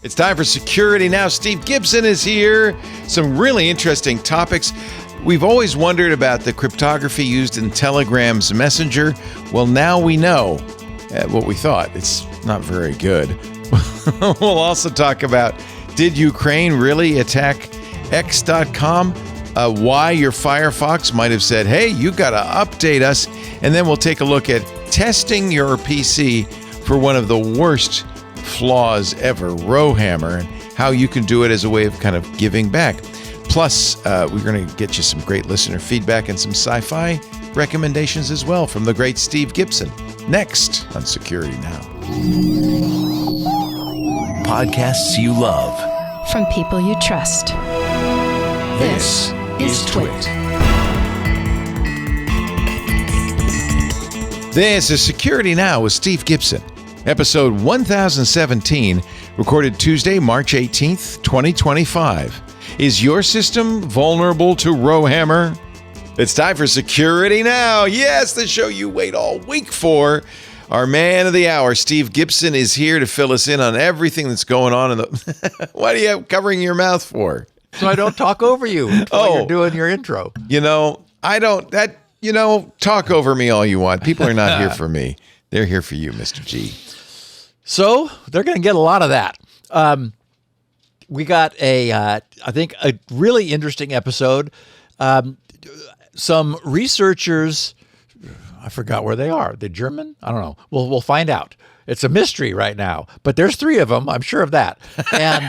It's time for Security Now. Steve Gibson is here. Some really interesting topics. We've always wondered about the cryptography used in Telegram's messenger. Well, now we know what we thought. It's not very good. We'll also talk about, did Ukraine really attack X.com? Why your Firefox might have said, hey, you got to update us. And then we'll take a look at testing your PC for one of the worst flaws ever, RowHammer, and how you can do it as a way of kind of giving back. Plus, we're going to get you some great listener feedback and some sci-fi recommendations as well from the great Steve Gibson. Next on Security Now. Podcasts you love. From people you trust. This is Twit. This is Security Now with Steve Gibson. Episode 1017, recorded Tuesday, March 18th, 2025. Is your system vulnerable to RowHammer? It's time for Security Now. Yes, the show you wait all week for. Our man of the hour, Steve Gibson, is here to fill us in on everything that's going on in the... What are you covering your mouth for? So I don't talk over you while you're doing your intro. You know, talk over me all you want. People are not here for me. They're here for you, Mr. G. So they're going to get a lot of that. We got I think, a really interesting episode. Some researchers, I forgot where they are. They're German? I don't know. We'll find out. It's a mystery right now, but there's three of them. I'm sure of that. And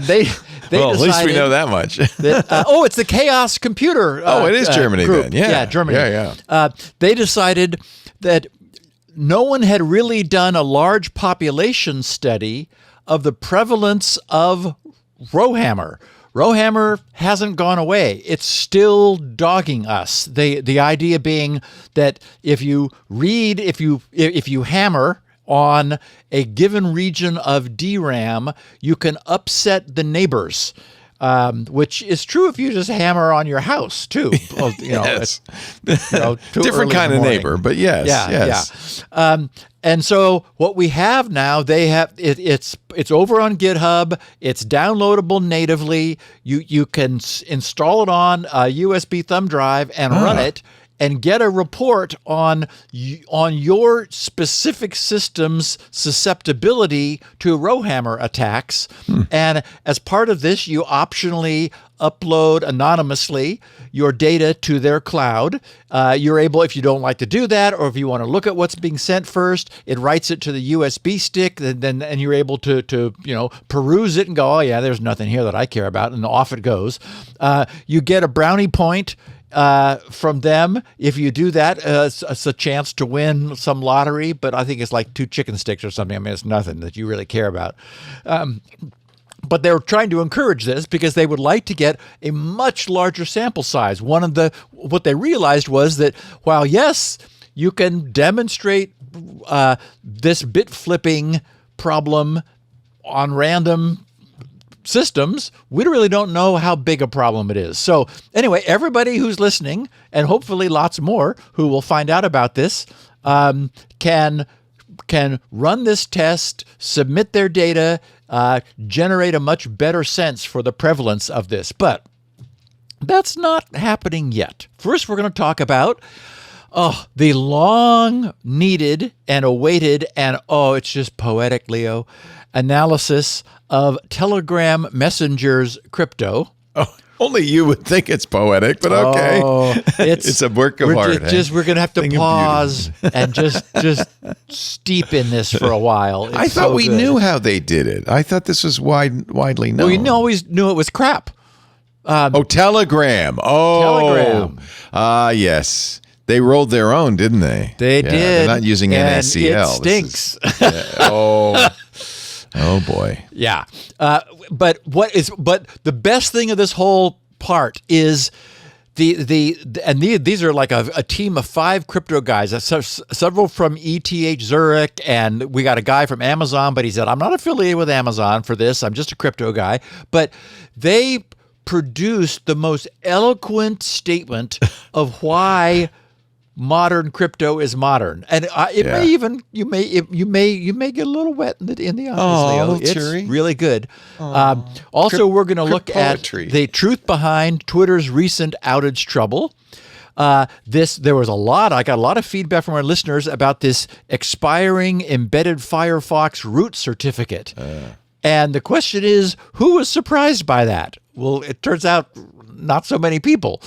they well, at least we know that much. That, it's the Chaos Computer. It is Germany group. then. Yeah, Germany. Yeah. They decided that no one had really done a large population study of the prevalence of RowHammer. RowHammer hasn't gone away. It's still dogging us. The idea being that if you hammer on a given region of DRAM, you can upset the neighbors. Which is true if you just hammer on your house too. Well, Yes. Different kind of neighbor, but yes. Yeah. And so what we have now, it's over on GitHub. It's downloadable natively. You can install it on a USB thumb drive and run it, and get a report on your specific system's susceptibility to RowHammer attacks. And as part of this, you optionally upload anonymously your data to their cloud. You're able, if you don't like to do that, or if you want to look at what's being sent first, it writes it to the USB stick, and you're able to peruse it and go, oh yeah, there's nothing here that I care about, and off it goes. You get a brownie point from them. If you do that, it's a chance to win some lottery, but I think it's like 2 chicken sticks or something. I mean, it's nothing that you really care about. But they're trying to encourage this because they would like to get a much larger sample size. What they realized was that while, yes, you can demonstrate this bit flipping problem on random systems, we really don't know how big a problem it is. So anyway, everybody who's listening, and hopefully lots more who will find out about this, can run this test, submit their data, generate a much better sense for the prevalence of this. But that's not happening yet. First, we're going to talk about the long-needed and awaited, and it's just poetic, Leo, analysis of Telegram Messenger's crypto. Oh, only you would think it's poetic, but okay. It's a work of art. We're going to have to pause and just steep in this for a while. I thought we knew how they did it. I thought this was widely known. We always knew it was crap. Telegram. Telegram. Yes. They rolled their own, didn't they? They did. They're not using NSCL. It stinks. Oh boy. Yeah. But the best thing of this whole part is these are like a team of 5 crypto guys, several from ETH Zurich, and we got a guy from Amazon, but he said, I'm not affiliated with Amazon for this. I'm just a crypto guy. But they produced the most eloquent statement of why modern crypto is modern, and it may even you may get a little wet in the eyes, Leo. It's cheery. Really good. Also, we're going to look at the truth behind Twitter's recent outage trouble. There was I got a lot of feedback from our listeners about this expiring embedded Firefox root certificate. And the question is, who was surprised by that? Well, it turns out not so many people.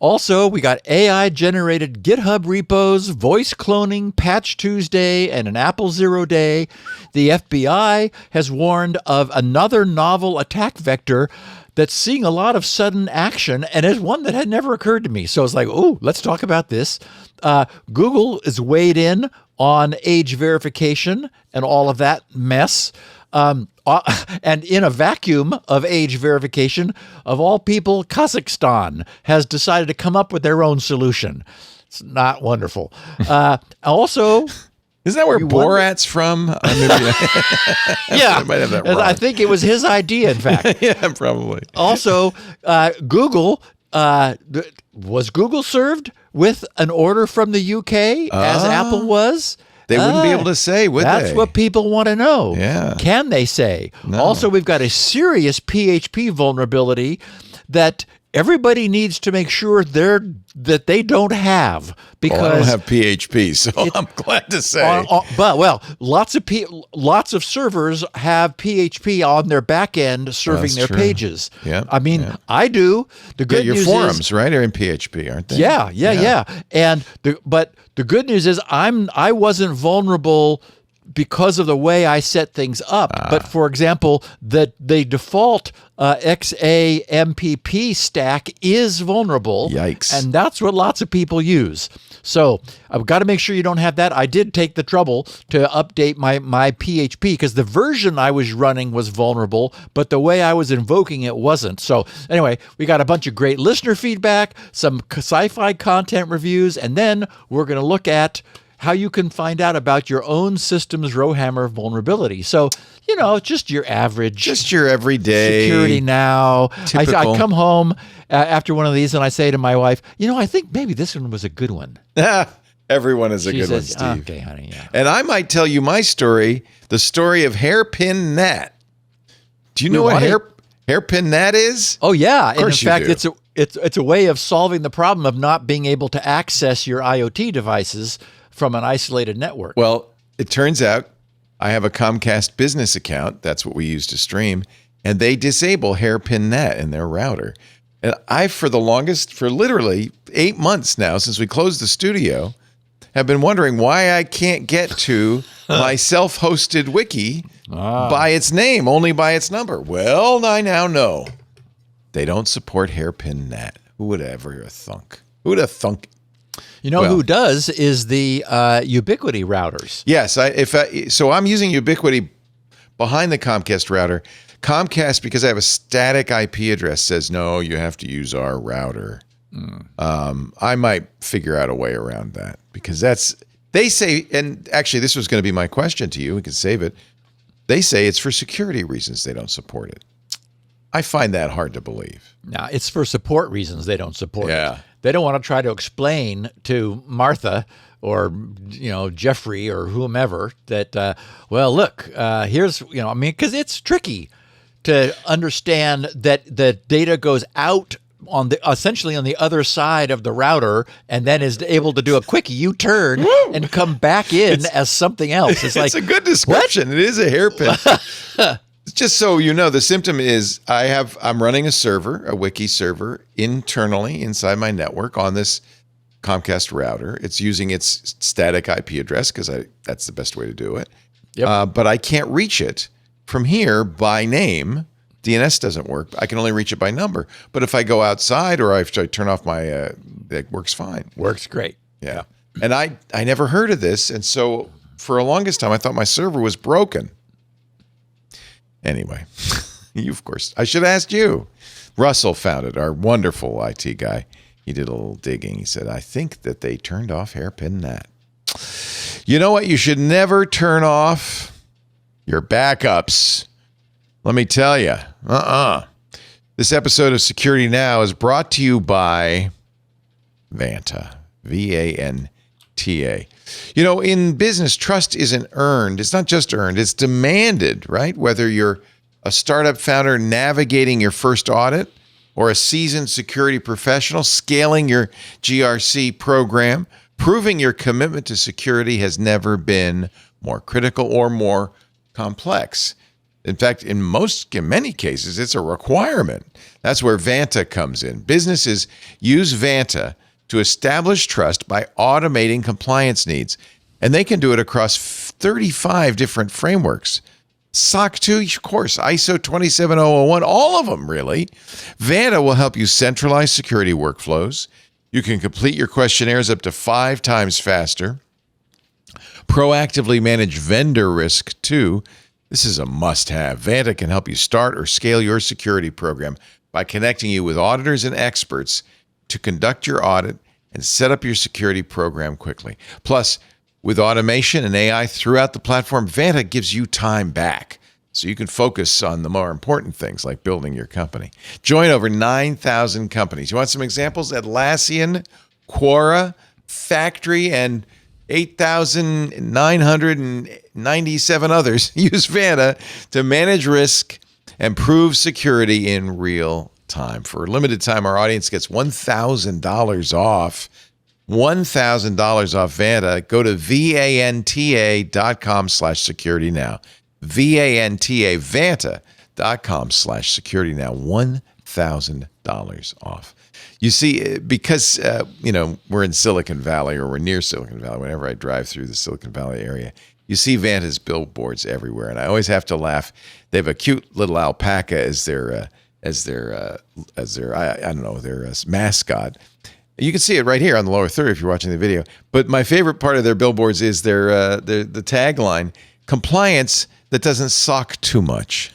Also, we got AI-generated GitHub repos, voice cloning, Patch Tuesday, and an Apple Zero Day. The FBI has warned of another novel attack vector that's seeing a lot of sudden action, and is one that had never occurred to me. So it's like, oh, let's talk about this. Google is weighed in on age verification and all of that mess. And in a vacuum of age verification, of all people, Kazakhstan has decided to come up with their own solution. It's not wonderful. Also... Isn't that where Borat's from? Yeah. I might have that wrong. I think it was his idea, in fact. Yeah, probably. Also, Google, was Google served with an order from the UK as Apple was? They wouldn't be able to say, would they? That's what people want to know. Yeah. Can they say? No. Also, we've got a serious PHP vulnerability that everybody needs to make sure that they don't have, because I don't have PHP, so I'm glad to say. But lots of servers have PHP on their back end serving their pages. Yeah, I mean, I do. The good news is your forums, right, are in PHP, aren't they? Yeah. And but the good news is I wasn't vulnerable because of the way I set things up. But for example, the default XAMPP stack is vulnerable. Yikes. And that's what lots of people use. So I've got to make sure you don't have that. I did take the trouble to update my PHP because the version I was running was vulnerable, but the way I was invoking it wasn't. So anyway, we got a bunch of great listener feedback, some sci-fi content reviews, and then we're going to look at how you can find out about your own system's RowHammer vulnerability. So, just your average. Just your everyday. Security Now. I come home after one of these and I say to my wife, I think maybe this one was a good one. Everyone is a good one, Steve. Okay, honey, yeah. And I might tell you my story, the story of Hairpin Nat. Do you know what Hairpin Nat is? Oh, yeah. Of course, in fact, it's a way of solving the problem of not being able to access your IoT devices from an isolated network. Well, it turns out I have a Comcast business account. That's what we use to stream. And they disable Hairpin Net in their router. And for literally 8 months now, since we closed the studio, have been wondering why I can't get to my self-hosted wiki by its name, only by its number. Well, I now know. They don't support Hairpin Net. Who would ever thunk? Who would have thunk? Who does is the Ubiquiti routers. Yes, so I'm using Ubiquiti behind the Comcast router. Comcast, because I have a static IP address, says, no, you have to use our router. I might figure out a way around that because they say, and actually this was going to be my question to you, we can save it. They say it's for security reasons they don't support it. I find that hard to believe. Now, it's for support reasons they don't support it. They don't want to try to explain to Martha or, Jeffrey or whomever that, look, here's, because it's tricky to understand that the data goes out essentially on the other side of the router and then is able to do a quick U-turn and come back in as something else. It's a good description. What? It is a hairpin. Just so you know, the symptom is I'm running a wiki server internally inside my network on this Comcast router. It's using its static IP address because that's the best way to do it. Yep. But I can't reach it from here by name. DNS doesn't work. I can only reach it by number. But if I go outside or if I turn off my, it works fine. Works great. Yeah. And I never heard of this. And so for the longest time, I thought my server was broken. Anyway, of course, I should have asked you. Russell found it, our wonderful IT guy. He did a little digging. He said, I think that they turned off Hairpin Net. You know what? You should never turn off your backups. Let me tell you. This episode of Security Now is brought to you by Vanta. Vanta. You know, in business, trust isn't earned. It's not just earned, it's demanded, right? Whether you're a startup founder navigating your first audit or a seasoned security professional scaling your GRC program, proving your commitment to security has never been more critical or more complex. In fact, in many cases, it's a requirement. That's where Vanta comes in. Businesses use Vanta to establish trust by automating compliance needs. And they can do it across 35 different frameworks. SOC 2, of course, ISO 27001, all of them, really. Vanta will help you centralize security workflows. You can complete your questionnaires up to 5 times faster. Proactively manage vendor risk, too. This is a must-have. Vanta can help you start or scale your security program by connecting you with auditors and experts to conduct your audit and set up your security program quickly. Plus, with automation and AI throughout the platform, Vanta gives you time back so you can focus on the more important things like building your company. Join over 9,000 companies. You want some examples? Atlassian, Quora, Factory, and 8,997 others use Vanta to manage risk and prove security in real time. For a limited time, our audience gets $1,000 off. $1,000 off Vanta. Go to vanta.com/security now. Vanta.com/security now. $1,000 off. You see, because, we're in Silicon Valley or we're near Silicon Valley, whenever I drive through the Silicon Valley area, you see Vanta's billboards everywhere. And I always have to laugh. They have a cute little alpaca as their mascot. You can see it right here on the lower third if you're watching the video. But my favorite part of their billboards is the tagline, compliance that doesn't suck too much.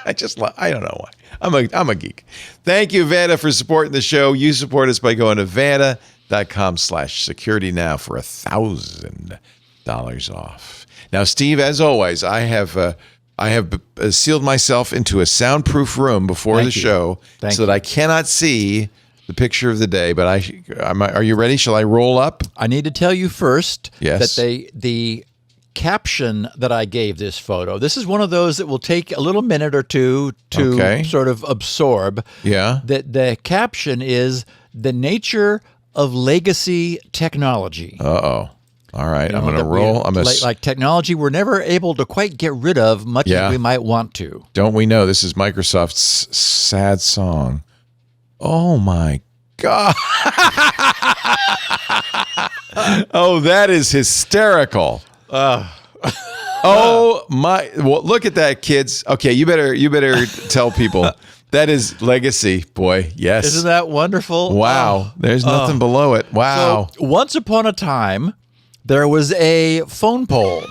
I don't know why. I'm a geek. Thank you, Vanta, for supporting the show. You support us by going to vanta.com/security now for $1,000 off. Now, Steve, as always, I have sealed myself into a soundproof room before the show so that I cannot see the picture of the day. But are you ready? Shall I roll up? I need to tell you first Yes. that the caption that I gave this photo, this is one of those that will take a little minute or two to sort of absorb. Yeah. The caption is the nature of legacy technology. Uh-oh. All right. You know, I'm going to roll. like technology we're never able to quite get rid of much as we might want to. Don't we know this is Microsoft's sad song? Oh, my God. Oh, that is hysterical. Oh my! Well, look at that, kids. Okay, you better tell people that is legacy, boy. Yes, isn't that wonderful? Wow, there's nothing below it. Wow. So, once upon a time, there was a phone pole,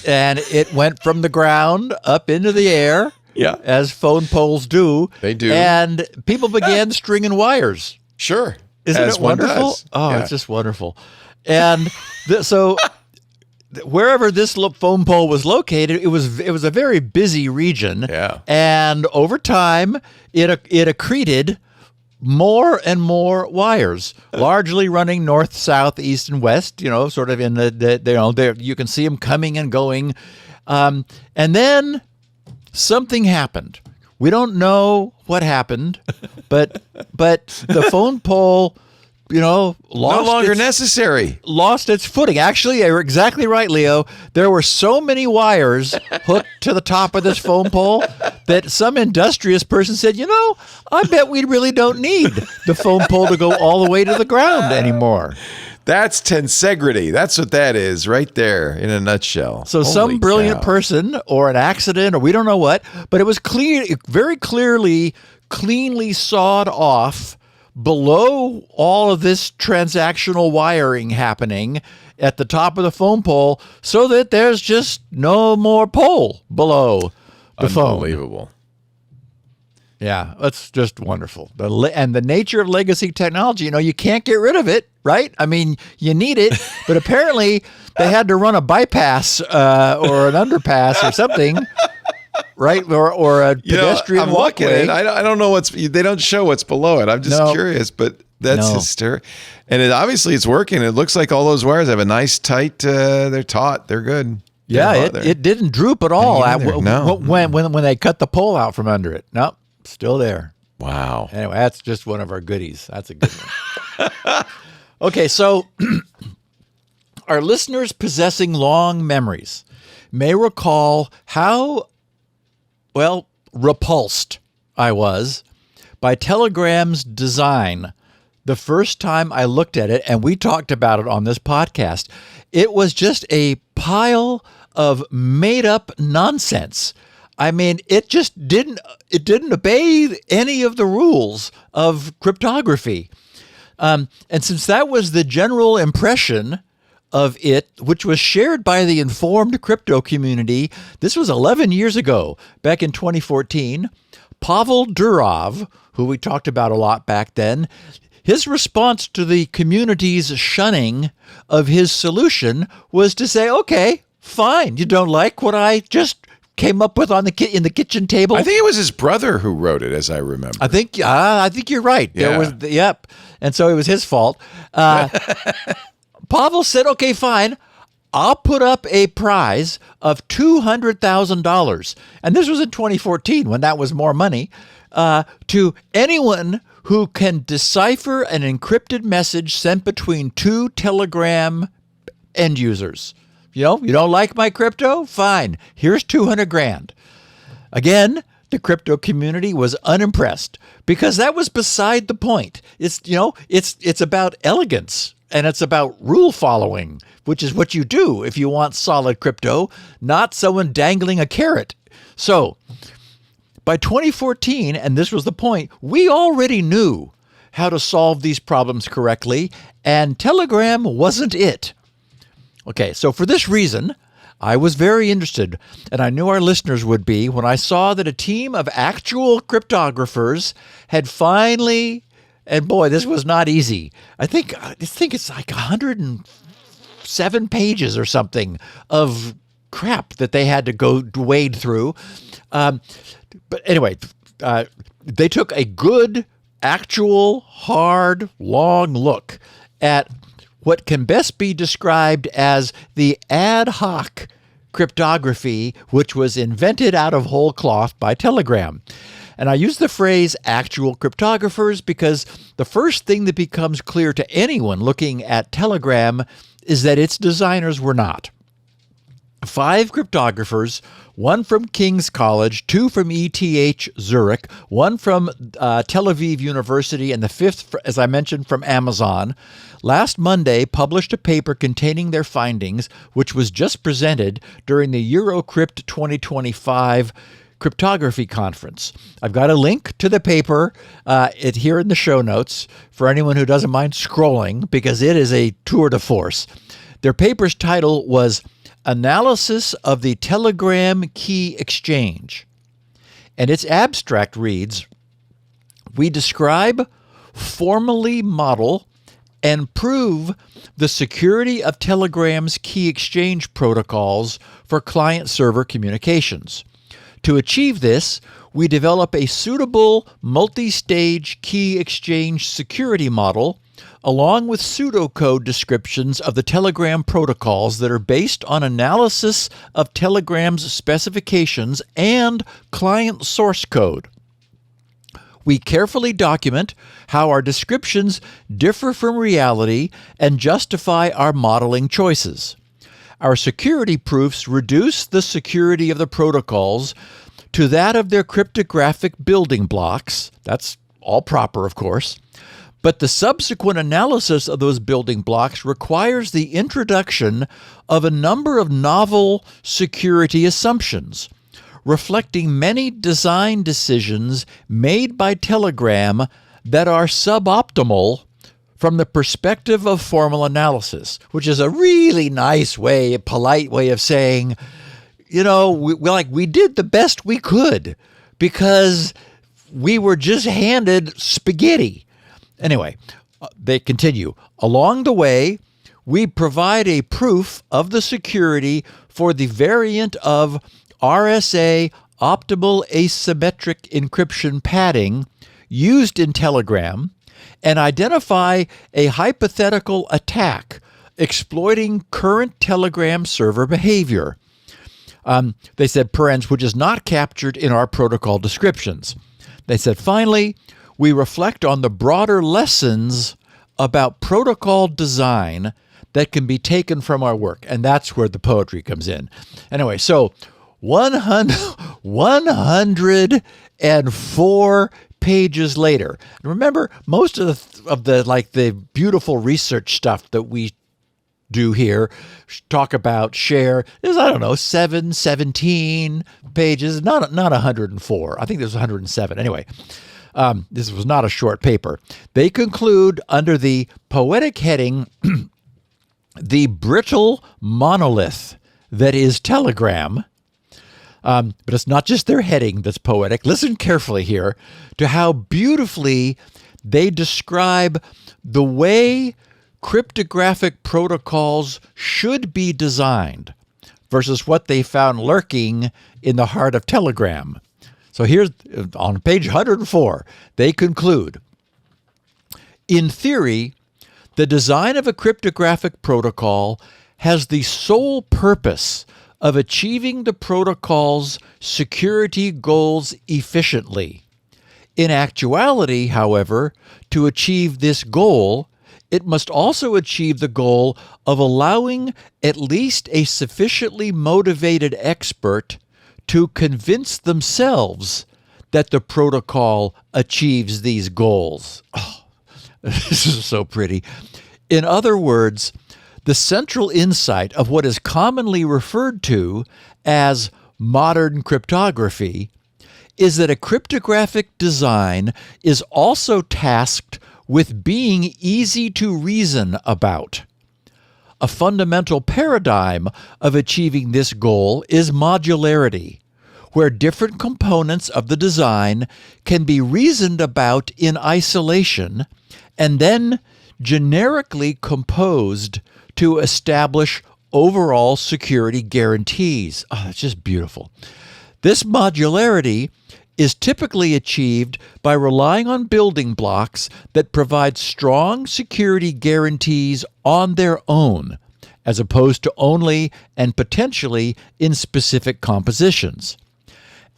and it went from the ground up into the air. Yeah, as phone poles do. They do, and people began stringing wires. Sure, isn't it wonderful? Oh, yeah. It's just wonderful. And so wherever this phone pole was located, it was a very busy region. Yeah. And over time, it accreted more and more wires, largely running north, south, east, and west, sort of in there you can see them coming and going. And then something happened. We don't know what happened, but the phone pole lost its footing. Actually, you're exactly right, Leo. There were so many wires hooked to the top of this phone pole that some industrious person said, I bet we really don't need the phone pole to go all the way to the ground anymore. That's tensegrity. That's what that is right there in a nutshell. So some brilliant person or an accident or we don't know what, but it was very clearly, cleanly sawed off below all of this transactional wiring happening at the top of the phone pole so that there's just no more pole below the phone. Unbelievable. Yeah, that's just wonderful. And the nature of legacy technology, you can't get rid of it, right? I mean, you need it, but apparently they had to run a bypass or an underpass or something. Right, or a pedestrian I'm walkway. looking at it. I don't know they don't show what's below it. I'm just curious, but That's hysterical. And obviously it's working. It looks like all those wires have a nice tight, they're taut. They're good. Yeah, it didn't droop at all No. when they cut the pole out from under it. Nope, still there. Wow. Anyway, that's just one of our goodies. That's a good one. Okay, so our listeners possessing long memories may recall how, repulsed I was by Telegram's design the first time I looked at it, and we talked about it on this podcast. It was just a pile of made-up nonsense. I mean, it didn't obey any of the rules of cryptography. And since that was the general impression of it, which was shared by the informed crypto community, this was 11 years ago, back in 2014, Pavel Durov, who we talked about a lot back then, his response to the community's shunning of his solution was to say, okay, fine, you don't like what I just came up with in the kitchen table? I think it was his brother who wrote it, as I remember. I think you're right. Yeah. Yep. And so it was his fault. Pavel said, okay, fine. I'll put up a prize of $200,000. And this was in 2014 when that was more money, to anyone who can decipher an encrypted message sent between two Telegram end users. You don't like my crypto? Fine. Here's $200,000. Again, the crypto community was unimpressed because that was beside the point. It's about elegance and it's about rule following, which is what you do if you want solid crypto, not someone dangling a carrot. So, by 2014, and this was the point, we already knew how to solve these problems correctly, and Telegram wasn't it. Okay, so for this reason, I was very interested, and I knew our listeners would be, when I saw that a team of actual cryptographers had finally, and boy, this was not easy. I think it's like 107 pages or something of crap that they had to go wade through. But anyway, they took a good, actual, hard, long look at what can best be described as the ad hoc cryptography, which was invented out of whole cloth by Telegram. And I use the phrase actual cryptographers because the first thing that becomes clear to anyone looking at Telegram is that its designers were not. 5 cryptographers, 1 from King's College, 2 from ETH Zurich, 1 from Tel Aviv University, and the 5th, as I mentioned, from Amazon, last Monday published a paper containing their findings, which was just presented during the Eurocrypt 2025 cryptography conference. I've got a link to the paper here in the show notes for anyone who doesn't mind scrolling, because it is a tour de force. Their paper's title was Analysis of the Telegram Key Exchange. And its abstract reads, we describe, formally model, and prove the security of Telegram's key exchange protocols for client-server communications. To achieve this, we develop a suitable multi-stage key exchange security model along with pseudocode descriptions of the Telegram protocols that are based on analysis of Telegram's specifications and client source code. We carefully document how our descriptions differ from reality and justify our modeling choices. Our security proofs reduce the security of the protocols to that of their cryptographic building blocks. That's all proper, of course. But the subsequent analysis of those building blocks requires the introduction of a number of novel security assumptions, reflecting many design decisions made by Telegram that are suboptimal from the perspective of formal analysis, which is a really nice way, a polite way of saying, we did the best we could because we were just handed spaghetti. Anyway, they continue. Along the way, we provide a proof of the security for the variant of RSA optimal asymmetric encryption padding used in Telegram and identify a hypothetical attack exploiting current Telegram server behavior. They said, parens, which is not captured in our protocol descriptions. They said, finally, we reflect on the broader lessons about protocol design that can be taken from our work. And that's where the poetry comes in. Anyway, so 104 pages later. And remember, most of the beautiful research stuff that we do here, talk about, share, is, 17 pages, not 104. I think there's 107. Anyway, this was not a short paper. They conclude under the poetic heading, the brittle monolith that is Telegram. But it's not just their heading that's poetic. Listen carefully here to how beautifully they describe the way cryptographic protocols should be designed versus what they found lurking in the heart of Telegram. So here's on page 104, they conclude, in theory, the design of a cryptographic protocol has the sole purpose of achieving the protocol's security goals efficiently. In actuality, however, to achieve this goal, it must also achieve the goal of allowing at least a sufficiently motivated expert to convince themselves that the protocol achieves these goals. Oh, this is so pretty. In other words, the central insight of what is commonly referred to as modern cryptography is that a cryptographic design is also tasked with being easy to reason about. A fundamental paradigm of achieving this goal is modularity, where different components of the design can be reasoned about in isolation and then generically composed to establish overall security guarantees. Oh, that's just beautiful. This modularity is typically achieved by relying on building blocks that provide strong security guarantees on their own, as opposed to only and potentially in specific compositions,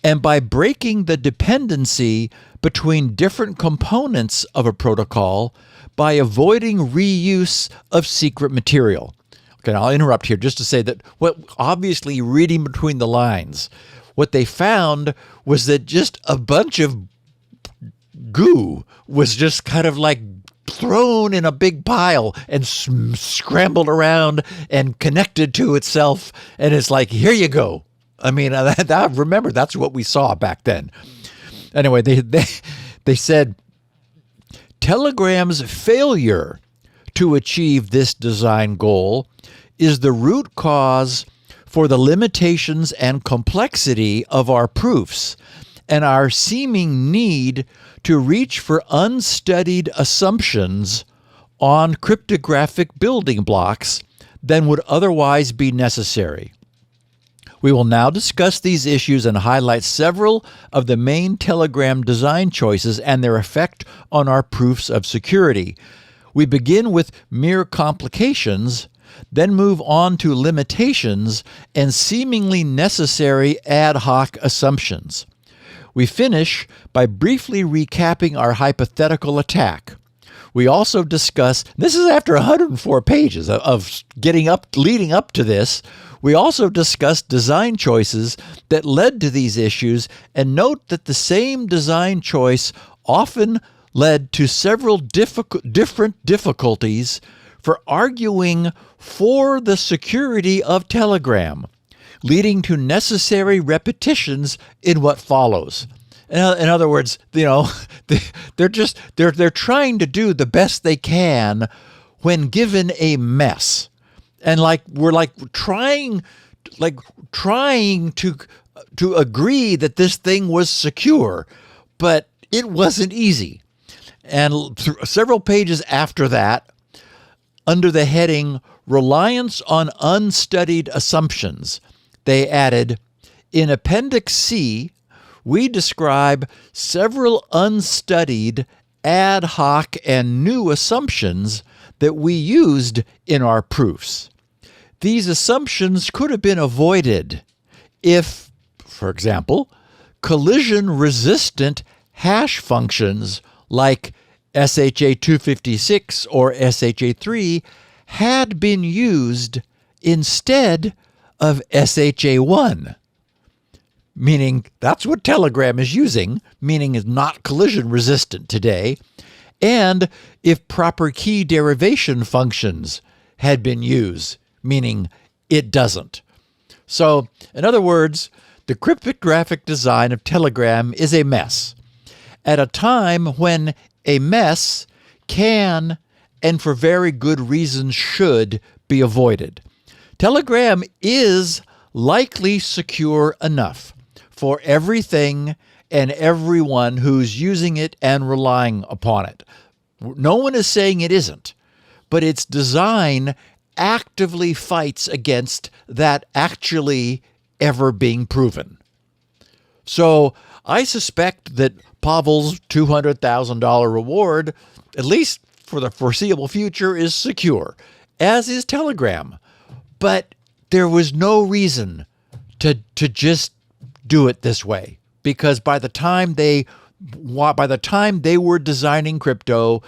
and by breaking the dependency between different components of a protocol by avoiding reuse of secret material. Okay, I'll interrupt here just to say that obviously reading between the lines, what they found was that just a bunch of goo was just kind of like thrown in a big pile and scrambled around and connected to itself. And it's like, here you go. I mean, remember, that's what we saw back then. Anyway, they said Telegram's failure to achieve this design goal is the root cause for the limitations and complexity of our proofs and our seeming need to reach for unstudied assumptions on cryptographic building blocks than would otherwise be necessary. We will now discuss these issues and highlight several of the main Telegram design choices and their effect on our proofs of security. We begin with mere complications, then move on to limitations and seemingly necessary ad hoc assumptions. We finish by briefly recapping our hypothetical attack. We also discuss, this is after 104 pages of leading up to this, we also discuss design choices that led to these issues and note that the same design choice often led to several different difficulties for arguing for the security of Telegram, leading to necessary repetitions in what follows. In other words, they're trying to do the best they can when given a mess, and we're trying to agree that this thing was secure, but it wasn't easy. And several pages after that, under the heading Reliance on Unstudied Assumptions, they added, in Appendix C, we describe several unstudied ad hoc and new assumptions that we used in our proofs. These assumptions could have been avoided if, for example, collision-resistant hash functions like SHA-256 or SHA-3 had been used instead of SHA-1, meaning that's what Telegram is using, meaning is not collision-resistant today, and if proper key derivation functions had been used, meaning it doesn't. So, in other words, the cryptographic design of Telegram is a mess, at a time when a mess can, and for very good reasons should, be avoided. Telegram is likely secure enough for everything and everyone who's using it and relying upon it. No one is saying it isn't, but its design actively fights against that actually ever being proven. So I suspect that Pavel's $200,000 reward, at least for the foreseeable future, is secure, as is Telegram. But there was no reason to just do it this way, because by the time they were designing crypto,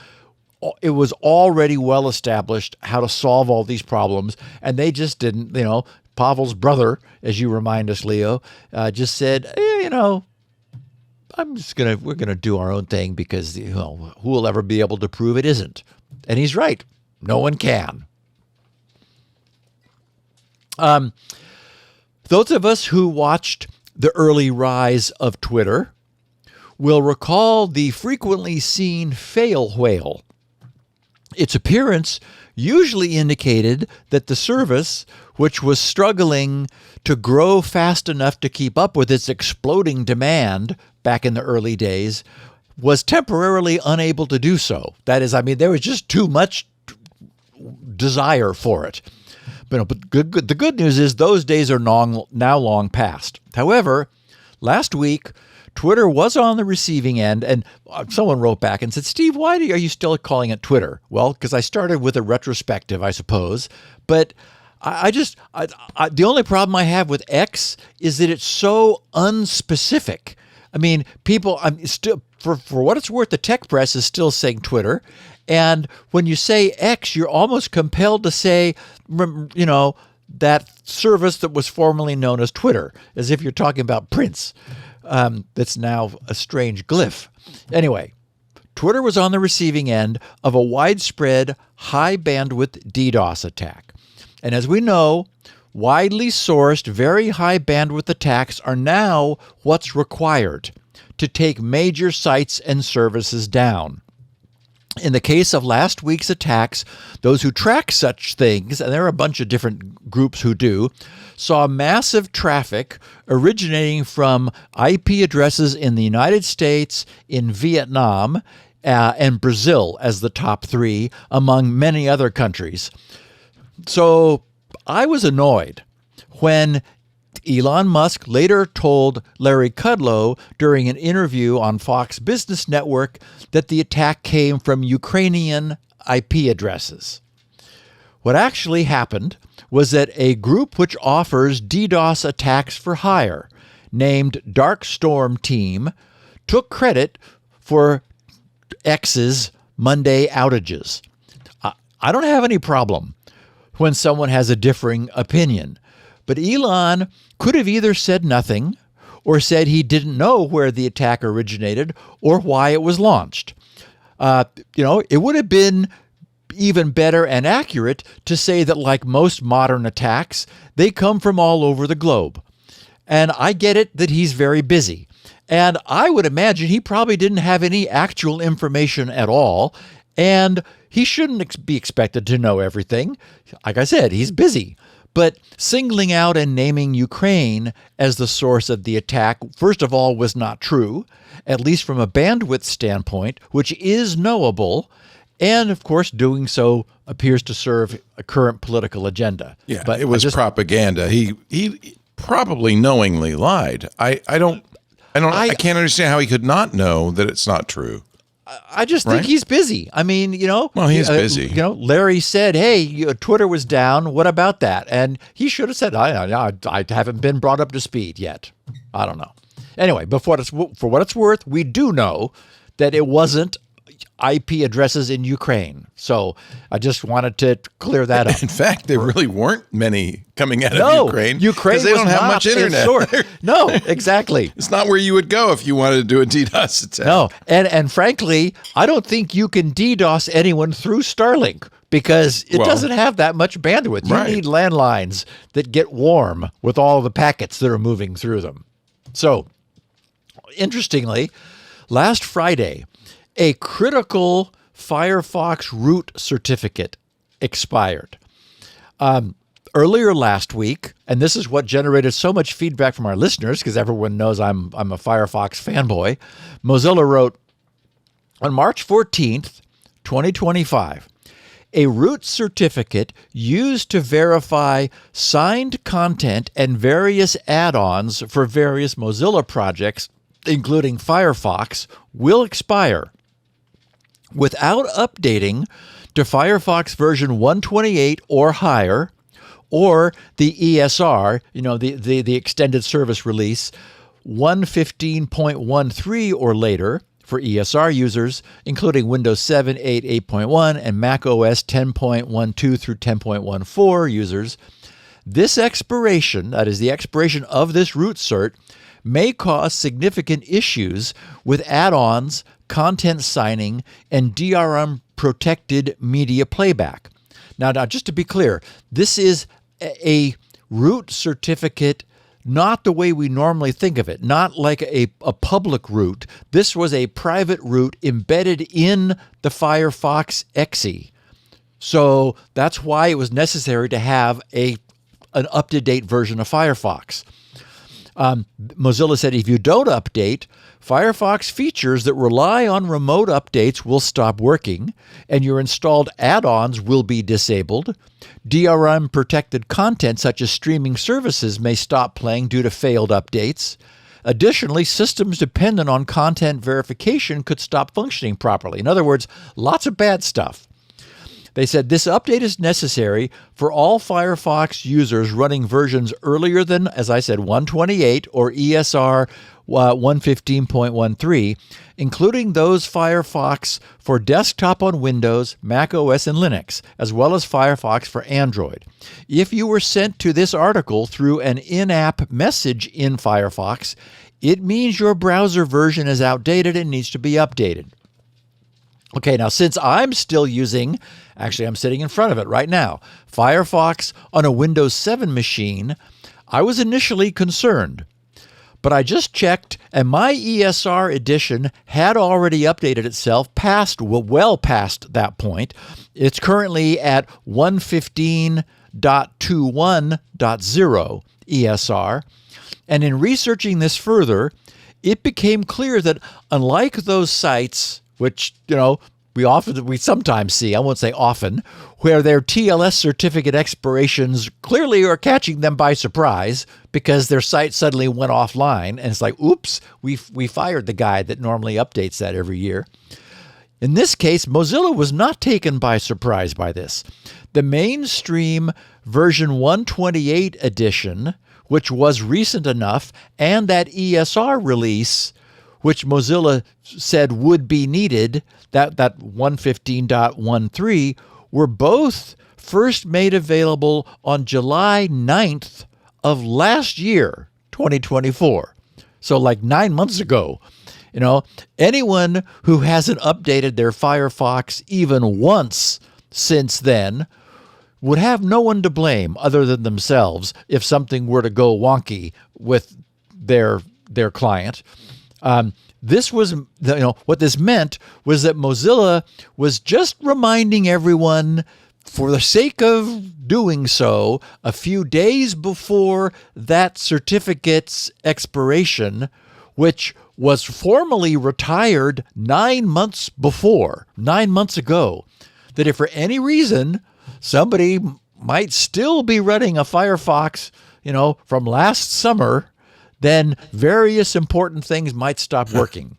it was already well established how to solve all these problems, and they just didn't. Pavel's brother, as you remind us, Leo, just said, we're gonna do our own thing because who will ever be able to prove it isn't? And he's right. No one can. Those of us who watched the early rise of Twitter will recall the frequently seen fail whale. Its appearance usually indicated that the service, which was struggling to grow fast enough to keep up with its exploding demand back in the early days, was temporarily unable to do so. That is, there was just too much desire for it. But the good news is those days are now long past. However, last week, Twitter was on the receiving end, and someone wrote back and said, Steve, why are you still calling it Twitter? Well, because I started with a retrospective, I suppose. But the only problem I have with X is that it's so unspecific. People, for what it's worth, the tech press is still saying Twitter. And when you say X, you're almost compelled to say, that service that was formerly known as Twitter, as if you're talking about Prince. That's now a strange glyph. Anyway, Twitter was on the receiving end of a widespread high-bandwidth DDoS attack. And as we know, widely sourced, very high-bandwidth attacks are now what's required to take major sites and services down. In the case of last week's attacks, those who track such things, and there are a bunch of different groups who do, saw massive traffic originating from IP addresses in the United States, in Vietnam, and Brazil as the top three, among many other countries. So I was annoyed when Elon Musk later told Larry Kudlow during an interview on Fox Business Network that the attack came from Ukrainian IP addresses. What actually happened was that a group which offers DDoS attacks for hire, named Dark Storm Team, took credit for X's Monday outages. I don't have any problem when someone has a differing opinion, but Elon could have either said nothing or said he didn't know where the attack originated or why it was launched. It would have been even better and accurate to say that, like most modern attacks, they come from all over the globe. And I get it that he's very busy. And I would imagine he probably didn't have any actual information at all. And he shouldn't be expected to know everything. Like I said, he's busy. But singling out and naming Ukraine as the source of the attack, first of all, was not true, at least from a bandwidth standpoint, which is knowable. And, of course, doing so appears to serve a current political agenda. Yeah, but it was propaganda. He probably knowingly lied. I can't understand how he could not know that it's not true. I just think Right? he's busy. I mean, Well, he's busy. Larry said, "Hey, Twitter was down. What about that?" And he should have said, "I haven't been brought up to speed yet. I don't know." Anyway, for what it's worth, we do know that it wasn't IP addresses in Ukraine. So I just wanted to clear that up. In fact, there really weren't many coming out of Ukraine. Ukraine they was don't have not much its internet. source. No, exactly. It's not where you would go if you wanted to do a DDoS attack. No, and frankly, I don't think you can DDoS anyone through Starlink because it doesn't have that much bandwidth. You need landlines that get warm with all the packets that are moving through them. So, interestingly, last Friday, a critical Firefox root certificate expired. Earlier last week, and this is what generated so much feedback from our listeners, because everyone knows I'm a Firefox fanboy, Mozilla wrote, on March 14th, 2025, a root certificate used to verify signed content and various add-ons for various Mozilla projects, including Firefox, will expire without updating to Firefox version 128 or higher, or the ESR, the extended service release, 115.13 or later for ESR users, including Windows 7, 8, 8.1, and Mac OS 10.12 through 10.14 users. This expiration, that is the expiration of this root cert, may cause significant issues with add-ons, content signing, and DRM-protected media playback. Now, just to be clear, this is a root certificate not the way we normally think of it, not like a public root. This was a private root embedded in the Firefox exe. So that's why it was necessary to have an up-to-date version of Firefox. Mozilla said if you don't update, Firefox features that rely on remote updates will stop working, and your installed add-ons will be disabled. DRM-protected content such as streaming services may stop playing due to failed updates. Additionally, systems dependent on content verification could stop functioning properly. In other words, lots of bad stuff. They said this update is necessary for all Firefox users running versions earlier than, as I said, 128 or ESR 115.13, including those Firefox for desktop on Windows, Mac OS, and Linux, as well as Firefox for Android. If you were sent to this article through an in-app message in Firefox, it means your browser version is outdated and needs to be updated. Okay, now since I'm still using, actually I'm sitting in front of it right now, Firefox on a Windows 7 machine, I was initially concerned. But I just checked, and my ESR edition had already updated itself well past that point. It's currently at 115.21.0 ESR. And in researching this further, it became clear that unlike those sites, which, we sometimes see, I won't say often, where their TLS certificate expirations clearly are catching them by surprise because their site suddenly went offline, and it's like, oops, we fired the guy that normally updates that every year. In this case, Mozilla was not taken by surprise by this. The mainstream version 128 edition, which was recent enough, and that ESR release, which Mozilla said would be needed, that 115.13, were both first made available on July 9th of last year, 2024. So like 9 months ago. Anyone who hasn't updated their Firefox even once since then would have no one to blame other than themselves if something were to go wonky with their client. This was, what this meant was that Mozilla was just reminding everyone, for the sake of doing so, a few days before that certificate's expiration, which was formally retired 9 months ago, that if for any reason somebody might still be running a Firefox, from last summer, then various important things might stop working.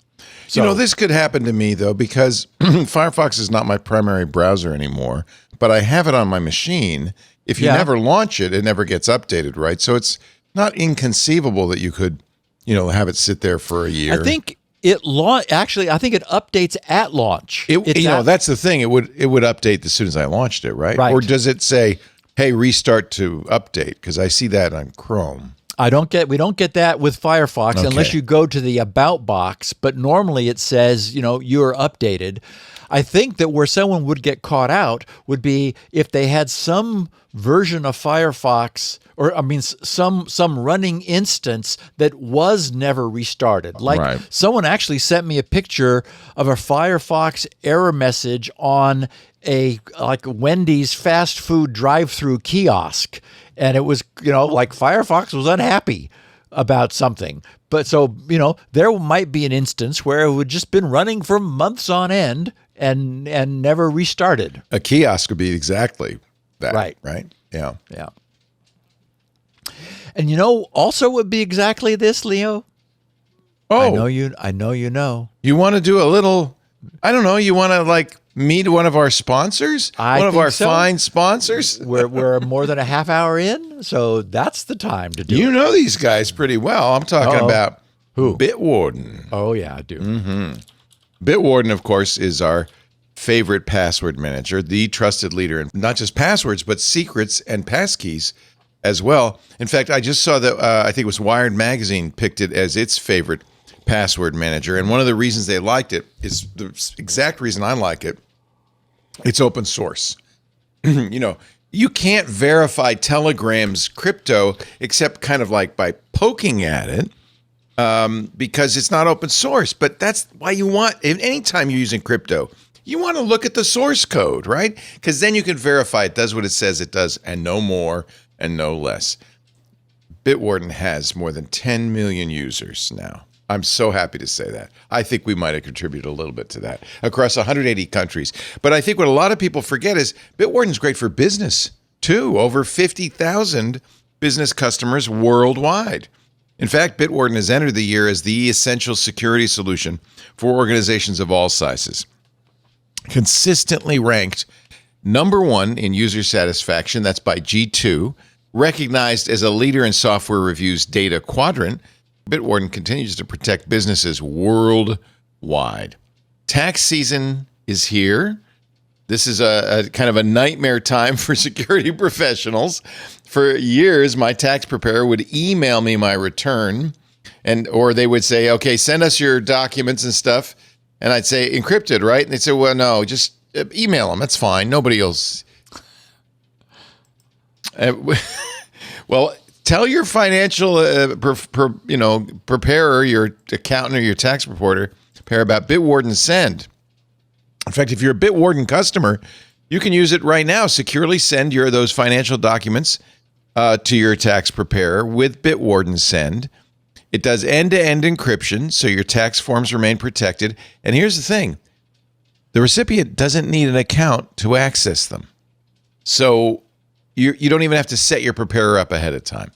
So, this could happen to me, though, because Firefox is not my primary browser anymore, but I have it on my machine. If you never launch it, it never gets updated, right? So it's not inconceivable that you could, have it sit there for a year. I think Actually, I think it updates at launch. That's the thing. It would update as soon as I launched it, right? Right. Or does it say, "Hey, restart to update"? Because I see that on Chrome. We don't get that with Firefox unless Okay. you go to the About box, but normally it says, you're updated. I think that where someone would get caught out would be if they had some version of Firefox, or some running instance that was never restarted. Like Right. someone actually sent me a picture of a Firefox error message on like Wendy's fast food drive-through kiosk, and it was like Firefox was unhappy about something. But so there might be an instance where it would just been running for months on end and never restarted. A kiosk would be exactly that, Right. Right? Yeah. Yeah. And also would be exactly this, Leo. Oh, I know you know. You want to do a little? I don't know. You want to meet one of our sponsors? I One of think our so. fine sponsors? We're more than a half hour in, so that's the time to do it. You know these guys pretty well. I'm talking Uh-oh. about Who? Bitwarden. Oh yeah, I do. Bitwarden, of course, is our favorite password manager, the trusted leader in not just passwords, but secrets and passkeys as well. In fact, I just saw that, I think it was Wired Magazine picked it as its favorite password manager. And one of the reasons they liked it is the exact reason I like it. It's open source. You can't verify Telegram's crypto except kind of like by poking at it. Because it's not open source. But that's why you want, anytime you're using crypto, you want to look at the source code, right? Because then you can verify it does what it says it does, and no more and no less. Bitwarden has more than 10 million users now. I'm so happy to say that. I think we might have contributed a little bit to that across 180 countries. But I think what a lot of people forget is Bitwarden's great for business, too. Over 50,000 business customers worldwide. In fact, Bitwarden has entered the year as the essential security solution for organizations of all sizes. Consistently ranked number one in user satisfaction, that's by G2, recognized as a leader in Software Review's data quadrant, Bitwarden continues to protect businesses worldwide. Tax season is here. This is a kind of a nightmare time for security professionals. For years, my tax preparer would email me my return, or they would say, "Okay, send us your documents and stuff." And I'd say, "Encrypted, right?" And they'd say, "Well, no, just email them. That's fine. Nobody else." Well, tell your financial preparer, your accountant, or your tax preparer about Bitwarden Send. In fact, if you're a Bitwarden customer, you can use it right now. Securely send those financial documents to your tax preparer with Bitwarden Send. It does end-to-end encryption, so your tax forms remain protected. And here's the thing. The recipient doesn't need an account to access them. So you don't even have to set your preparer up ahead of time.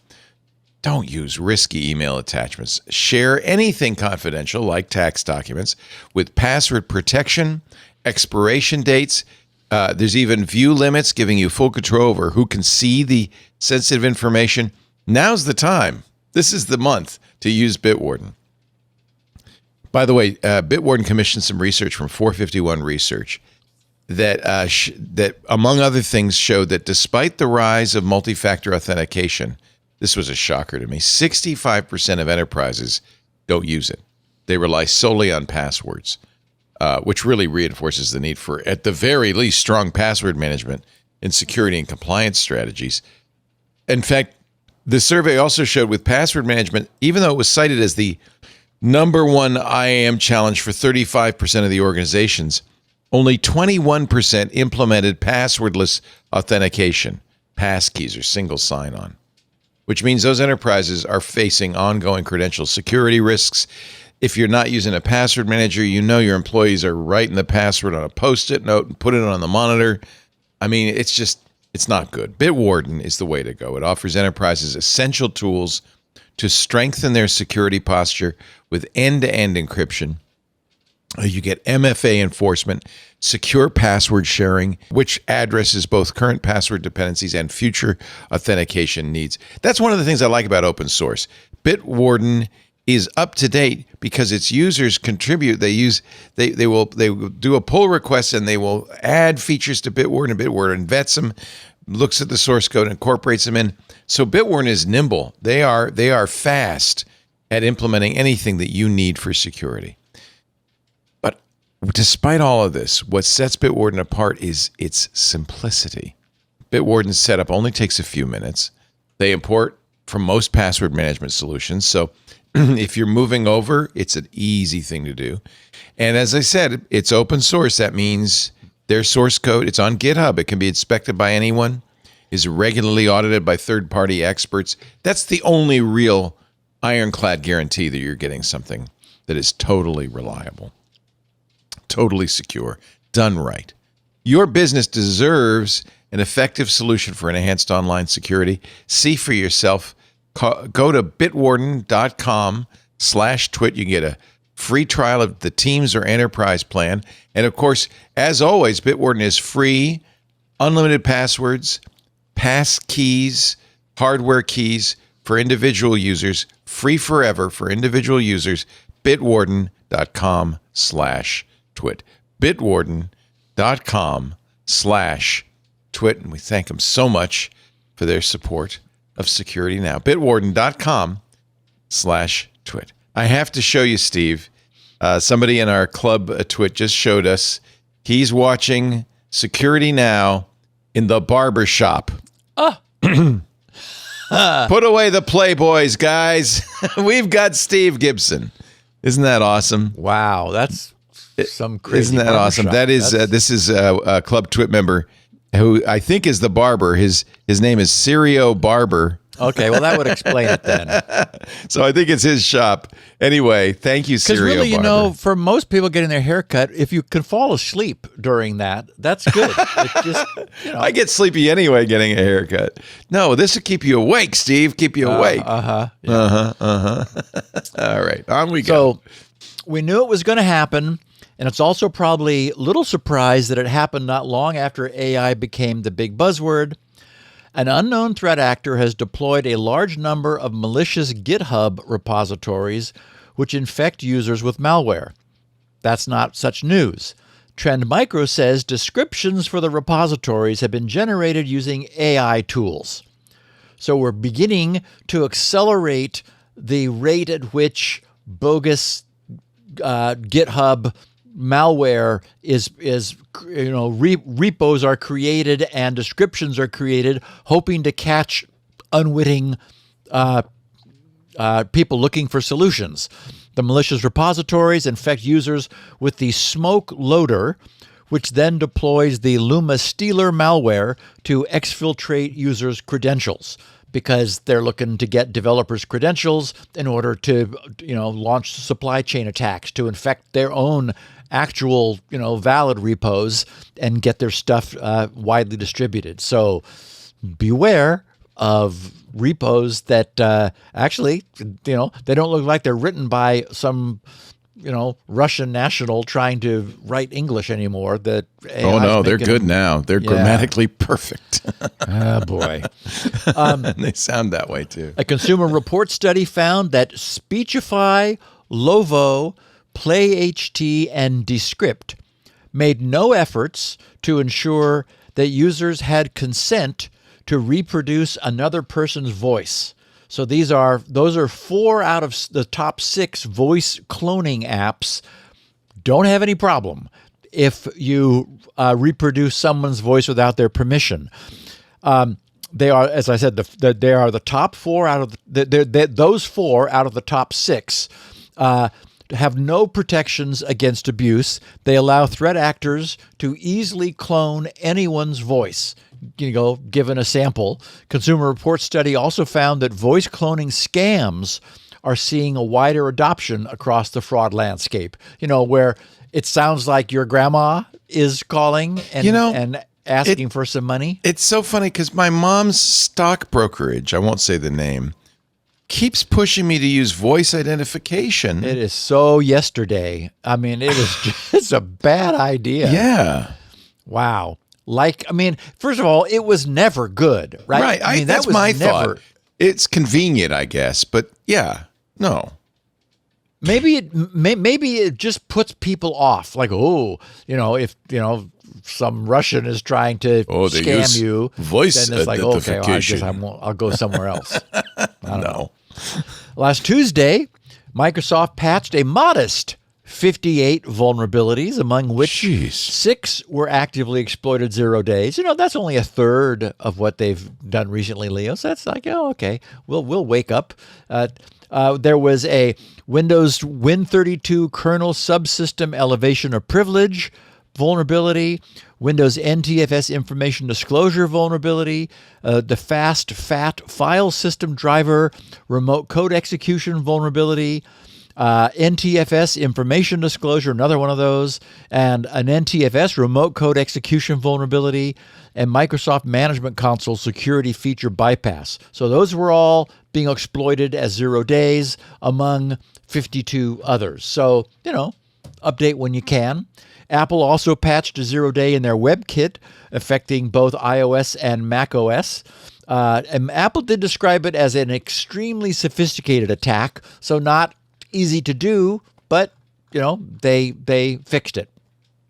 Don't use risky email attachments. Share anything confidential, like tax documents, with password protection, expiration dates. There's even view limits, giving you full control over who can see the sensitive information. Now's the time. This is the month to use Bitwarden. By the way, Bitwarden commissioned some research from 451 Research that, that, among other things, showed that despite the rise of multi-factor authentication, this was a shocker to me, 65% of enterprises don't use it. They rely solely on passwords, which really reinforces the need for, at the very least, strong password management and security and compliance strategies. In fact, the survey also showed with password management, even though it was cited as the number one IAM challenge for 35% of the organizations, only 21% implemented passwordless authentication, passkeys or single sign-on, which means those enterprises are facing ongoing credential security risks. If you're not using a password manager, your employees are writing the password on a Post-it note and put it on the monitor. I mean, it's not good. Bitwarden is the way to go. It offers enterprises essential tools to strengthen their security posture with end-to-end encryption, You get MFA enforcement, secure password sharing, which addresses both current password dependencies and future authentication needs. That's one of the things I like about open source. Bitwarden is up to date because its users contribute. They will do a pull request and they will add features to Bitwarden, and Bitwarden vets them, looks at the source code, incorporates them in. So Bitwarden is nimble. They are fast at implementing anything that you need for security. But despite all of this, what sets Bitwarden apart is its simplicity. Bitwarden's setup only takes a few minutes. They import from most password management solutions. So if you're moving over, it's an easy thing to do. And as I said, it's open source. That means their source code, it's on GitHub. It can be inspected by anyone, is regularly audited by third-party experts. That's the only real ironclad guarantee that you're getting something that is totally reliable, totally secure, done right. Your business deserves an effective solution for enhanced online security. See for yourself. Go to bitwarden.com/twit. You get a free trial of the Teams or Enterprise plan. And of course, as always, Bitwarden is free, unlimited passwords, pass keys, hardware keys for individual users, free forever for individual users. Bitwarden.com/twit. Bitwarden.com/twit. And we thank them so much for their support of security now. Bitwarden.com/twit. I have to show you, Steve. Somebody in our club Twit just showed us. He's watching Security Now in the barber shop. Put away the Playboys, guys. We've got Steve Gibson. Isn't that awesome? Wow, that's some crazy. Isn't that awesome? Shop. That is. This is a Club Twit member who I think is the barber. His name is Sirio Barber. Okay, well, that would explain it then. So I think it's his shop. Anyway, thank you, Sirio Because really, Barber. for most people getting their hair cut, if you can fall asleep during that, that's good. It's just, I get sleepy anyway getting a haircut. No, this will keep you awake, Steve. Keep you awake. Yeah. All right, on we go. So we knew it was going to happen, and it's also probably a little surprised that it happened not long after AI became the big buzzword. An unknown threat actor has deployed a large number of malicious GitHub repositories which infect users with malware. That's not such news. Trend Micro says descriptions for the repositories have been generated using AI tools. So we're beginning to accelerate the rate at which bogus GitHub malware is repos are created and descriptions are created, hoping to catch unwitting people looking for solutions. The malicious repositories infect users with the smoke loader, which then deploys the Luma Stealer malware to exfiltrate users' credentials, because they're looking to get developers' credentials in order to, launch supply chain attacks to infect their own actual, valid repos and get their stuff widely distributed. So beware of repos that actually, they don't look like they're written by some, Russian national trying to write English anymore. That oh no, they're good now. They're grammatically perfect. Oh boy, and they sound that way too. A Consumer Report study found that Speechify, Lovo, PlayHT, and Descript made no efforts to ensure that users had consent to reproduce another person's voice. So those are 4 out of the top 6 voice cloning apps. Don't have any problem if you reproduce someone's voice without their permission. They are, as I said, they are the top 4 out of those 4 out of the top 6. Have no protections against abuse. They allow threat actors to easily clone anyone's voice. Given a sample. Consumer Reports study also found that voice cloning scams are seeing a wider adoption across the fraud landscape. Where it sounds like your grandma is calling and asking for some money. It's so funny because my mom's stock brokerage, I won't say the name, keeps pushing me to use voice identification. It is so yesterday. I mean, it is just a bad idea. Yeah. Wow. Like, I mean, first of all, it was never good, right? Right. I mean, that's that was my never, thought. It's convenient, I guess, but yeah, no. Maybe it just puts people off. Like, oh, if some Russian is trying to scam you, voice then it's like, okay, well, I guess I'll go somewhere else. I don't know. Last Tuesday, Microsoft patched a modest 58 vulnerabilities, among which 6 were actively exploited 0 days. That's only a third of what they've done recently, Leo. So that's like, oh, okay, we'll wake up. There was a Windows Win32 kernel subsystem elevation of privilege vulnerability, Windows NTFS information disclosure vulnerability, the fast FAT file system driver remote code execution vulnerability, NTFS information disclosure, another one of those, and an NTFS remote code execution vulnerability, and Microsoft Management Console security feature bypass. So those were all being exploited as 0 days among 52 others. So, update when you can. Apple also patched a 0 day in their WebKit, affecting both iOS and macOS. And Apple did describe it as an extremely sophisticated attack, so not easy to do, but they fixed it.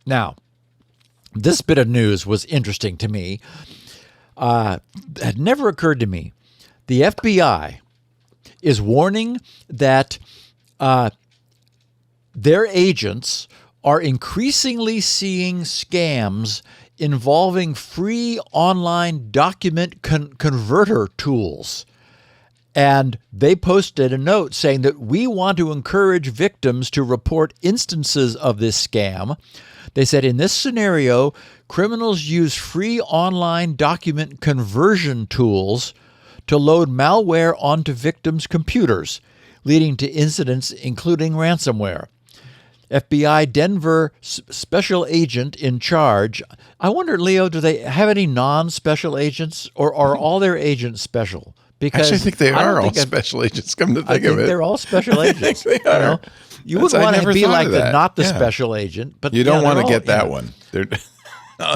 Now, this bit of news was interesting to me. It had never occurred to me. The FBI is warning that their agents are increasingly seeing scams involving free online document converter tools. And they posted a note saying that we want to encourage victims to report instances of this scam. They said in this scenario, criminals use free online document conversion tools to load malware onto victims' computers, leading to incidents including ransomware. FBI Denver special agent in charge. I wonder, Leo, do they have any non-special agents, or are all their agents special? Because actually, I think they are all special agents, come to think of it. They're all special agents. They are. You wouldn't want to be like not the Yeah. special agent. But you don't want to get that one. They're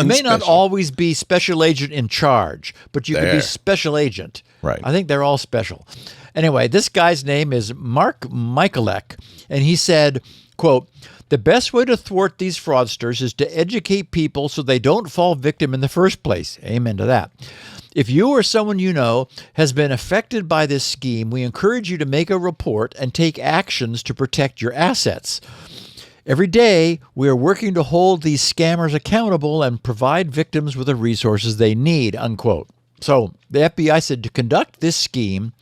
you may not always be special agent in charge, but you could be special agent. Right. I think they're all special. Anyway, this guy's name is Mark Michalek, and he said, quote, "The best way to thwart these fraudsters is to educate people so they don't fall victim in the first place." Amen to that. "If you or someone you know has been affected by this scheme, we encourage you to make a report and take actions to protect your assets. Every day, we are working to hold these scammers accountable and provide victims with the resources they need," unquote. So the FBI said to conduct this scheme,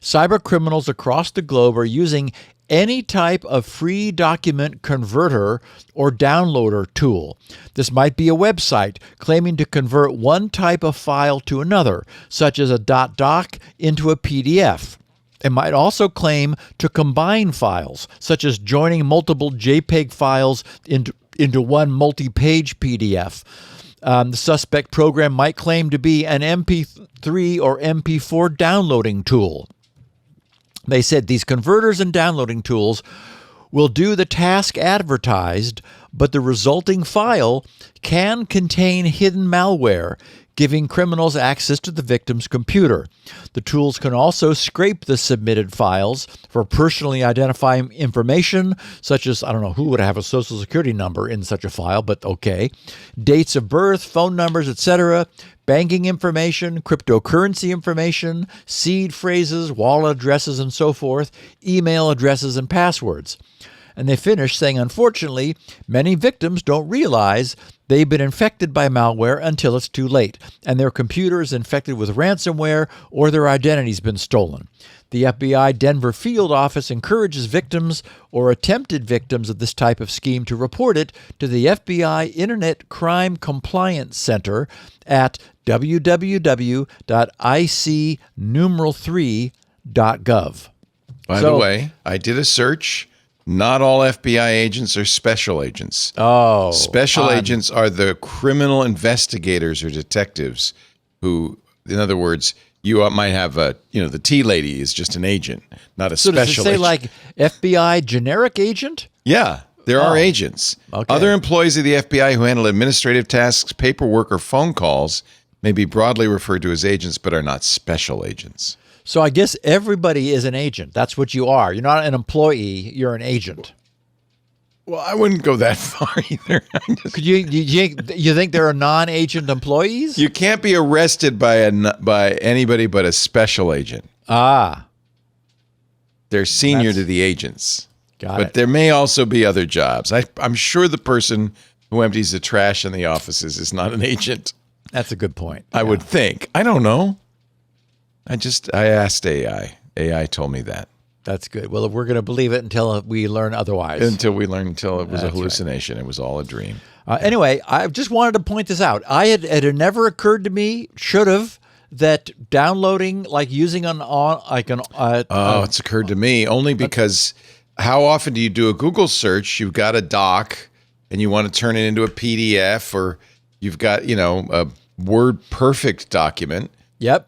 cyber criminals across the globe are using any type of free document converter or downloader tool. This might be a website claiming to convert one type of file to another, such as a .doc into a PDF. It might also claim to combine files, such as joining multiple JPEG files into one multi-page PDF. The suspect program might claim to be an MP3 or MP4 downloading tool. They said these converters and downloading tools will do the task advertised, but the resulting file can contain hidden malware, giving criminals access to the victim's computer. The tools can also scrape the submitted files for personally identifying information, such as, I don't know who would have a social security number in such a file, but okay, dates of birth, phone numbers, etc., banking information, cryptocurrency information, seed phrases, wallet addresses, and so forth, email addresses, and passwords. And they finished saying, unfortunately, many victims don't realize they've been infected by malware until it's too late, and their computer is infected with ransomware or their identity's been stolen. The FBI Denver field office encourages victims or attempted victims of this type of scheme to report it to the FBI Internet Crime Compliance Center at www.ic3.gov. By the way, I did a search. Not all FBI agents are special agents. Oh. Special agents are the criminal investigators or detectives who, in other words, You might have the tea lady is just an agent, not a So special does it say agent. like FBI generic agent? Yeah, there are agents. Okay. Other employees of the FBI who handle administrative tasks, paperwork, or phone calls may be broadly referred to as agents, but are not special agents. So I guess everybody is an agent. That's what you are. You're not an employee. You're an agent. Well, I wouldn't go that far either. Could you think there are non-agent employees? You can't be arrested by anybody but a special agent. Ah, They're senior to the agents. got But it. there may also be other jobs. I'm sure the person who empties the trash in the offices is not an agent. That's a good point. I would think. I don't know. I asked AI. AI told me that. That's good. Well, we're going to believe it until we learn otherwise. Until it was a That's hallucination. It was all a dream. Anyway, I just wanted to point this out. It had never occurred to me, should have, that downloading, like using It's occurred to me only because how often do you do a Google search? You've got a doc and you want to turn it into a PDF, or you've got, a Word perfect document. Yep.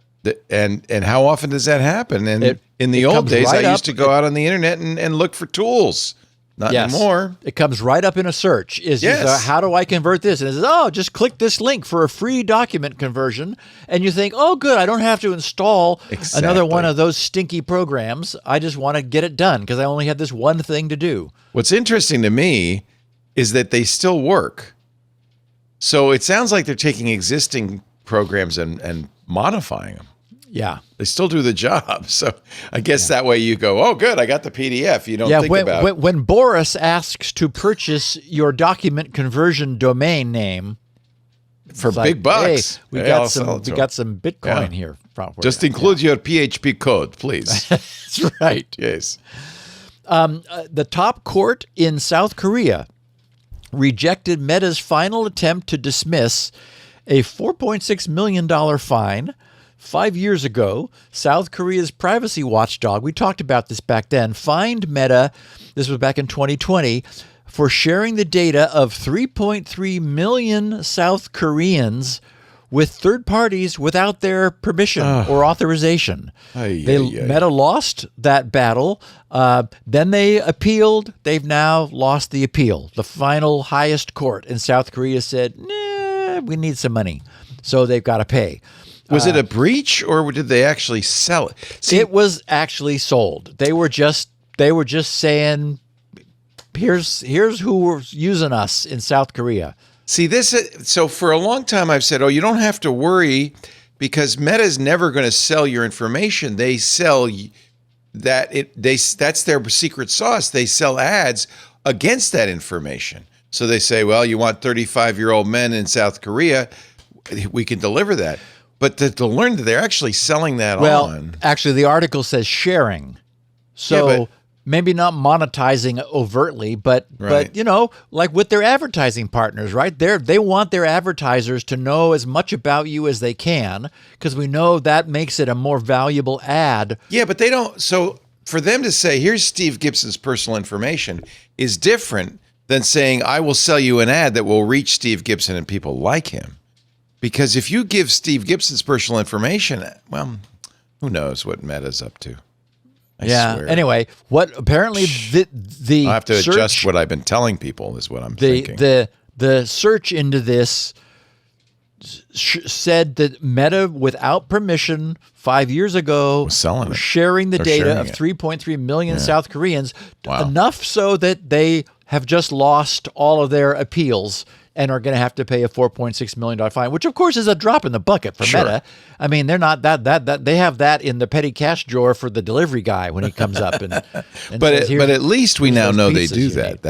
And how often does that happen? And in the it old comes days, right I used up. to go out on the internet and look for tools. Not Yes. anymore. It comes right up in a search. Yes. How do I convert this? And it says, just click this link for a free document conversion. And you think, oh, good, I don't have to install another one Exactly. of those stinky programs. I just want to get it done because I only have this one thing to do. What's interesting to me is that they still work. So it sounds like they're taking existing programs and modifying them. Yeah. They still do the job. So I guess that way you go, oh, good, I got the PDF. You don't think about it. When Boris asks to purchase your document conversion domain name For it's big like, bucks. hey, we Hey, got I'll sell it to we 'em. got some Bitcoin Yeah. here. Just include your PHP code, please. That's right. Yes. The top court in South Korea rejected Meta's final attempt to dismiss a $4.6 million fine. 5 years ago, South Korea's privacy watchdog, we talked about this back then, fined Meta, this was back in 2020, for sharing the data of 3.3 million South Koreans with third parties without their permission or authorization. Meta lost that battle. Then they appealed. They've now lost the appeal. The final highest court in South Korea said, nah, we need some money. So they've got to pay. Was it a breach or did they actually sell it? See, It was actually sold. They were just saying, here's who was using us in South Korea. so for a long time I've said, you don't have to worry because Meta's never going to sell your information. They sell that's their secret sauce. They sell ads against that information. So they say, well, you want 35-year-old men in South Korea, we can deliver that. But to learn that they're actually selling that on. Well, actually, the article says sharing. So Yeah, but- maybe not monetizing overtly, but Right. like with their advertising partners, right? They want their advertisers to know as much about you as they can because we know that makes it a more valuable ad. Yeah, but they don't. So for them to say, here's Steve Gibson's personal information is different than saying, I will sell you an ad that will reach Steve Gibson and people like him. Because if you give Steve Gibson's personal information, well, who knows what Meta's up to? I swear. Anyway, what apparently the I'll have to search, adjust what I've been telling people is what I'm thinking. the search into this said that Meta, without permission, 5 years ago, Was selling it. sharing the They're data sharing of it. 3.3 million South Koreans, Wow. enough so that they have just lost all of their appeals and are going to have to pay a $4.6 million fine, which of course is a drop in the bucket for Sure. Meta. I mean, they're not that they have that in the petty cash drawer for the delivery guy when he comes up and but says, at least we here's now those know they pizzas do you that. need.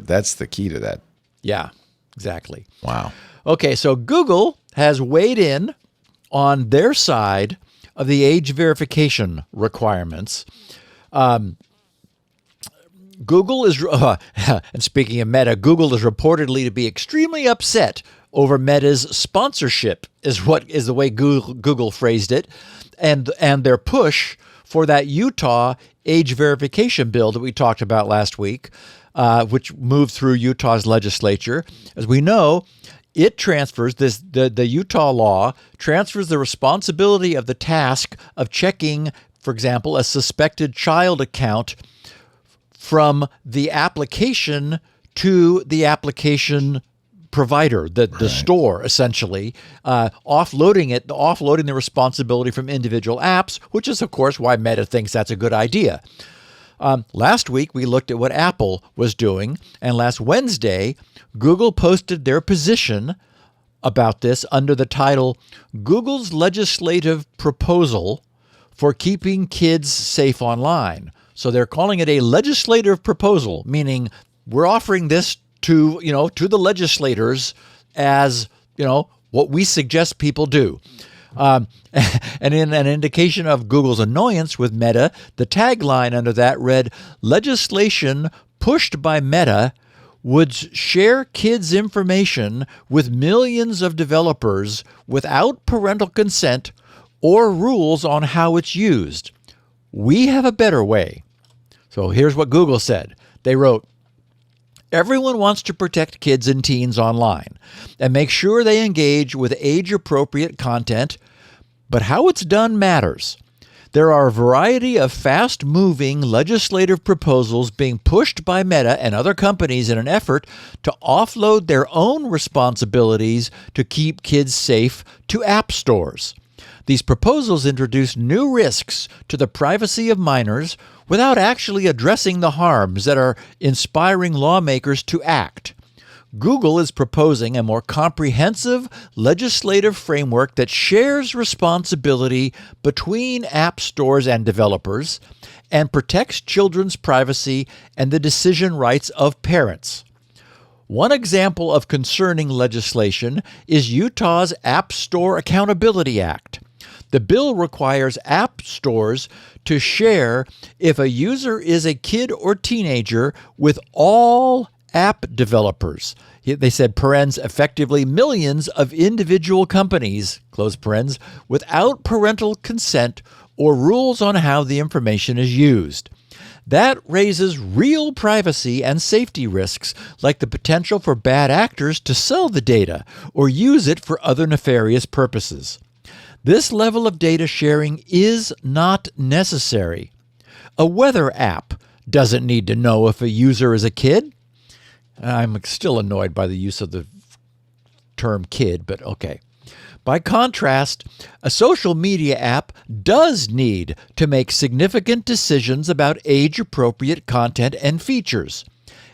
That's the key to that. Yeah, exactly. Wow. Okay, so Google has weighed in on their side of the age verification requirements. Google is, and speaking of Meta, Google is reportedly to be extremely upset over Meta's sponsorship, is the way Google phrased it, and their push for that Utah age verification bill that we talked about last week, which moved through Utah's legislature. As we know, It transfers the Utah law transfers the responsibility of the task of checking, for example, a suspected child account from the application to the application provider, the store, essentially, offloading the responsibility from individual apps, which is, of course, why Meta thinks that's a good idea. Last week, we looked at what Apple was doing, and last Wednesday, Google posted their position about this under the title, Google's Legislative Proposal for Keeping Kids Safe Online. So they're calling it a legislative proposal, meaning we're offering this to the legislators as, what we suggest people do. And in an indication of Google's annoyance with Meta, the tagline under that read, legislation pushed by Meta would share kids' information with millions of developers without parental consent or rules on how it's used. We have a better way. So here's what Google said. They wrote, everyone wants to protect kids and teens online and make sure they engage with age-appropriate content, but how it's done matters. There are a variety of fast-moving legislative proposals being pushed by Meta and other companies in an effort to offload their own responsibilities to keep kids safe to app stores. These proposals introduce new risks to the privacy of minors without actually addressing the harms that are inspiring lawmakers to act. Google is proposing a more comprehensive legislative framework that shares responsibility between app stores and developers and protects children's privacy and the decision rights of parents. One example of concerning legislation is Utah's App Store Accountability Act. The bill requires app stores to share if a user is a kid or teenager with all app developers. They said, parens, effectively millions of individual companies, close parens, without parental consent or rules on how the information is used. That raises real privacy and safety risks, like the potential for bad actors to sell the data or use it for other nefarious purposes. This level of data sharing is not necessary. A weather app doesn't need to know if a user is a kid. I'm still annoyed by the use of the term kid, but okay. By contrast, a social media app does need to make significant decisions about age-appropriate content and features.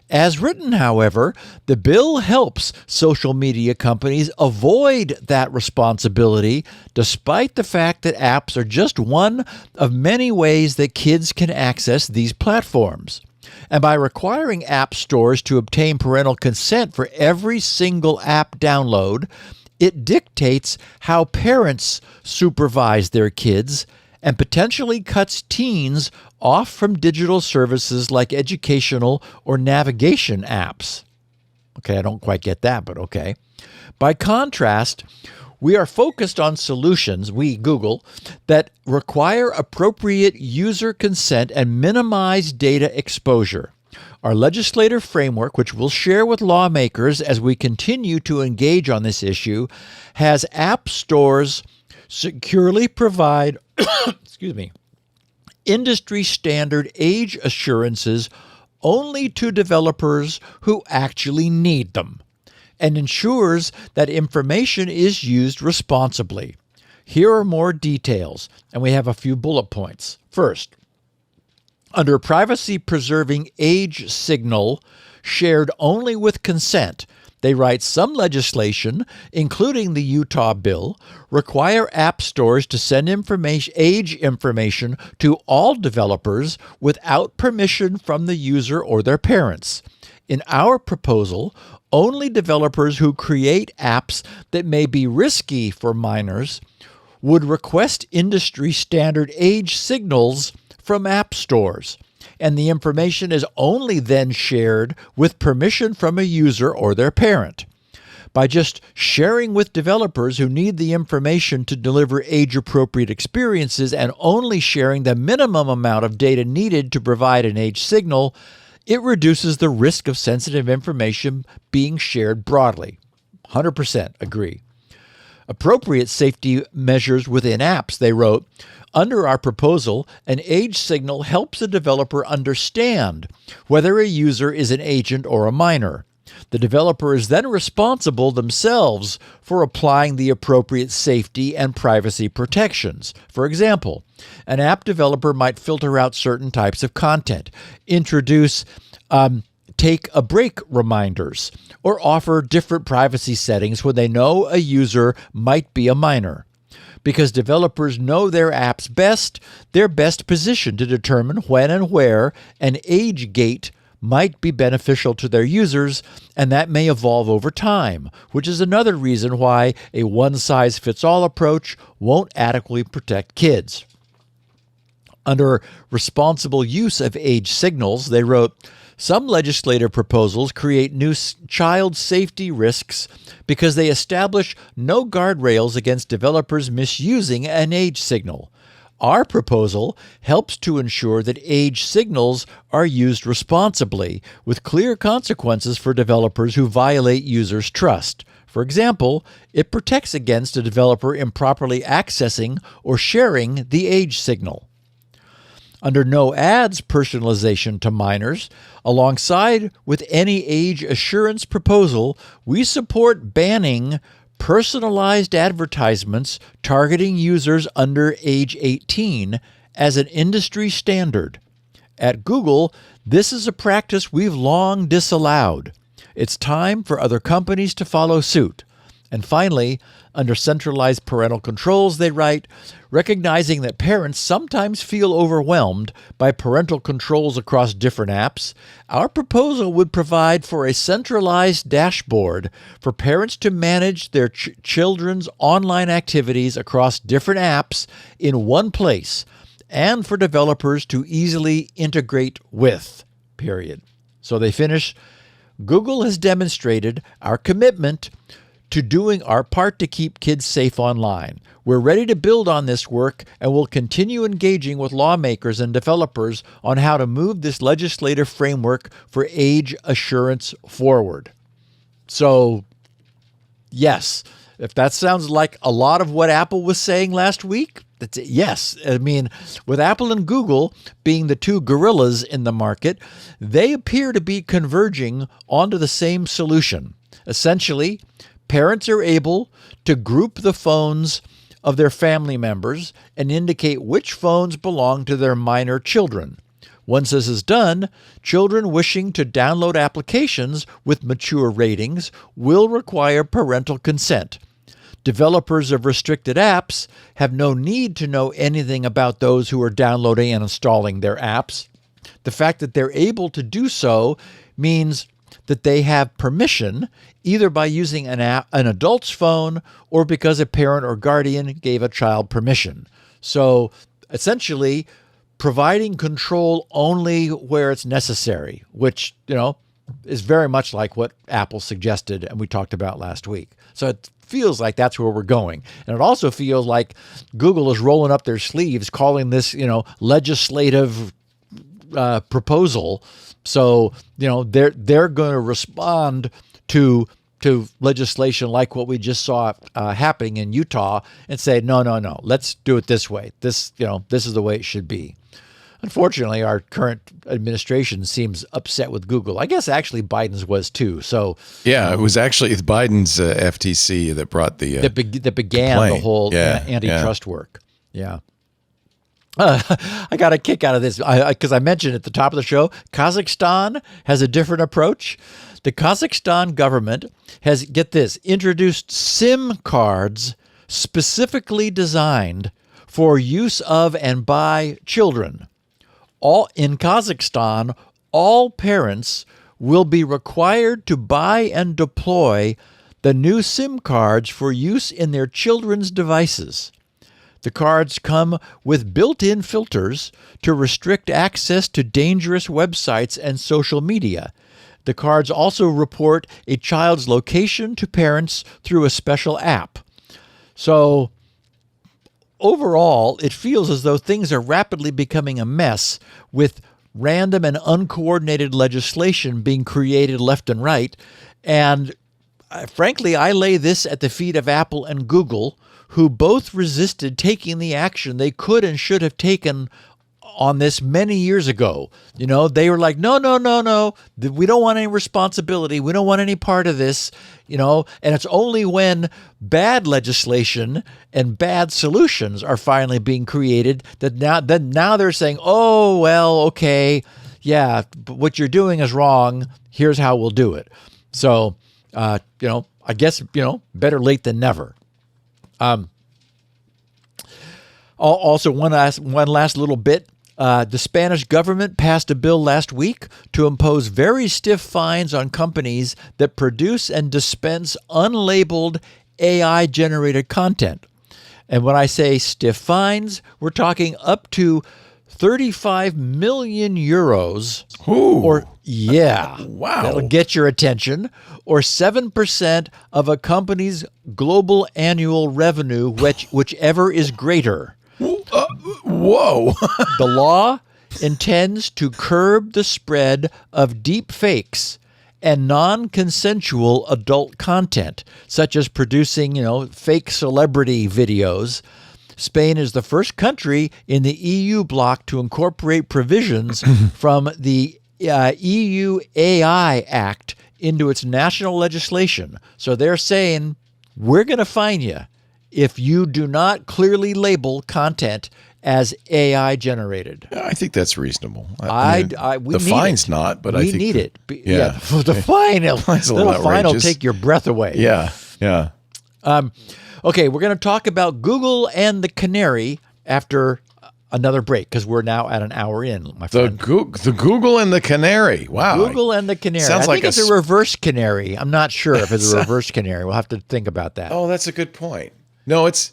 As written, however, the bill helps social media companies avoid that responsibility, despite the fact that apps are just one of many ways that kids can access these platforms. And by requiring app stores to obtain parental consent for every single app download, it dictates how parents supervise their kids and potentially cuts teens off from digital services like educational or navigation apps. Okay, I don't quite get that, but okay. By contrast, we are focused on solutions, we, Google, that require appropriate user consent and minimize data exposure. Our legislative framework, which we'll share with lawmakers as we continue to engage on this issue, has app stores securely provide industry standard age assurances only to developers who actually need them, and ensures that information is used responsibly. Here are more details, and we have a few bullet points. First, under privacy-preserving age signal shared only with consent, they write some legislation, including the Utah bill, require app stores to send age information to all developers without permission from the user or their parents. In our proposal, only developers who create apps that may be risky for minors would request industry standard age signals from app stores, and the information is only then shared with permission from a user or their parent. By just sharing with developers who need the information to deliver age-appropriate experiences and only sharing the minimum amount of data needed to provide an age signal, it reduces the risk of sensitive information being shared broadly. 100% agree. Appropriate safety measures within apps, they wrote, under our proposal, an age signal helps a developer understand whether a user is an agent or a minor. The developer is then responsible themselves for applying the appropriate safety and privacy protections. For example, an app developer might filter out certain types of content, introduce take a break reminders, or offer different privacy settings when they know a user might be a minor. Because developers know their apps best, they're best positioned to determine when and where an age gate might be beneficial to their users, and that may evolve over time, which is another reason why a one-size-fits-all approach won't adequately protect kids. Under responsible use of age signals, they wrote, some legislative proposals create new child safety risks because they establish no guardrails against developers misusing an age signal. Our proposal helps to ensure that age signals are used responsibly, with clear consequences for developers who violate users' trust. For example, it protects against a developer improperly accessing or sharing the age signal. Under no ads personalization to minors, alongside with any age assurance proposal, we support banning personalized advertisements targeting users under age 18 as an industry standard. At Google, this is a practice we've long disallowed. It's time for other companies to follow suit. And finally, under centralized parental controls, they write, recognizing that parents sometimes feel overwhelmed by parental controls across different apps, our proposal would provide for a centralized dashboard for parents to manage their children's online activities across different apps in one place, and for developers to easily integrate with, period. So they finish, Google has demonstrated our commitment to doing our part to keep kids safe online. We're ready to build on this work and will continue engaging with lawmakers and developers on how to move this legislative framework for age assurance forward. So, yes, if that sounds like a lot of what Apple was saying last week, that's it. Yes. I mean, with Apple and Google being the two gorillas in the market, they appear to be converging onto the same solution. Essentially, parents are able to group the phones of their family members and indicate which phones belong to their minor children. Once this is done, children wishing to download applications with mature ratings will require parental consent. Developers of restricted apps have no need to know anything about those who are downloading and installing their apps. The fact that they're able to do so means that they have permission either by using an adult's phone or because a parent or guardian gave a child permission. So essentially providing control only where it's necessary, which, is very much like what Apple suggested and we talked about last week. So it feels like that's where we're going. And it also feels like Google is rolling up their sleeves, calling this, legislative proposal. So, they're going to respond to legislation like what we just saw happening in Utah and say, no, let's do it this way. This is the way it should be. Unfortunately, our current administration seems upset with Google. I guess actually Biden's was too. So yeah, it was actually Biden's FTC that brought that began complaint. The whole antitrust work. Yeah. I got a kick out of this because I mentioned at the top of the show, Kazakhstan has a different approach. The Kazakhstan government has, get this, introduced SIM cards specifically designed for use of and by children. In Kazakhstan, all parents will be required to buy and deploy the new SIM cards for use in their children's devices. The cards come with built-in filters to restrict access to dangerous websites and social media. The cards also report a child's location to parents through a special app. So overall, it feels as though things are rapidly becoming a mess with random and uncoordinated legislation being created left and right. And frankly, I lay this at the feet of Apple and Google, who both resisted taking the action they could and should have taken on this many years ago. They were like, no, we don't want any responsibility. We don't want any part of this, and it's only when bad legislation and bad solutions are finally being created that now they're saying, oh, well, okay, yeah, but what you're doing is wrong. Here's how we'll do it. So, I guess, better late than never. Also, one last little bit. The Spanish government passed a bill last week to impose very stiff fines on companies that produce and dispense unlabeled AI-generated content. And when I say stiff fines, we're talking up to 35 million euros. Ooh. Wow. That'll get your attention. Or 7% of a company's global annual revenue, whichever is greater. Whoa. The law intends to curb the spread of deep fakes and non-consensual adult content, such as producing, fake celebrity videos. Spain is the first country in the EU bloc to incorporate provisions from the EU AI Act into its national legislation. So they're saying, we're going to fine you if you do not clearly label content as AI generated. I think that's reasonable. The fine's not, but I think we need it. Yeah. The fine will take your breath away. Yeah. Okay, we're going to talk about Google and the canary after another break because we're now at an hour in, my friend. The Google and the canary. Wow. Google and the canary. Sounds I think it's a reverse canary. I'm not sure if it's a reverse canary. We'll have to think about that. Oh, that's a good point. No, it's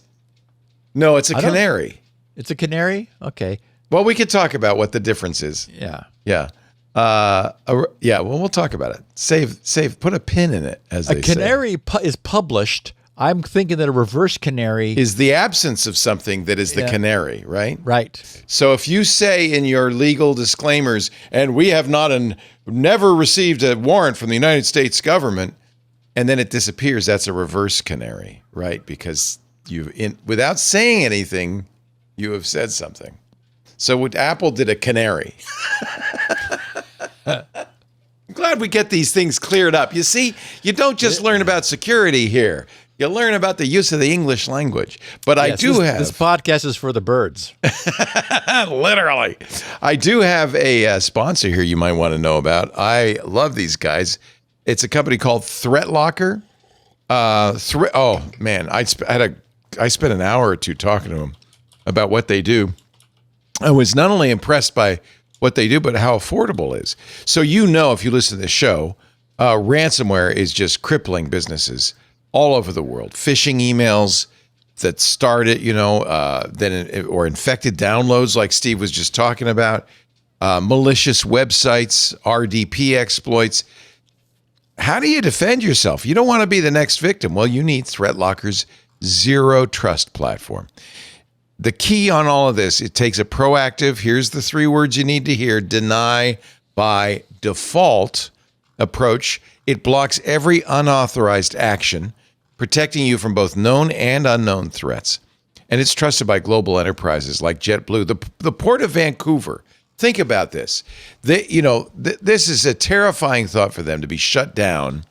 a canary. It's a canary? Okay. Well, we could talk about what the difference is. Yeah. Yeah. Well, we'll talk about it. Save, put a pin in it, as they say. A canary is published. I'm thinking that a reverse canary is the absence of something that is the canary, right? Right. So if you say in your legal disclaimers, and we have never received a warrant from the United States government, and then it disappears, that's a reverse canary, right? Because without saying anything, you have said something. So Apple did a canary. I'm glad we get these things cleared up. You see, you don't just learn about security here. You learn about the use of the English language. But this podcast is for the birds. Literally. I do have a sponsor here you might want to know about. I love these guys. It's a company called ThreatLocker. Oh, man. I spent an hour or two talking to them about what they do. I was not only impressed by what they do, but how affordable it is. So if you listen to this show, ransomware is just crippling businesses all over the world. Phishing emails that started, or infected downloads like Steve was just talking about, malicious websites, RDP exploits. How do you defend yourself? You don't want to be the next victim. Well, you need ThreatLocker's Zero Trust platform. The key on all of this, it takes a proactive, here's the 3 words you need to hear, deny by default approach. It blocks every unauthorized action, protecting you from both known and unknown threats. And it's trusted by global enterprises like JetBlue, the Port of Vancouver. Think about this. This is a terrifying thought for them to be shut down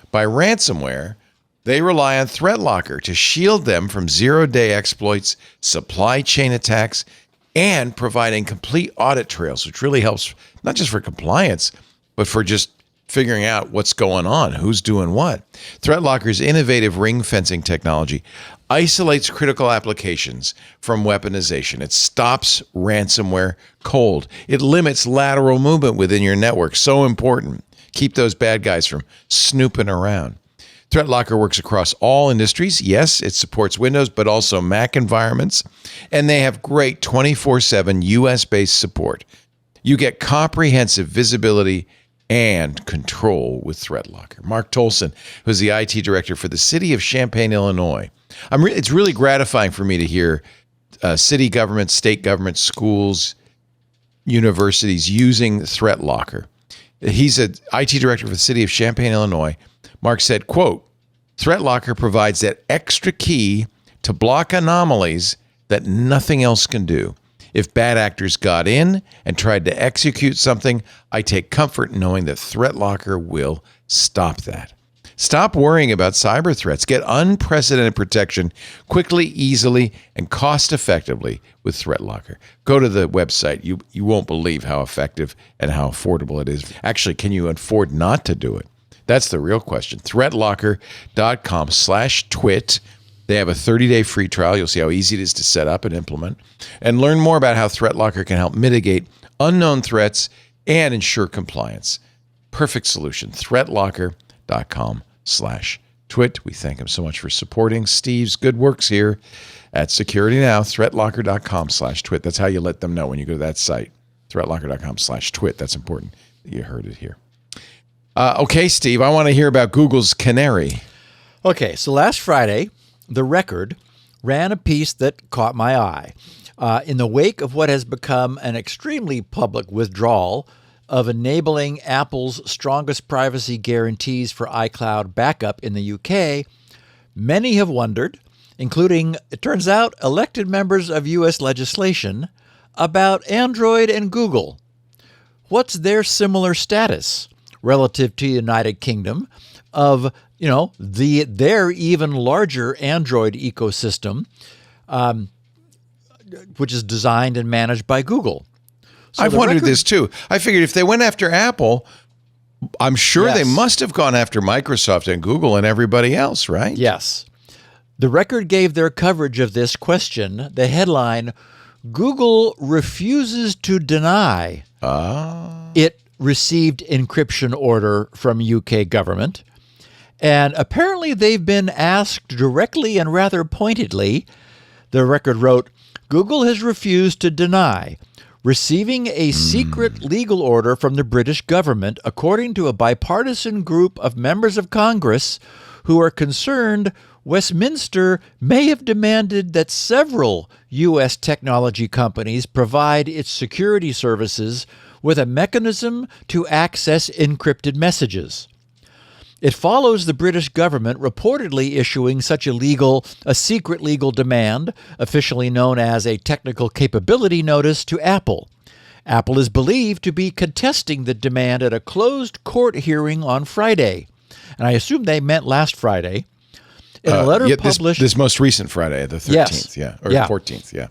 by ransomware. They rely on ThreatLocker to shield them from zero-day exploits, supply chain attacks, and providing complete audit trails, which really helps not just for compliance, but for just figuring out what's going on, who's doing what. ThreatLocker's innovative ring fencing technology isolates critical applications from weaponization. It stops ransomware cold. It limits lateral movement within your network. So important. Keep those bad guys from snooping around. ThreatLocker works across all industries. Yes, it supports Windows, but also Mac environments. And they have great 24/7 US-based support. You get comprehensive visibility and control with ThreatLocker. Mark Tolson, who's the IT director for the city of Champaign, Illinois. It's really gratifying for me to hear city governments, state governments, schools, universities using ThreatLocker. He's an IT director for the city of Champaign, Illinois. Mark said, quote, ThreatLocker provides that extra key to block anomalies that nothing else can do. If bad actors got in and tried to execute something, I take comfort in knowing that ThreatLocker will stop that. Stop worrying about cyber threats. Get unprecedented protection quickly, easily, and cost-effectively with ThreatLocker. Go to the website. You won't believe how effective and how affordable it is. Actually, can you afford not to do it? That's the real question. ThreatLocker.com/twit. They have a 30-day free trial. You'll see how easy it is to set up and implement. And learn more about how ThreatLocker can help mitigate unknown threats and ensure compliance. Perfect solution. ThreatLocker.com/twit. We thank him so much for supporting Steve's good works here at Security Now. ThreatLocker.com/twit. That's how you let them know when you go to that site. ThreatLocker.com/twit. That's important that you heard it here. Okay, Steve, I want to hear about Google's Canary. Okay, so last Friday, The Record ran a piece that caught my eye. In the wake of what has become an extremely public withdrawal of enabling Apple's strongest privacy guarantees for iCloud backup in the UK, many have wondered, including, it turns out, elected members of U.S. legislation, about Android and Google. What's their similar status relative to the United Kingdom of, their even larger Android ecosystem, which is designed and managed by Google? So I've wondered this too. I figured if they went after Apple, I'm sure they must have gone after Microsoft and Google and everybody else, right? Yes. The Record gave their coverage of this question the headline, Google refuses to deny it received encryption order from UK government. And apparently they've been asked directly and rather pointedly. The Record wrote, Google has refused to deny receiving a secret legal order from the British government, according to a bipartisan group of members of Congress who are concerned Westminster may have demanded that several U.S. technology companies provide its security services with a mechanism to access encrypted messages. It follows the British government reportedly issuing such a secret legal demand, officially known as a technical capability notice, to Apple. Apple is believed to be contesting the demand at a closed court hearing on Friday. And I assume they meant last Friday. In a letter published... This most recent Friday, the 13th, or 14th,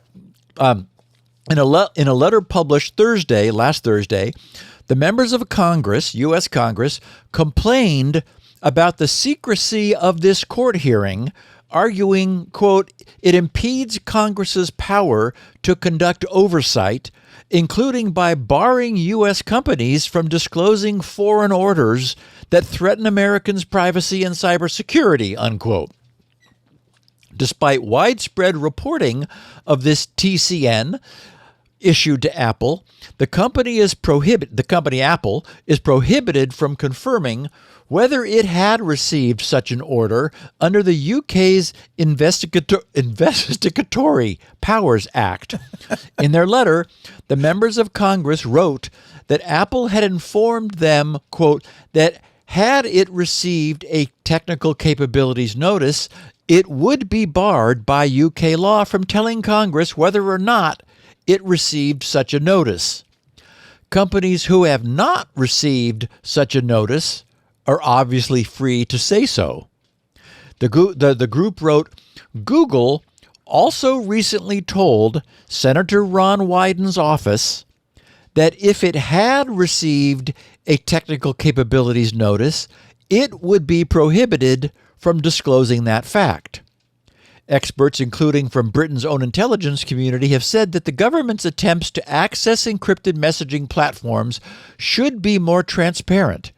In a letter published last Thursday, the members of Congress, U.S. Congress, complained about the secrecy of this court hearing, arguing, quote, it impedes Congress's power to conduct oversight, including by barring U.S. companies from disclosing foreign orders that threaten Americans' privacy and cybersecurity, unquote. Despite widespread reporting of this TCN issued to Apple, the company Apple is prohibited from confirming whether it had received such an order under the UK's Investigatory Powers Act. In their letter, the members of Congress wrote that Apple had informed them, quote, that had it received a technical capabilities notice, it would be barred by UK law from telling Congress whether or not it received such a notice. Companies who have not received such a notice are obviously free to say so. The group wrote, Google also recently told Senator Ron Wyden's office that if it had received a technical capabilities notice, it would be prohibited from disclosing that fact. Experts, including from Britain's own intelligence community, have said that the government's attempts to access encrypted messaging platforms should be more transparent.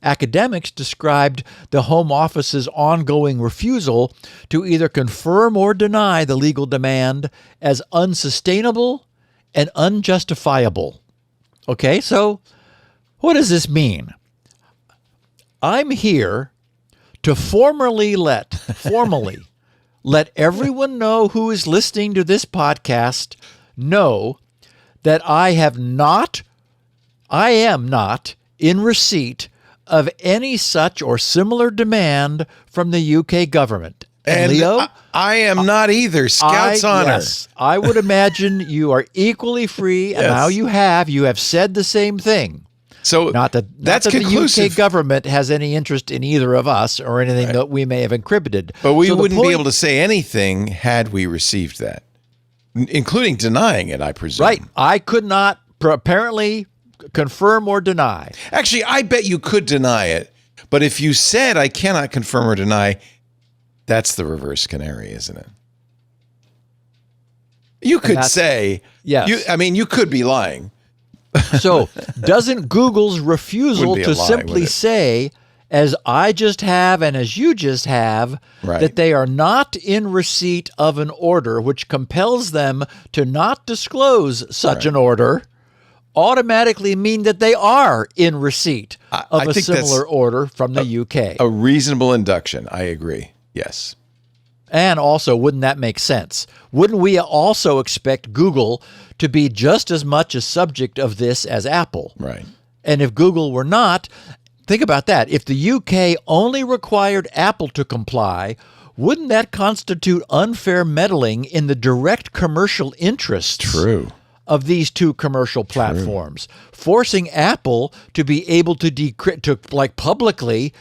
Academics described the Home Office's ongoing refusal to either confirm or deny the legal demand as unsustainable and unjustifiable. Okay, so what does this mean? I'm here to formally let everyone know who is listening to this podcast know that I am not in receipt of any such or similar demand from the UK government. And Leo, I am not either. Scout's honor. Yes, I would imagine you are equally free, and now you have said the same thing. So not that conclusive. The UK government has any interest in either of us or anything that we may have encrypted. But we wouldn't be able to say anything had we received that, including denying it, I presume. Right. I could not apparently confirm or deny. Actually, I bet you could deny it. But if you said I cannot confirm or deny, that's the reverse canary, isn't it? You could say, yes. You could be lying. So doesn't Google's refusal to simply say, as I just have and as you just have, that they are not in receipt of an order which compels them to not disclose such an order, automatically mean that they are in receipt of a similar order from the UK? A reasonable induction. I agree. Yes. And also, wouldn't that make sense? Wouldn't we also expect Google to be just as much a subject of this as Apple? Right. And if Google were not, think about that. If the UK only required Apple to comply, wouldn't that constitute unfair meddling in the direct commercial interests of these two commercial platforms, forcing Apple to be able to decrypt, publicly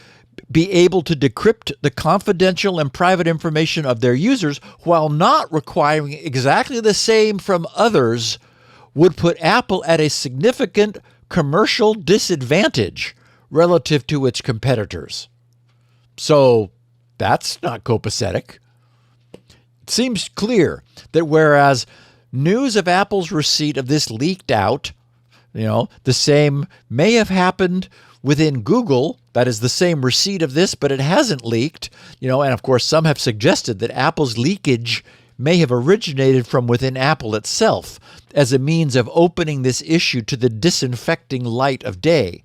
be able to decrypt the confidential and private information of their users while not requiring exactly the same from others would put Apple at a significant commercial disadvantage relative to its competitors. So that's not copacetic. It seems clear that whereas news of Apple's receipt of this leaked out, the same may have happened within Google, that is the same receipt of this, but it hasn't leaked, and of course some have suggested that Apple's leakage may have originated from within Apple itself as a means of opening this issue to the disinfecting light of day.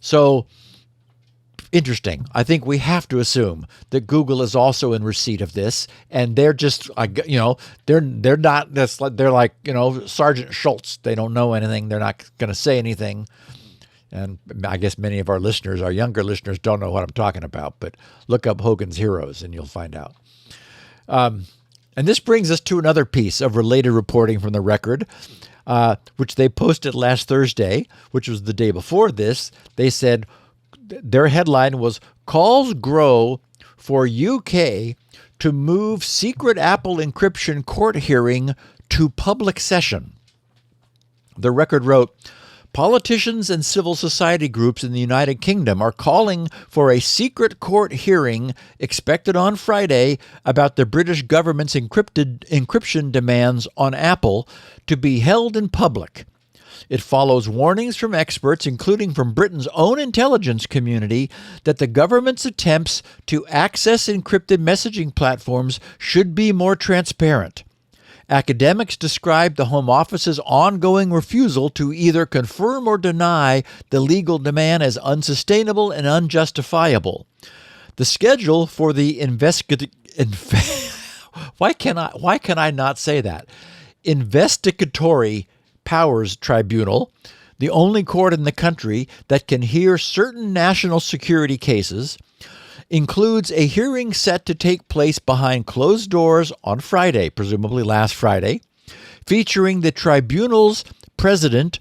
So, interesting. I think we have to assume that Google is also in receipt of this, and they're just, they're not. They're like Sergeant Schultz. They don't know anything. They're not going to say anything. And I guess many of our listeners, our younger listeners, don't know what I'm talking about. But look up Hogan's Heroes, and you'll find out. And this brings us to another piece of related reporting from the Record, which they posted last Thursday, which was the day before this. They said their headline was, "Calls Grow for UK to Move Secret Apple Encryption Court Hearing to Public Session." The Record wrote, "Politicians and civil society groups in the United Kingdom are calling for a secret court hearing expected on Friday about the British government's encryption demands on Apple to be held in public. It follows warnings from experts, including from Britain's own intelligence community, that the government's attempts to access encrypted messaging platforms should be more transparent. Academics described the Home Office's ongoing refusal to either confirm or deny the legal demand as unsustainable and unjustifiable. The schedule for the why can I not say that? Investigatory Powers Tribunal, the only court in the country that can hear certain national security cases, includes a hearing set to take place behind closed doors on Friday, presumably last Friday, featuring the tribunal's president,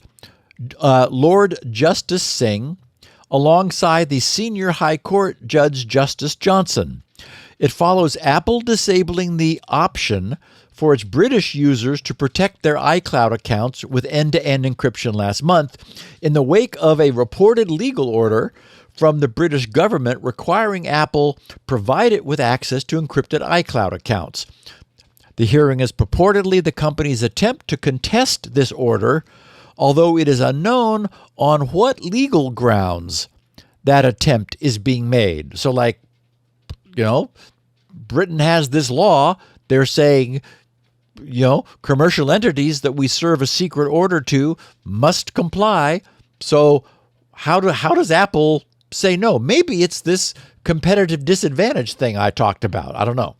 Lord Justice Singh, alongside the senior High Court Judge Justice Johnson. It follows Apple disabling the option for its British users to protect their iCloud accounts with end-to-end encryption last month, in the wake of a reported legal order from the British government requiring Apple provide it with access to encrypted iCloud accounts. The hearing is purportedly the company's attempt to contest this order, although it is unknown on what legal grounds that attempt is being made. So, Britain has this law. They're saying, commercial entities that we serve a secret order to must comply. So how does Apple say no? Maybe it's this competitive disadvantage thing I talked about. I don't know.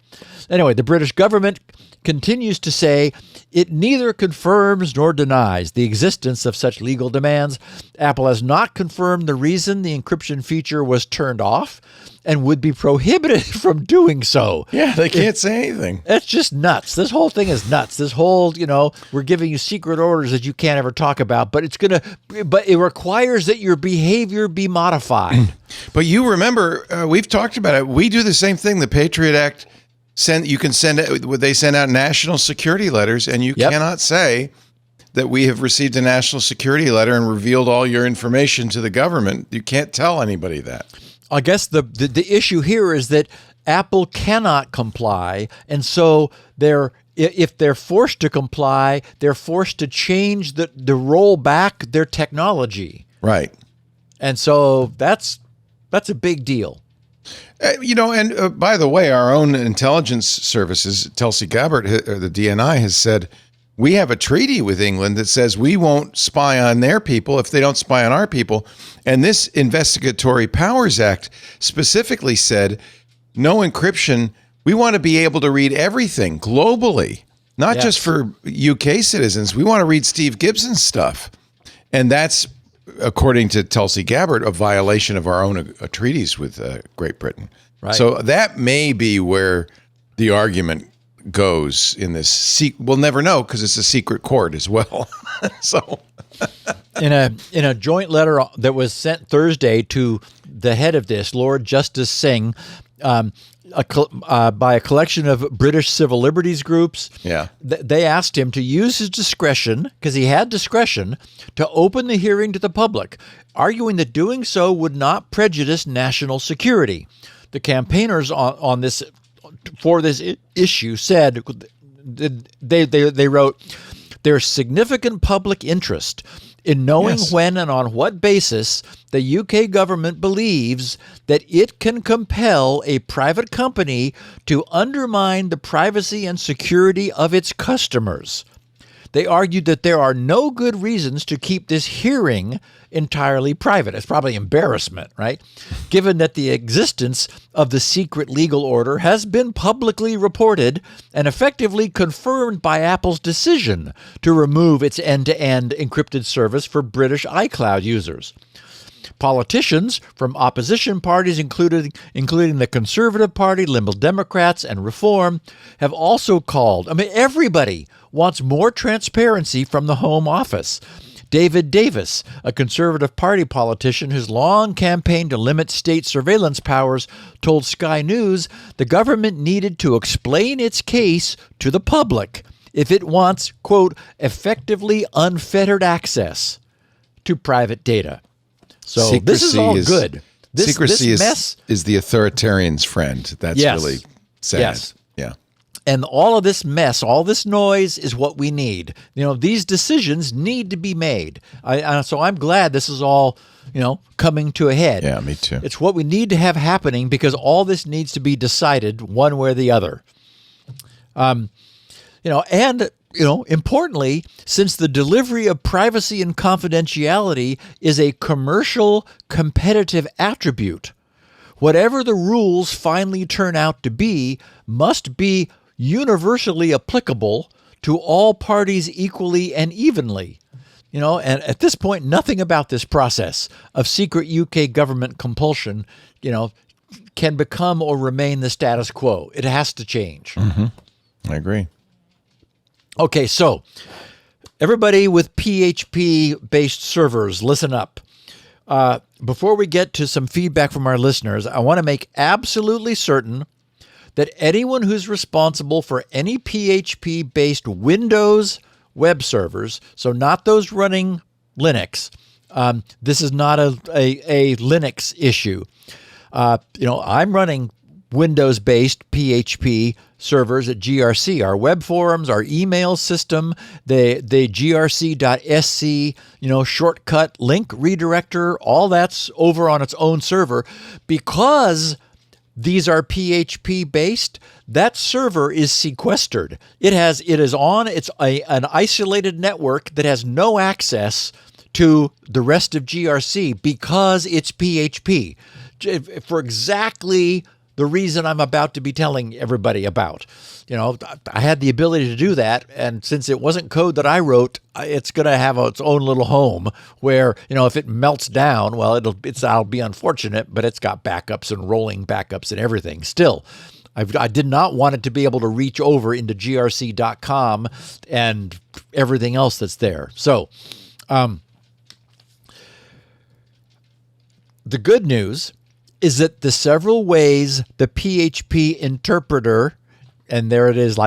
Anyway, the British government continues to say it neither confirms nor denies the existence of such legal demands. Apple has not confirmed the reason the encryption feature was turned off and would be prohibited from doing so. Yeah, they can't say anything. That's just nuts. This whole thing is nuts. This whole, we're giving you secret orders that you can't ever talk about, but it requires that your behavior be modified. But you remember, we've talked about it. We do the same thing. The Patriot Act they send out national security letters, and you cannot say that we have received a national security letter and revealed all your information to the government. You can't tell anybody that. I guess the issue here is that Apple cannot comply, and so if they're forced to comply, they're forced to change the roll back their technology. Right. And so that's a big deal. And by the way, our own intelligence services, Tulsi Gabbard, the DNI, has said, we have a treaty with England that says we won't spy on their people if they don't spy on our people. And this Investigatory Powers Act specifically said, no encryption. We want to be able to read everything globally, not just for UK citizens. We want to read Steve Gibson's stuff. And that's, according to Tulsi Gabbard, a violation of our own treaties with Great Britain. Right. So that may be where the argument goes in this. We'll never know because it's a secret court as well. So, in a joint letter that was sent Thursday to the head of this, Lord Justice Singh, by a collection of British civil liberties groups. Yeah. They asked him to use his discretion, because he had discretion, to open the hearing to the public, arguing that doing so would not prejudice national security. The campaigners for this issue said, they wrote, there's significant public interest in knowing when and on what basis the UK government believes that it can compel a private company to undermine the privacy and security of its customers. They argued that there are no good reasons to keep this hearing entirely private. It's probably embarrassment, right? Given that the existence of the secret legal order has been publicly reported and effectively confirmed by Apple's decision to remove its end-to-end encrypted service for British iCloud users. Politicians from opposition parties, including the Conservative Party, Liberal Democrats, and Reform, have also called. Everybody wants more transparency from the Home Office. David Davis, a Conservative Party politician who's long campaigned to limit state surveillance powers, told Sky News the government needed to explain its case to the public if it wants, quote, effectively unfettered access to private data. So secrecy, this is all good. Secrecy is the authoritarian's friend. That's really sad. Yes. Yeah. And all of this mess, all this noise is what we need. These decisions need to be made. So I'm glad this is all, coming to a head. Yeah, me too. It's what we need to have happening because all this needs to be decided one way or the other. Importantly, since the delivery of privacy and confidentiality is a commercial competitive attribute, whatever the rules finally turn out to be must be universally applicable to all parties equally and evenly. And at this point, nothing about this process of secret UK government compulsion, can become or remain the status quo. It has to change. Mm-hmm. I agree. Okay, so everybody with PHP-based servers, listen up. Before we get to some feedback from our listeners, I want to make absolutely certain that anyone who's responsible for any PHP-based Windows web servers, so not those running Linux, this is not a Linux issue. I'm running Windows-based PHP servers at GRC, our web forums, our email system, the grc.sc, shortcut link redirector, all that's over on its own server. Because these are PHP based, that server is sequestered. It is on an isolated network that has no access to the rest of GRC because it's PHP. For exactly the reason I'm about to be telling everybody about. I had the ability to do that, and since it wasn't code that I wrote, it's going to have its own little home where, if it melts down, well, I'll be unfortunate, but it's got backups and rolling backups and everything. Still, I did not want it to be able to reach over into grc.com and everything else that's there. So, the good news is that the several ways the PHP interpreter, and there it is,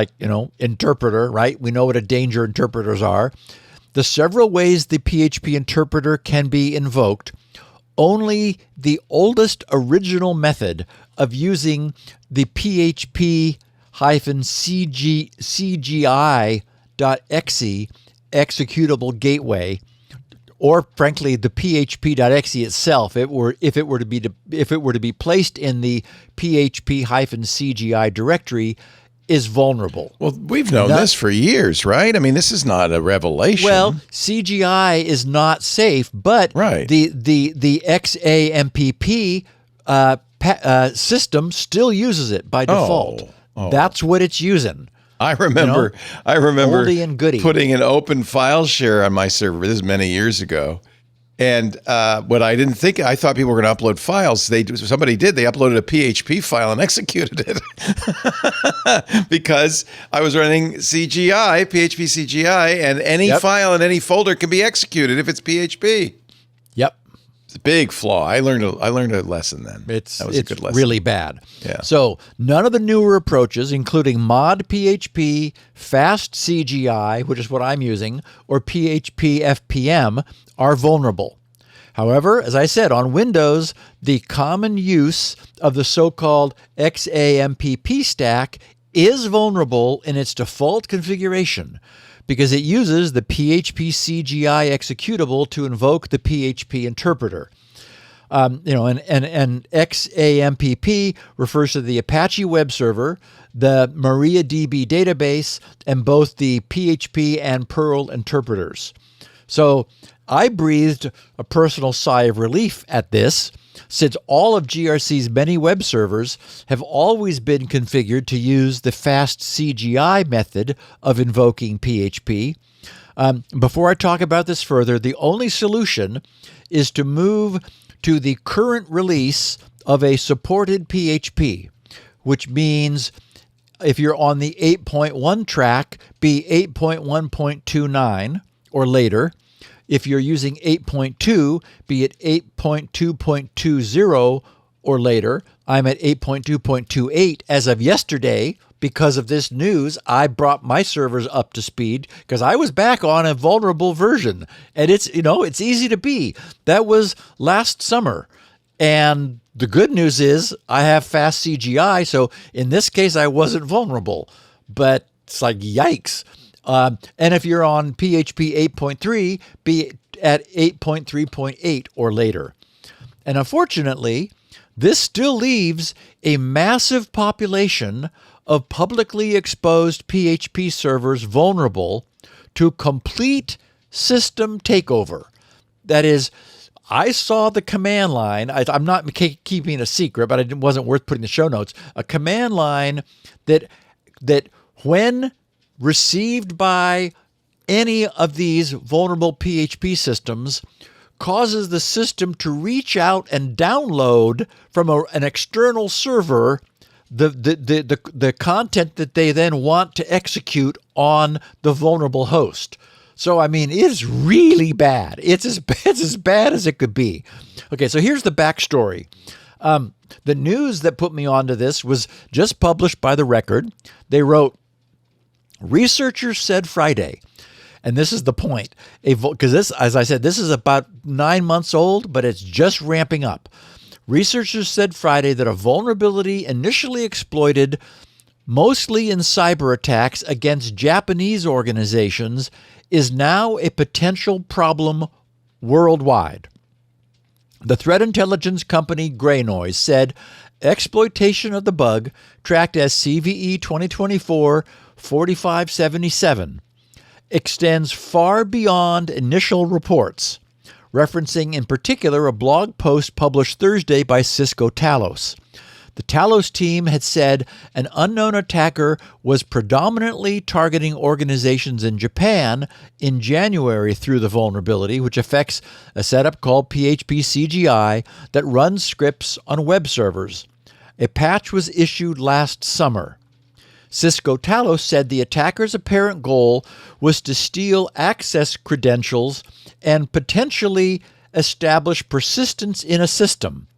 interpreter, right? We know what a danger interpreters are. The several ways the PHP interpreter can be invoked, only the oldest original method of using the PHP-CGI.exe executable gateway, or frankly, the PHP.exe itself, if it were to be placed in the PHP-CGI directory, is vulnerable. Well, we've known this for years, right? I mean, this is not a revelation. Well, CGI is not safe, but right. the XAMPP system still uses it by default. That's what it's using. I remember oldie and goodie. Putting an open file share on my server. This is many years ago. And what I didn't think, I thought people were going to upload files. Somebody did. They uploaded a PHP file and executed it because I was running CGI, PHP CGI, and any file in any folder can be executed if it's PHP. Yep. It's a big flaw. I learned a lesson then. That was a good lesson. Really bad. Yeah. So none of the newer approaches, including mod PHP, fast CGI, which is what I'm using, or PHP FPM, are vulnerable. However, as I said, on Windows, the common use of the so-called XAMPP stack is vulnerable in its default configuration because it uses the PHP CGI executable to invoke the PHP interpreter. And XAMPP refers to the Apache web server, the MariaDB database, and both the PHP and Perl interpreters. So I breathed a personal sigh of relief at this, since all of GRC's many web servers have always been configured to use the fast CGI method of invoking PHP. Before I talk about this further, the only solution is to move to the current release of a supported PHP, which means if you're on the 8.1 track, be 8.1.29 or later. If you're using 8.2, be it 8.2.20 or later. I'm at 8.2.28 as of yesterday. Because of this news, I brought my servers up to speed because I was back on a vulnerable version. And it's easy to be. That was last summer. And the good news is I have fast CGI. So in this case, I wasn't vulnerable. But it's like, yikes. And if you're on PHP 8.3, be at 8.3.8 or later. And unfortunately, this still leaves a massive population of publicly exposed PHP servers vulnerable to complete system takeover. That is, I saw the command line. I'm not keeping a secret, but it wasn't worth putting in the show notes. A command line that when received by any of these vulnerable PHP systems causes the system to reach out and download from an external server the content that they then want to execute on the vulnerable host. So, I mean, it's really bad. It's as bad as it could be. Okay, so here's the backstory. The news that put me onto this was just published by The Record. They wrote, researchers said Friday, and this is the point, because this, as I said, this is about 9 months old, but it's just ramping up. Researchers said Friday that a vulnerability initially exploited mostly in cyber attacks against Japanese organizations is now a potential problem worldwide. The threat intelligence company Grey Noise said exploitation of the bug, tracked as CVE 2024-4577, extends far beyond initial reports, referencing in particular a blog post published Thursday by Cisco Talos. The Talos team had said an unknown attacker was predominantly targeting organizations in Japan in January through the vulnerability, which affects a setup called PHP CGI that runs scripts on web servers. A patch was issued last summer. Cisco Talos said the attacker's apparent goal was to steal access credentials and potentially establish persistence in a system,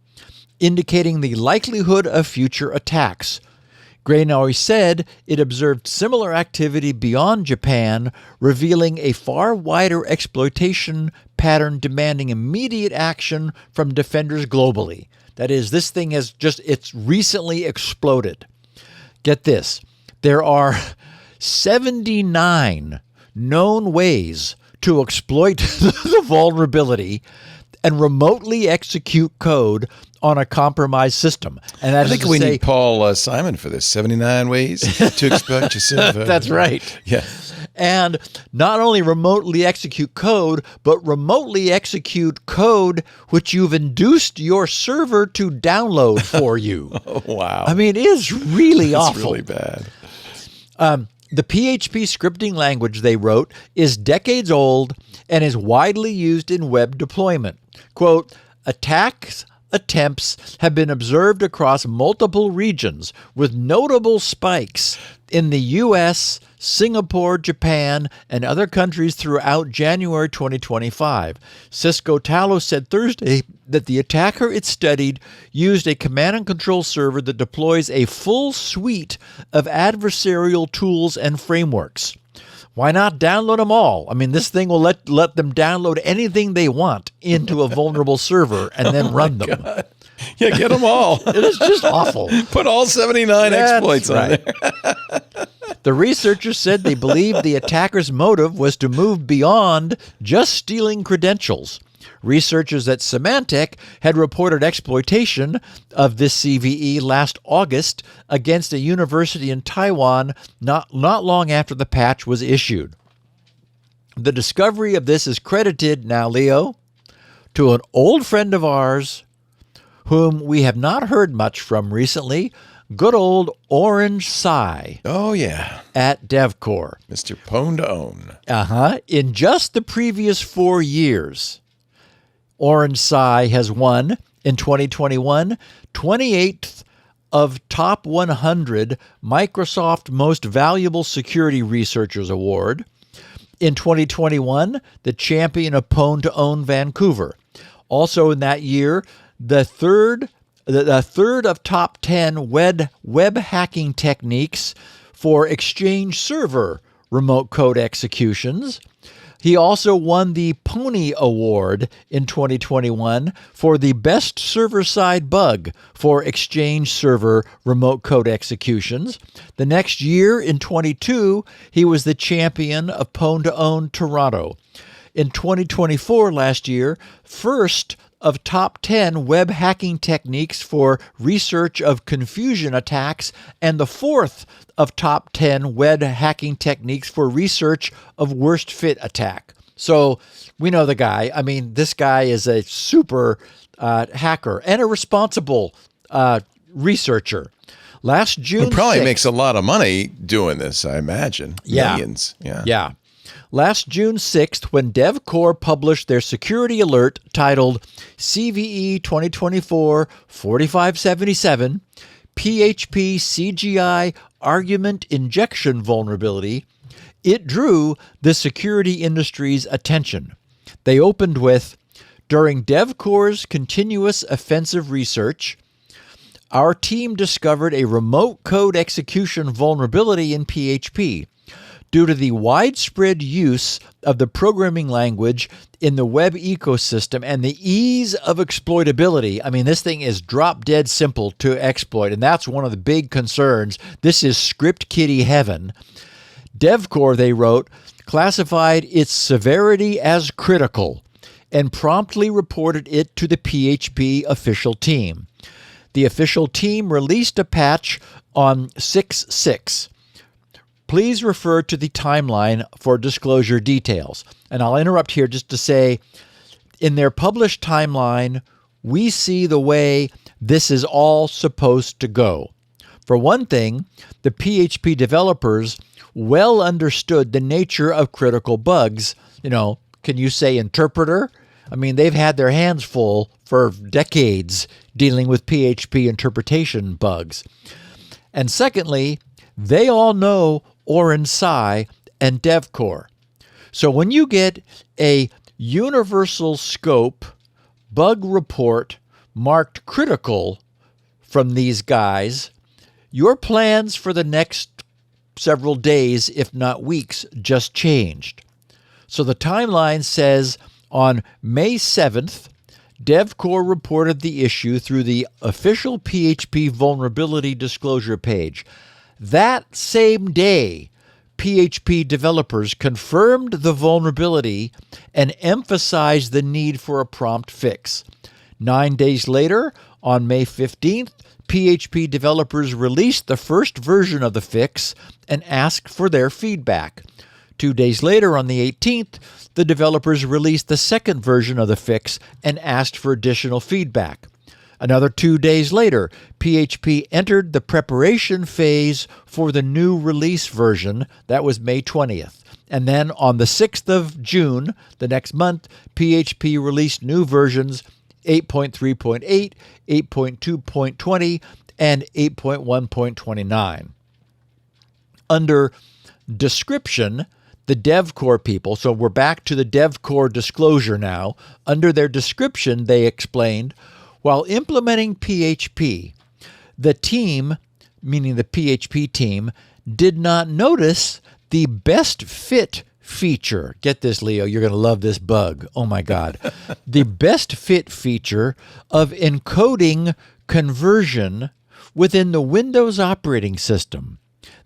indicating the likelihood of future attacks. Granoy said it observed similar activity beyond Japan, revealing a far wider exploitation pattern demanding immediate action from defenders globally. That is, this thing it's recently exploded. Get this. There are 79 known ways to exploit the vulnerability and remotely execute code on a compromised system. And I think we need Paul Simon for this. 79 ways to exploit yourself. That's right. Yeah. And not only remotely execute code, but remotely execute code which you've induced your server to download for you. Oh, wow. I mean, it is really awful. It's really bad. The PHP scripting language they wrote is decades old and is widely used in web deployment. Quote, attacks attempts have been observed across multiple regions with notable spikes in the U.S., Singapore, Japan, and other countries throughout January 2025. Cisco Talos said Thursday that the attacker it studied used a command and control server that deploys a full suite of adversarial tools and frameworks. Why not download them all? I mean, this thing will let them download anything they want into a vulnerable server and then run them. God. Yeah, get them all. It is just awful. Put all 79 exploits on there. The researchers said they believed the attacker's motive was to move beyond just stealing credentials. Researchers at Symantec had reported exploitation of this CVE last August against a university in Taiwan not long after the patch was issued. The discovery of this is credited, now Leo, to an old friend of ours whom we have not heard much from recently, good old Orange Sci. Oh, yeah. At DevCore. Mr. Pwn to Own. In just the previous 4 years, Orange Sci has won, in 2021, 28th of top 100 Microsoft Most Valuable Security Researchers Award. In 2021, the champion of Pwn to Own Vancouver. Also in that year, the third of top 10 web hacking techniques for Exchange server remote code executions. He also won the Pony Award in 2021 for the best server-side bug for Exchange server remote code executions. The next year, in 22, he was the champion of Pwn to Own Toronto. In 2024, last year, first of top 10 web hacking techniques for research of confusion attacks, and the fourth of top 10 web hacking techniques for research of worst fit attack. So we know the guy. I mean, this guy is a super hacker and a responsible researcher. Last June, he probably 6th, makes a lot of money doing this, I imagine. Millions. Yeah. Last June 6th, when DevCore published their security alert titled CVE 2024-4577, PHP CGI Argument Injection Vulnerability, it drew the security industry's attention. They opened with, during DevCore's continuous offensive research, our team discovered a remote code execution vulnerability in PHP. Due to the widespread use of the programming language in the web ecosystem and the ease of exploitability, I mean, this thing is drop dead simple to exploit, and that's one of the big concerns. This is script kiddie heaven. DevCore, they wrote, classified its severity as critical and promptly reported it to the PHP official team. The official team released a patch on 6.6. Please refer to the timeline for disclosure details. And I'll interrupt here just to say, in their published timeline, we see the way this is all supposed to go. For one thing, the PHP developers well understood the nature of critical bugs. Can you say interpreter? I mean, they've had their hands full for decades dealing with PHP interpretation bugs. And secondly, they all know Orange Sci and DevCore. So when you get a universal scope bug report marked critical from these guys, your plans for the next several days, if not weeks, just changed. So the timeline says on May 7th, DevCore reported the issue through the official PHP vulnerability disclosure page. That same day, PHP developers confirmed the vulnerability and emphasized the need for a prompt fix. 9 days later, on May 15th, PHP developers released the first version of the fix and asked for their feedback. 2 days later, on the 18th, the developers released the second version of the fix and asked for additional feedback. Another 2 days later, PHP entered the preparation phase for the new release version. That was May 20th. And then on the 6th of June, the next month, PHP released new versions 8.3.8, 8.2.20, and 8.1.29. Under description, the DevCore people, so we're back to the DevCore disclosure now. Under their description, they explained, while implementing PHP, the team, meaning the PHP team, did not notice the best fit feature. Get this, Leo, you're going to love this bug. Oh my God. The best fit feature of encoding conversion within the Windows operating system.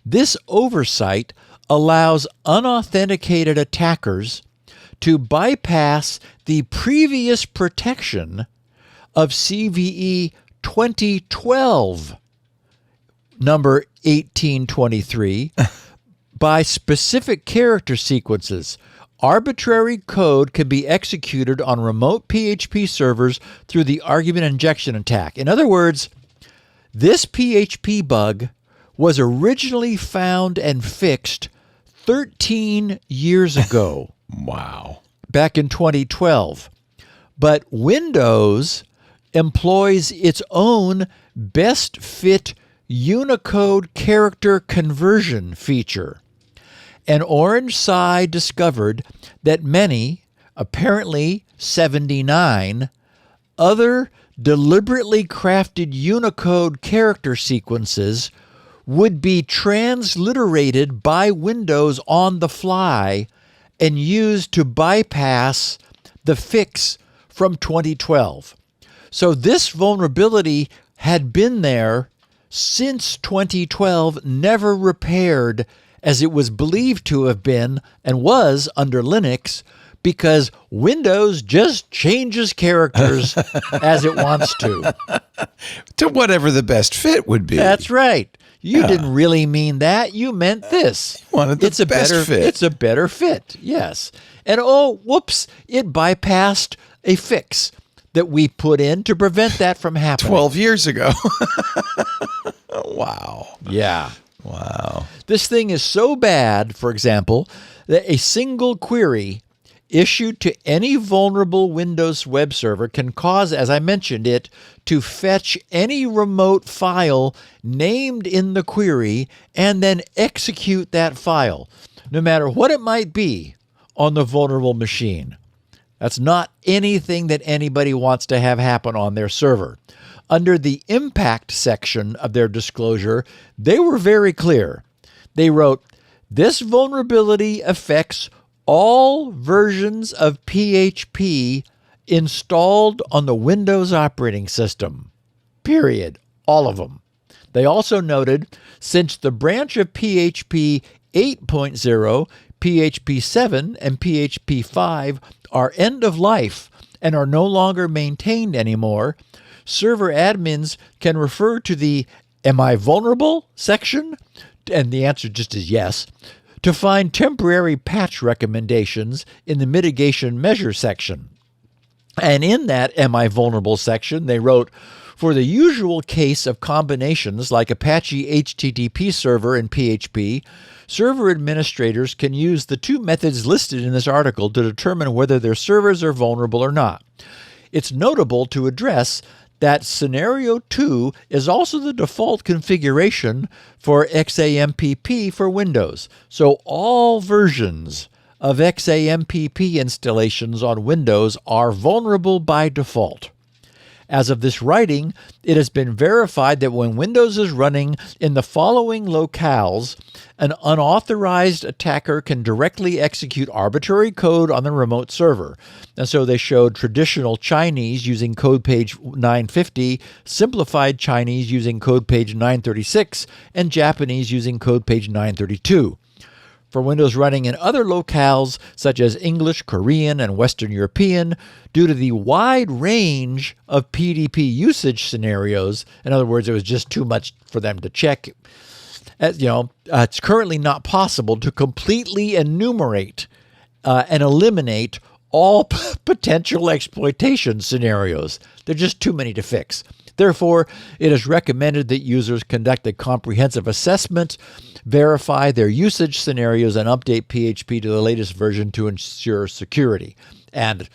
This oversight allows unauthenticated attackers to bypass the previous protection of CVE 2012, number 1823, by specific character sequences. Arbitrary code can be executed on remote PHP servers through the argument injection attack. In other words, this PHP bug was originally found and fixed 13 years ago. Wow. Back in 2012. But Windows employs its own best fit Unicode character conversion feature. And Orange Sci discovered that many, apparently 79, other deliberately crafted Unicode character sequences would be transliterated by Windows on the fly and used to bypass the fix from 2012. So this vulnerability had been there since 2012, never repaired as it was believed to have been and was under Linux, because Windows just changes characters as it wants to. To whatever the best fit would be. That's right. You didn't really mean that. You meant this. Wanted the best fit. It's a better fit, yes. And oh, whoops, it bypassed a fix that we put in to prevent that from happening. 12 years ago. Wow. Yeah. Wow. This thing is so bad, for example, that a single query issued to any vulnerable Windows web server can cause, as I mentioned it, to fetch any remote file named in the query and then execute that file, no matter what it might be, on the vulnerable machine. That's not anything that anybody wants to have happen on their server. Under the impact section of their disclosure, they were very clear. They wrote, "This vulnerability affects all versions of PHP installed on the Windows operating system. Period. All of them." They also noted, since the branch of PHP 8.0, PHP 7, and PHP 5 are end of life and are no longer maintained anymore, server admins can refer to the "Am I vulnerable?" section, and the answer just is yes, to find temporary patch recommendations in the mitigation measure section. And in that "Am I vulnerable?" section, they wrote, For the usual case of combinations like Apache HTTP server and PHP, server administrators can use the two methods listed in this article to determine whether their servers are vulnerable or not. It's notable to address that scenario 2 is also the default configuration for XAMPP for Windows. So all versions of XAMPP installations on Windows are vulnerable by default. As of this writing, it has been verified that when Windows is running in the following locales, an unauthorized attacker can directly execute arbitrary code on the remote server. And so they showed traditional Chinese using code page 950, simplified Chinese using code page 936, and Japanese using code page 932. For Windows running in other locales, such as English, Korean, and Western European, due to the wide range of PDP usage scenarios, in other words, it was just too much for them to check, it's currently not possible to completely enumerate and eliminate all potential exploitation scenarios. There are just too many to fix. Therefore, it is recommended that users conduct a comprehensive assessment, verify their usage scenarios, and update PHP to the latest version to ensure security. And,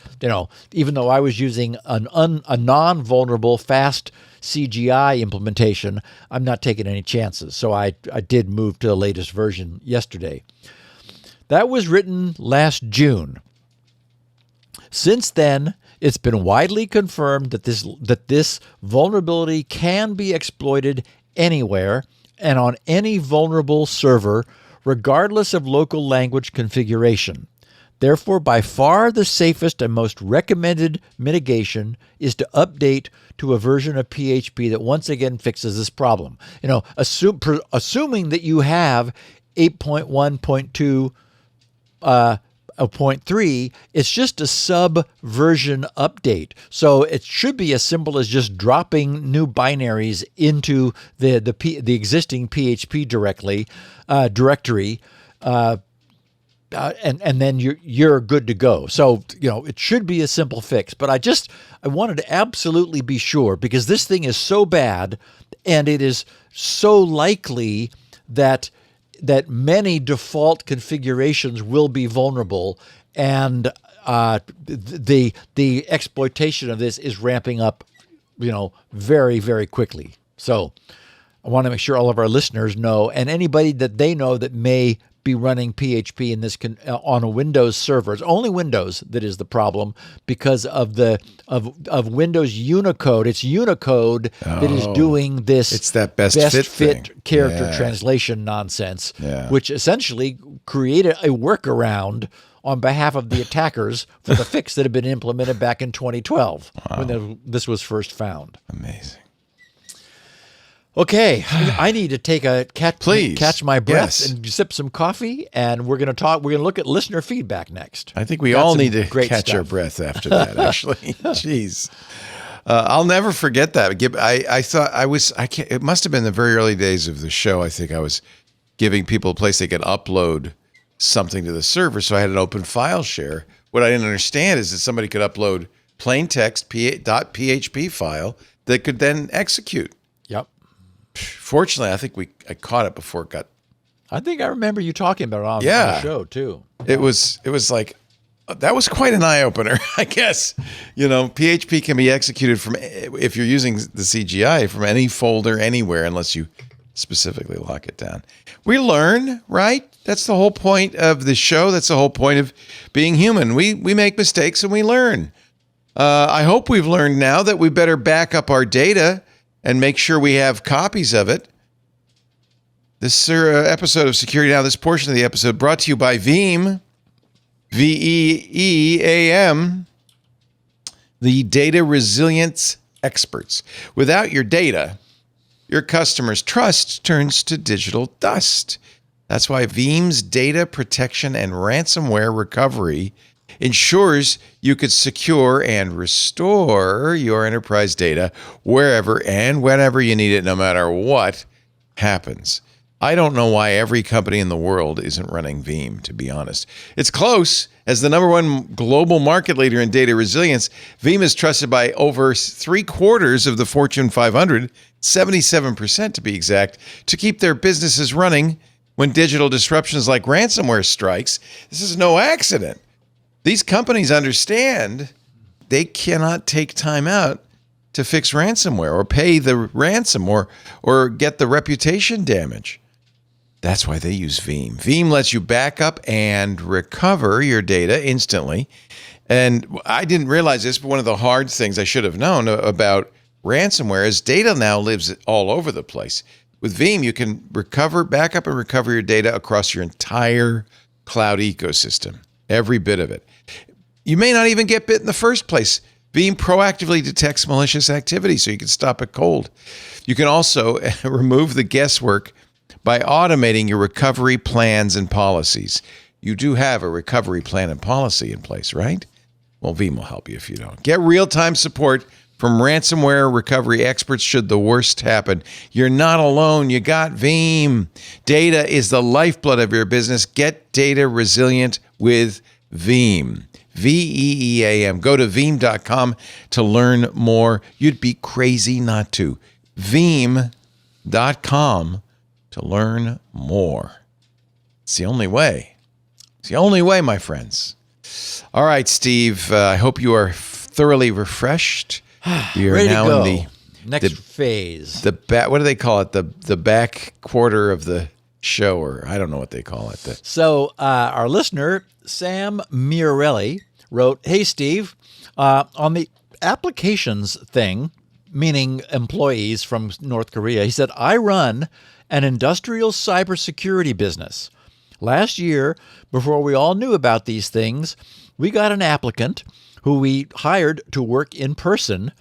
even though I was using a non-vulnerable fast CGI implementation, I'm not taking any chances. So I did move to the latest version yesterday. That was written last June. Since then, it's been widely confirmed that this vulnerability can be exploited anywhere and on any vulnerable server, regardless of local language configuration. Therefore, by far the safest and most recommended mitigation is to update to a version of PHP that once again fixes this problem. Assuming that you have 8.1.2 0.3, it's just a sub-version update. So it should be as simple as just dropping new binaries into the existing PHP directory, and then you're good to go. So, it should be a simple fix. But I wanted to absolutely be sure, because this thing is so bad, and it is so likely that many default configurations will be vulnerable, and the exploitation of this is ramping up, very, very quickly. So I want to make sure all of our listeners know, and anybody that they know that may be running PHP in this on a Windows server. It's only Windows that is the problem because of Windows Unicode. It's Unicode that is doing this. It's that best fit character translation nonsense, which essentially created a workaround on behalf of the attackers for the fix that had been implemented back in 2012 when this was first found. Amazing. Okay, I need to take catch my breath and sip some coffee, and we're going to look at listener feedback next. I think we all need to catch our breath after that, actually. Jeez. I'll never forget that. I thought it must have been the very early days of the show. I think I was giving people a place they could upload something to the server, so I had an open file share. What I didn't understand is that somebody could upload plain text .php file that could then execute. Yep. Fortunately, I think I caught it before it got. I think I remember you talking about it on the show too. It was like, that was quite an eye opener, I guess. PHP can be executed from, if you're using the CGI, from any folder anywhere unless you specifically lock it down. We learn, right? That's the whole point of the show. That's the whole point of being human. We make mistakes and we learn. I hope we've learned now that we better back up our data and make sure we have copies of it. This episode of Security Now, this portion of the episode brought to you by Veeam, Veeam, the data resilience experts. Without your data, your customers' trust turns to digital dust. That's why Veeam's data protection and ransomware recovery ensures you could secure and restore your enterprise data wherever and whenever you need it, no matter what happens. I don't know why every company in the world isn't running Veeam, to be honest. It's close. As the number one global market leader in data resilience, Veeam is trusted by over 3/4 of the Fortune 500, 77% to be exact, to keep their businesses running when digital disruptions like ransomware strikes. This is no accident. These companies understand they cannot take time out to fix ransomware or pay the ransom or get the reputation damage. That's why they use Veeam. Veeam lets you back up and recover your data instantly. And I didn't realize this, but one of the hard things I should have known about ransomware is data now lives all over the place. With Veeam, you can back up and recover your data across your entire cloud ecosystem, every bit of it. You may not even get bit in the first place. Veeam proactively detects malicious activity so you can stop it cold. You can also remove the guesswork by automating your recovery plans and policies. You do have a recovery plan and policy in place, right? Well, Veeam will help you if you don't. Get real-time support from ransomware recovery experts should the worst happen. You're not alone. You got Veeam. Data is the lifeblood of your business. Get data resilient with Veeam. Veeam. Go to veeam.com to learn more. You'd be crazy not to. Veeam.com to learn more. It's the only way. It's the only way, my friends. All right, Steve. I hope you are thoroughly refreshed. We are Ready now to go. in the Next phase. what do they call it? The back quarter of the show, or I don't know what they call it. So our listener, Sam Miorelli, wrote, "Hey, Steve, on the applications thing, meaning employees from North Korea, he said, I run an industrial cybersecurity business. Last year, before we all knew about these things, we got an applicant who we hired to work in person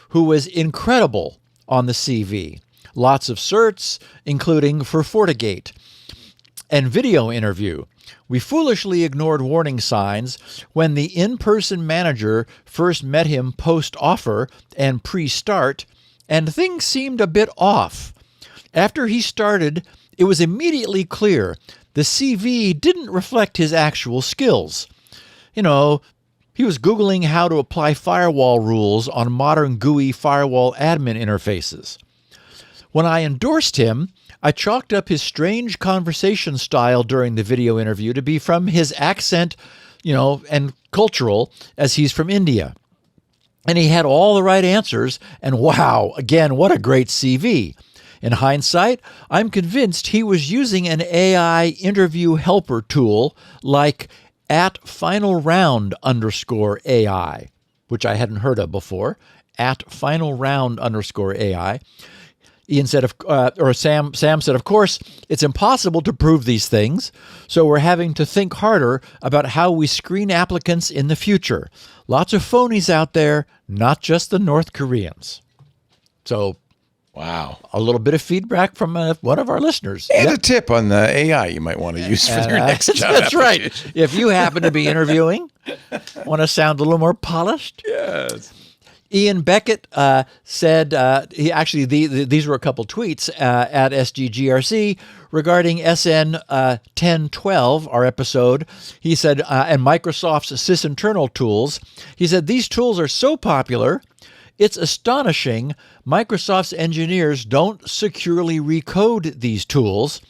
who was incredible on the CV. Lots of certs, including for FortiGate, and video interview. We foolishly ignored warning signs when the in-person manager first met him post-offer and pre-start, and things seemed a bit off. After he started, it was immediately clear the CV didn't reflect his actual skills. You know, he was Googling how to apply firewall rules on modern GUI firewall admin interfaces. When I endorsed him, I chalked up his strange conversation style during the video interview to be from his accent, and cultural, as he's from India. And he had all the right answers, and wow, again, what a great CV. In hindsight, I'm convinced he was using an AI interview helper tool like @finalround_AI, which I hadn't heard of before, @finalround_AI. Sam said, of course, it's impossible to prove these things, so we're having to think harder about how we screen applicants in the future. Lots of phonies out there, not just the North Koreans. So, wow. A little bit of feedback from one of our listeners. And a tip on the AI you might want to use for your next job. That's right. If you happen to be interviewing, want to sound a little more polished? Yes. Ian Beckett said, these were a couple tweets at SGGRC regarding SN 1012, our episode. He said, and Microsoft's sysinternal tools. He said, these tools are so popular, it's astonishing Microsoft's engineers don't securely recode these tools.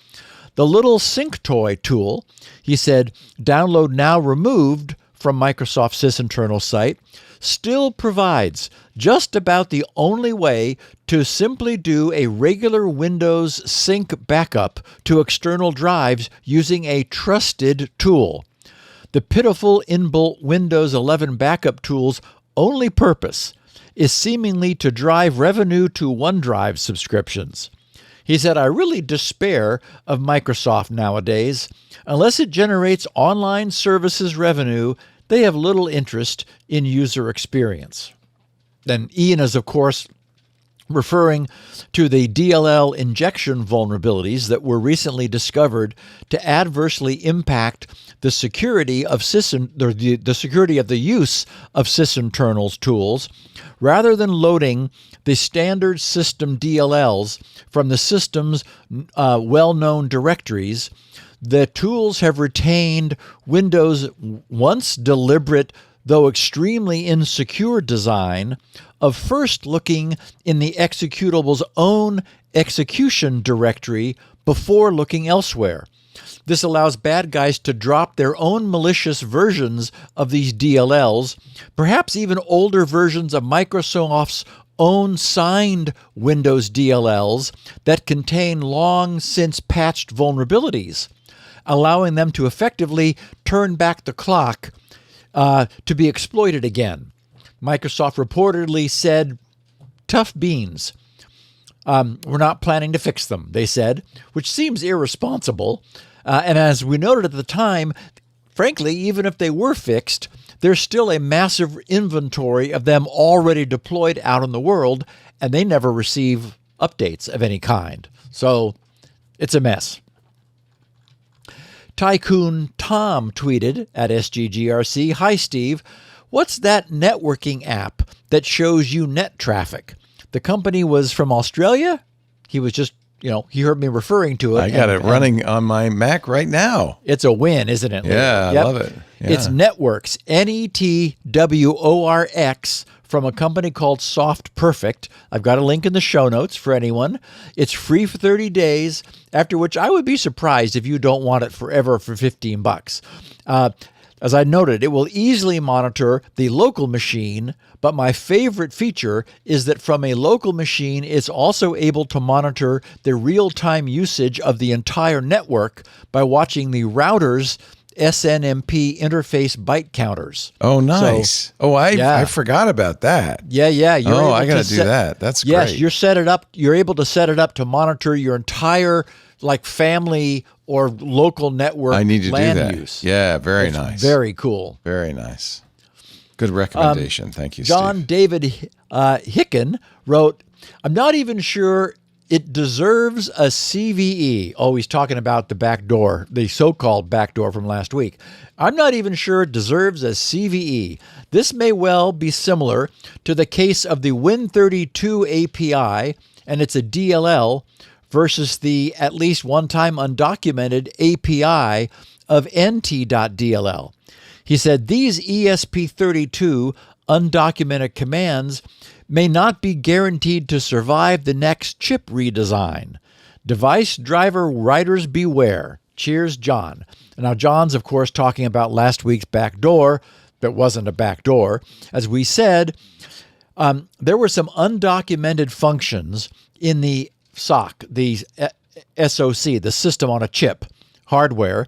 The little SyncToy tool, he said, download now removed from Microsoft's sysinternal site, still provides just about the only way to simply do a regular Windows sync backup to external drives using a trusted tool. The pitiful inbuilt Windows 11 backup tool's only purpose is seemingly to drive revenue to OneDrive subscriptions. He said, I really despair of Microsoft nowadays. Unless it generates online services revenue, they have little interest in user experience. Then Ian is, of course, referring to the DLL injection vulnerabilities that were recently discovered to adversely impact the security of the security of the use of sysinternals tools, rather than loading the standard system DLLs from the system's well-known directories. The tools have retained Windows' once deliberate, though extremely insecure design of first looking in the executable's own execution directory before looking elsewhere. This allows bad guys to drop their own malicious versions of these DLLs, perhaps even older versions of Microsoft's own signed Windows DLLs that contain long since patched vulnerabilities, allowing them to effectively turn back the clock to be exploited again. Microsoft reportedly said, "Tough beans. We're not planning to fix them," they said, which seems irresponsible. And as we noted at the time, frankly, even if they were fixed, there's still a massive inventory of them already deployed out in the world, and they never receive updates of any kind. So it's a mess. Tycoon Tom tweeted at SGGRC, "Hi, Steve. What's that networking app that shows you net traffic?" The company was from Australia. He was just, he heard me referring to it. I got it running on my Mac right now. It's a win, isn't it? Yeah, I love it. Yeah. It's Networks, NETWORX, from a company called Soft Perfect. I've got a link in the show notes for anyone. It's free for 30 days, after which I would be surprised if you don't want it forever for $15. As I noted, it will easily monitor the local machine, but my favorite feature is that from a local machine, it's also able to monitor the real-time usage of the entire network by watching the router's SNMP interface byte counters. Oh, nice. So, I forgot about that. Yeah. I got to do that. That's great. Yes, you're able to set it up to monitor your entire family or local network I need to LAN do that. use. Yeah, very nice. Very cool. Very nice. Good recommendation. Thank you, John Steve. David Hicken wrote, "I'm not even sure it deserves a CVE." Oh, he's talking about the backdoor, the so-called backdoor from last week. "I'm not even sure it deserves a CVE. This may well be similar to the case of the Win32 API, and it's a DLL, versus the at least one-time undocumented API of NT.dll. He said these ESP32 undocumented commands may not be guaranteed to survive the next chip redesign. Device driver writers beware. Cheers, John." And now John's, of course, talking about last week's backdoor that wasn't a backdoor. As we said, there were some undocumented functions in the SOC, the SoC, the system on a chip hardware.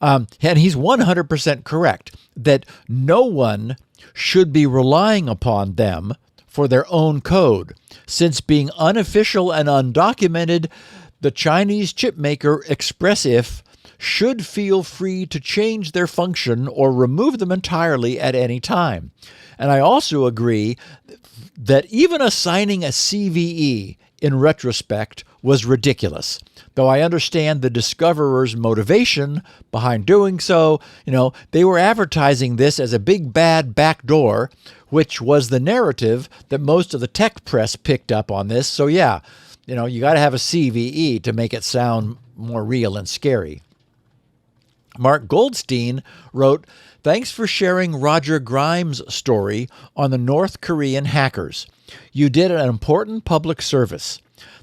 And he's 100% correct that no one should be relying upon them for their own code. Since being unofficial and undocumented, the Chinese chipmaker Expressif should feel free to change their function or remove them entirely at any time. And I also agree that even assigning a CVE in retrospect was ridiculous. Though I understand the discoverer's motivation behind doing so, they were advertising this as a big bad backdoor, which was the narrative that most of the tech press picked up on this. So you got to have a CVE to make it sound more real and scary. Mark Goldstein wrote, "Thanks for sharing Roger Grimes' story on the North Korean hackers. You did an important public service.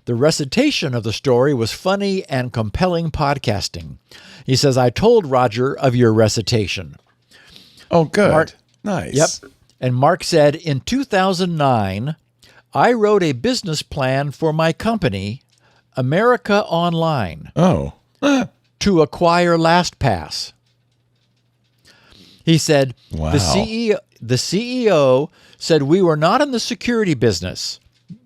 The recitation of the story was funny and compelling podcasting." He says, "I told Roger of your recitation." Oh, good. Mark, nice. Yep. And Mark said, "In 2009, I wrote a business plan for my company, America Online, to acquire LastPass." He said, Wow. The CEO said we were not in the security business,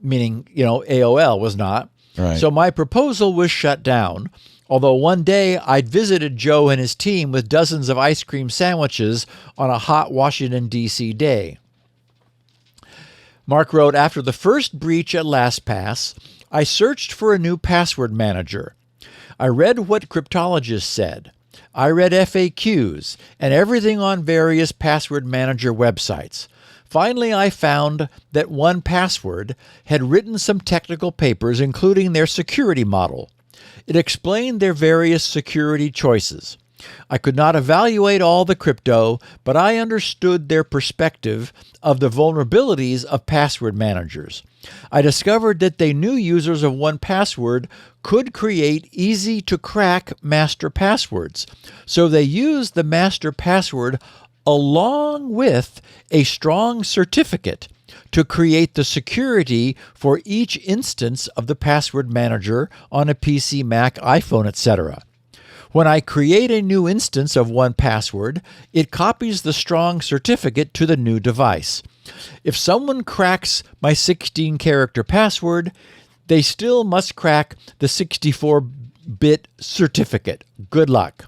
meaning, AOL was not. Right. So my proposal was shut down. Although one day I'd visited Joe and his team with dozens of ice cream sandwiches on a hot Washington, D.C. day. Mark wrote, after the first breach at LastPass, I searched for a new password manager. I read what cryptologists said. I read FAQs and everything on various password manager websites. Finally, I found that 1Password had written some technical papers, including their security model. It explained their various security choices. I could not evaluate all the crypto, but I understood their perspective of the vulnerabilities of password managers. I discovered that they knew users of 1Password could create easy-to-crack master passwords, so they used the master password along with a strong certificate to create the security for each instance of the password manager on a PC, Mac, iPhone, etc. When I create a new instance of 1Password, it copies the strong certificate to the new device. If someone cracks my 16-character password, they still must crack the 64-bit certificate. Good luck.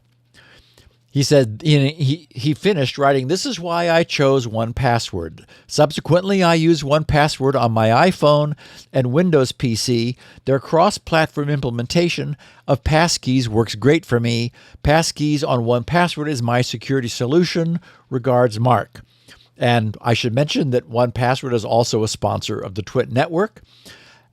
He said he finished writing, this is why I chose 1Password. Subsequently, I use 1Password on my iPhone and Windows PC. Their cross-platform implementation of passkeys works great for me. Passkeys on 1Password is my security solution. Regards, Mark. And I should mention that 1Password is also a sponsor of the Twit network.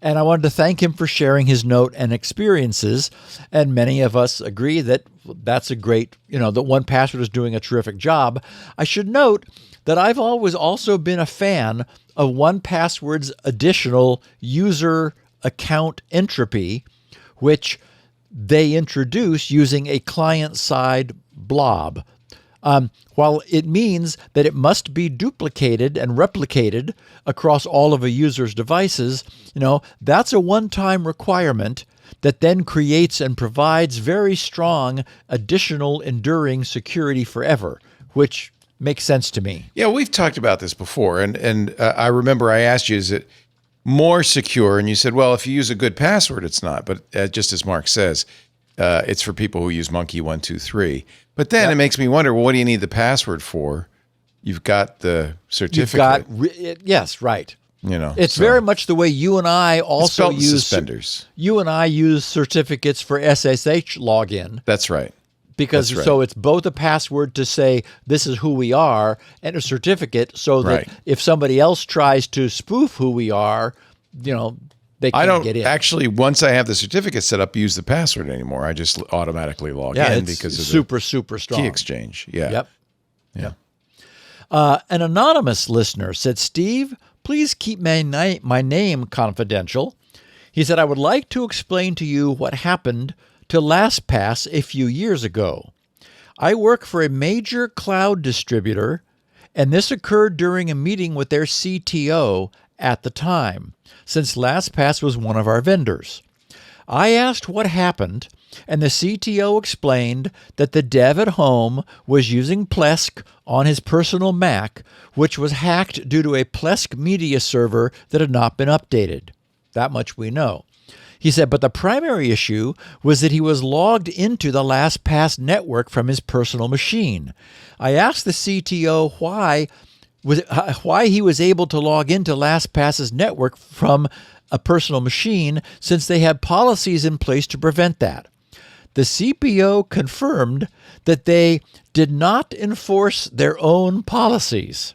And I wanted to thank him for sharing his note and experiences. And many of us agree that that's a great, that 1Password is doing a terrific job. I should note that I've always also been a fan of 1Password's additional user account entropy, which they introduce using a client-side blob. While it means that it must be duplicated and replicated across all of a user's devices, that's a one-time requirement that then creates and provides very strong additional enduring security forever, which makes sense to me. Yeah, we've talked about this before, and I remember I asked you, is it more secure? And you said, well, if you use a good password, it's not. But just as Mark says, it's for people who use Monkey123. But then it makes me wonder, well, what do you need the password for? You've got the certificate. Yes, right. It's so very much the way you and I also use suspenders. You and I use certificates for SSH login. That's right. Because so it's both a password to say this is who we are and a certificate so that if somebody else tries to spoof who we are, they can't get in. Actually, once I have the certificate set up, use the password anymore. I just automatically log in because of super strong key exchange. Yeah. Yep. An anonymous listener said, Steve, please keep my name confidential. He said, I would like to explain to you what happened to LastPass a few years ago. I work for a major cloud distributor, and this occurred during a meeting with their CTO at the time, since LastPass was one of our vendors. I asked what happened, and the CTO explained that the dev at home was using Plesk on his personal Mac, which was hacked due to a Plesk media server that had not been updated. That much we know. He said, but the primary issue was that he was logged into the LastPass network from his personal machine. I asked the CTO why he was able to log into LastPass's network from a personal machine, since they had policies in place to prevent that. The CPO confirmed that they did not enforce their own policies.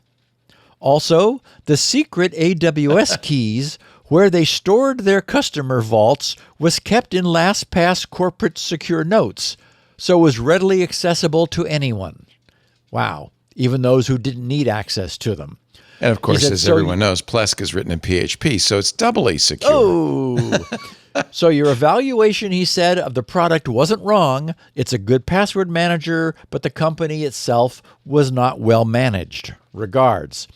Also, the secret AWS keys where they stored their customer vaults was kept in LastPass corporate secure notes, so it was readily accessible to anyone. Wow. Even those who didn't need access to them. And of course, as everyone knows, Plesk is written in PHP, so it's doubly secure. Oh, so your evaluation, he said, of the product wasn't wrong. It's a good password manager, but the company itself was not well managed. Regards.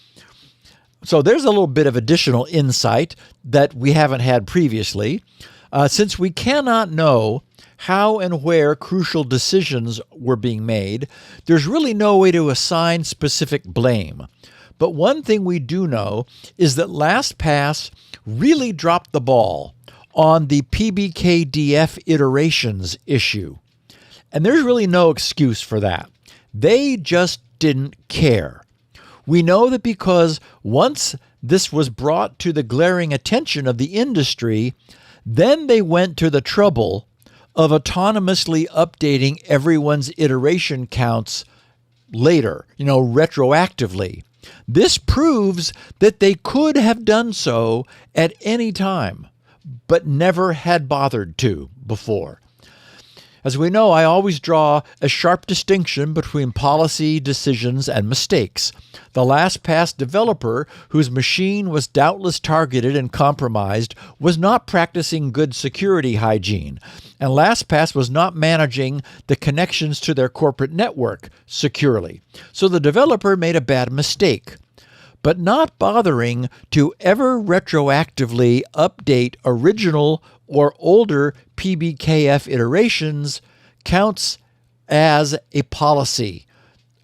So there's a little bit of additional insight that we haven't had previously. Since we cannot know how and where crucial decisions were being made, there's really no way to assign specific blame. But one thing we do know is that LastPass really dropped the ball on the PBKDF iterations issue. And there's really no excuse for that. They just didn't care. We know that because once this was brought to the glaring attention of the industry, then they went to the trouble of autonomously updating everyone's iteration counts later, retroactively. This proves that they could have done so at any time, but never had bothered to before. As we know, I always draw a sharp distinction between policy decisions and mistakes. The LastPass developer, whose machine was doubtless targeted and compromised, was not practicing good security hygiene, and LastPass was not managing the connections to their corporate network securely. So the developer made a bad mistake. But not bothering to ever retroactively update original or older PBKF iterations counts as a policy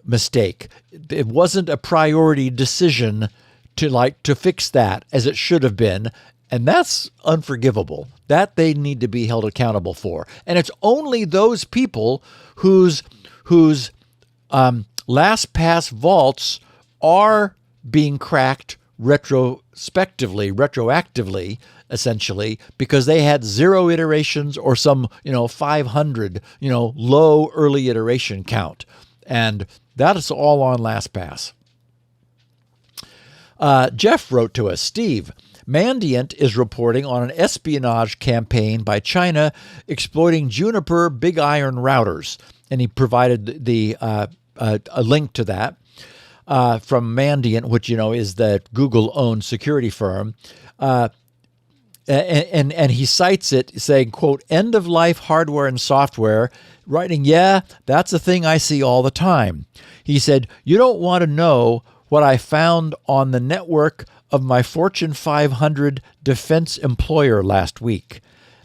mistake. It wasn't a priority decision to fix that as it should have been, and that's unforgivable. That they need to be held accountable for. And it's only those people whose LastPass vaults are being cracked retroactively, essentially, because they had 0 iterations or some, 500, low early iteration count. And that is all on LastPass. Jeff wrote to us, Steve, Mandiant is reporting on an espionage campaign by China exploiting Juniper big iron routers. And he provided a link to that. From Mandiant, which, is the Google-owned security firm. And he cites it saying, quote, end-of-life hardware and software, writing, yeah, that's a thing I see all the time. He said, you don't want to know what I found on the network of my Fortune 500 defense employer last week.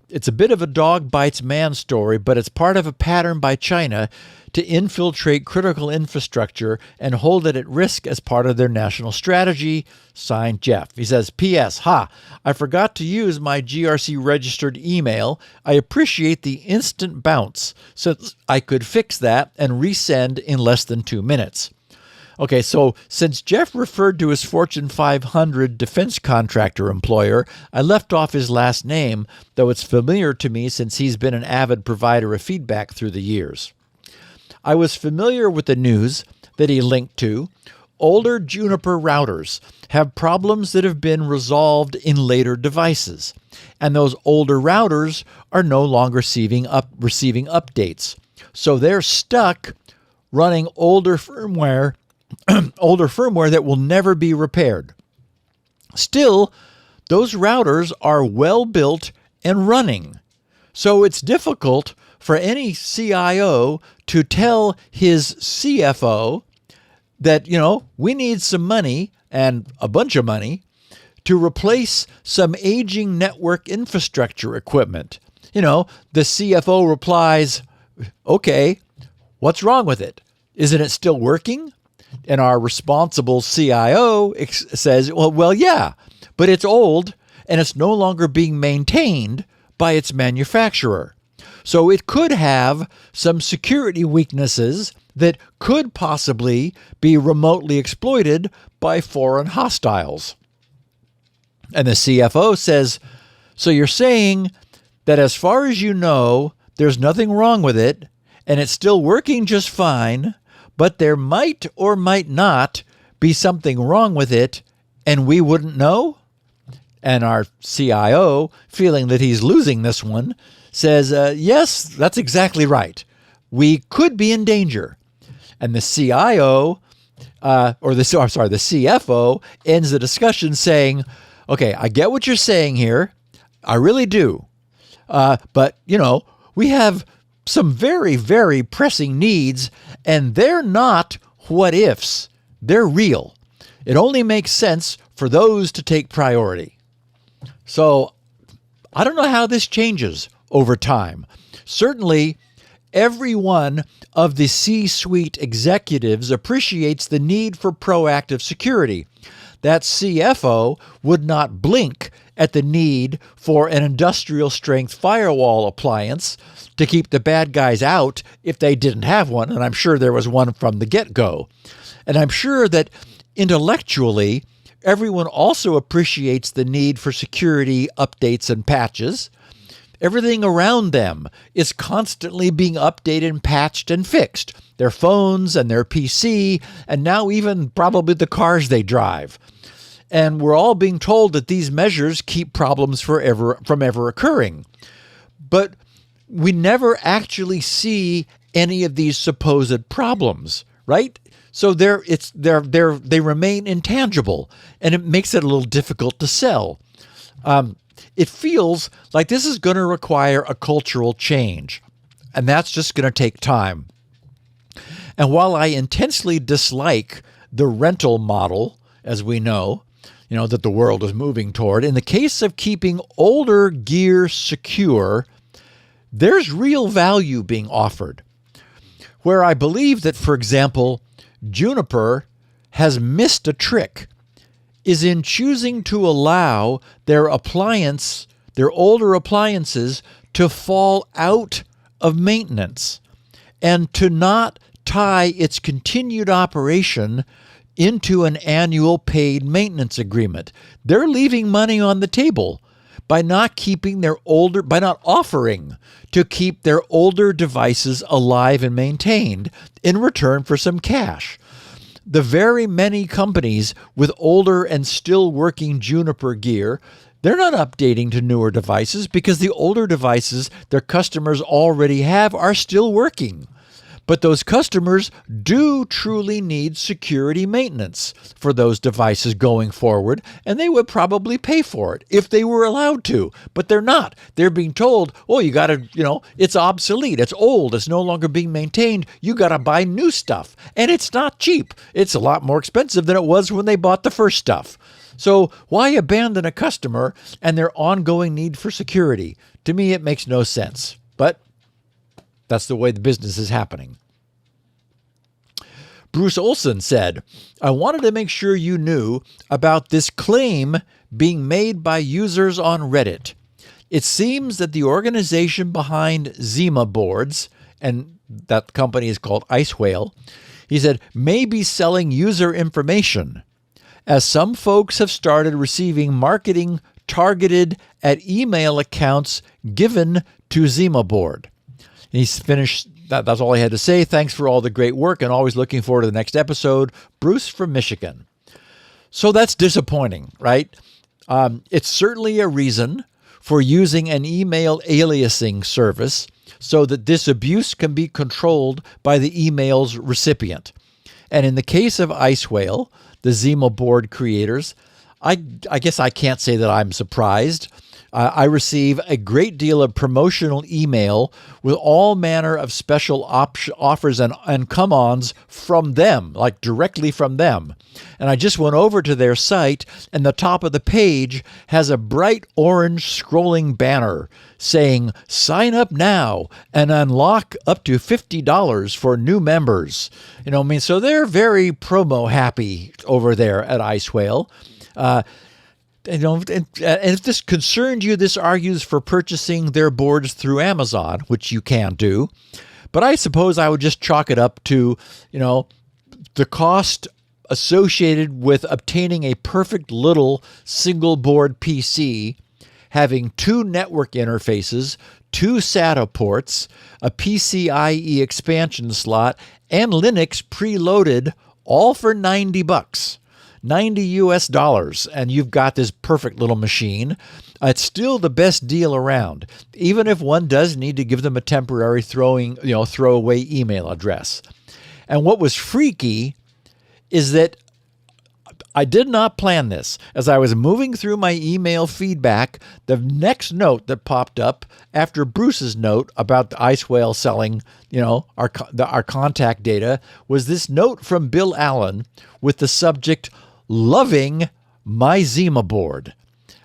It's a bit of a dog bites man story, but it's part of a pattern by China to infiltrate critical infrastructure and hold it at risk as part of their national strategy. Signed, Jeff. He says, P.S. I forgot to use my GRC registered email. I appreciate the instant bounce, so I could fix that and resend in less than 2 minutes. Okay, so since Jeff referred to his Fortune 500 defense contractor employer, I left off his last name, though it's familiar to me since he's been an avid provider of feedback through the years. I was familiar with the news that he linked to. Older Juniper routers have problems that have been resolved in later devices, and those older routers are no longer receiving updates. So they're stuck running older firmware that will never be repaired. Still, those routers are well built and running. So it's difficult for any CIO to tell his CFO that, we need some money and a bunch of money to replace some aging network infrastructure equipment. The CFO replies, okay, what's wrong with it? Isn't it still working? And our responsible CIO says, well, yeah, but it's old and it's no longer being maintained by its manufacturer. So it could have some security weaknesses that could possibly be remotely exploited by foreign hostiles. And the CFO says, so you're saying that as far as you know, there's nothing wrong with it and it's still working just fine, but there might or might not be something wrong with it, and we wouldn't know? And our CIO, feeling that he's losing this one, says, yes, that's exactly right. We could be in danger. And the CIO, the CFO, ends the discussion saying, okay, I get what you're saying here. I really do. But, we have some very, very pressing needs, and they're not what ifs. They're real. It only makes sense for those to take priority. So I don't know how this changes over time. Certainly, every one of the C-suite executives appreciates the need for proactive security. That CFO would not blink at the need for an industrial-strength firewall appliance to keep the bad guys out if they didn't have one, and I'm sure there was one from the get-go. And I'm sure that intellectually, Everyone also appreciates the need for security updates and patches. Everything around them is constantly being updated and patched and fixed. Their phones and their PC, and now even probably the cars they drive. And we're all being told that these measures keep problems from ever occurring. But we never actually see any of these supposed problems, right? So they remain intangible, and it makes it a little difficult to sell. It feels like this is going to require a cultural change, and that's just going to take time. And while I intensely dislike the rental model, as we know, that the world is moving toward, in the case of keeping older gear secure, there's real value being offered. Where I believe that, for example, Juniper has missed a trick is in choosing to allow their older appliances to fall out of maintenance and to not tie its continued operation into an annual paid maintenance agreement. They're leaving money on the table by not offering to keep their older devices alive and maintained in return for some cash. The very many companies with older and still working Juniper gear, they're not updating to newer devices because the older devices their customers already have are still working. But those customers do truly need security maintenance for those devices going forward, and they would probably pay for it if they were allowed to, but they're not. They're being told, oh, you got to, it's obsolete, it's old, it's no longer being maintained, you got to buy new stuff. And it's not cheap. It's a lot more expensive than it was when they bought the first stuff. So why abandon a customer and their ongoing need for security? To me, it makes no sense. But that's the way the business is happening. Bruce Olson said, I wanted to make sure you knew about this claim being made by users on Reddit. It seems that the organization behind Zima boards, and that company is called Ice Whale, he said, may be selling user information, as some folks have started receiving marketing targeted at email accounts given to Zima board. He's finished. That's all I had to say. Thanks for all the great work and always looking forward to the next episode. Bruce from Michigan. So that's disappointing, right? It's certainly a reason for using an email aliasing service so that this abuse can be controlled by the email's recipient. And in the case of Ice Whale, the Zima board creators, I guess I can't say that I'm surprised. I receive a great deal of promotional email with all manner of special offers and come-ons from them, like directly from them. And I just went over to their site, and the top of the page has a bright orange scrolling banner saying, sign up now and unlock up to $50 for new members. So they're very promo happy over there at Ice Whale. And if this concerned you, this argues for purchasing their boards through Amazon, which you can do. But I suppose I would just chalk it up to, the cost associated with obtaining a perfect little single board PC, having 2 network interfaces, 2 SATA ports, a PCIe expansion slot, and Linux preloaded, all for $90. $90 and you've got this perfect little machine. It's still the best deal around, even if one does need to give them a temporary throwaway email address. And what was freaky is that I did not plan this. As I was moving through my email feedback, the next note that popped up after Bruce's note about the Ice Whale selling, our contact data was this note from Bill Allen with the subject, loving my Zima board.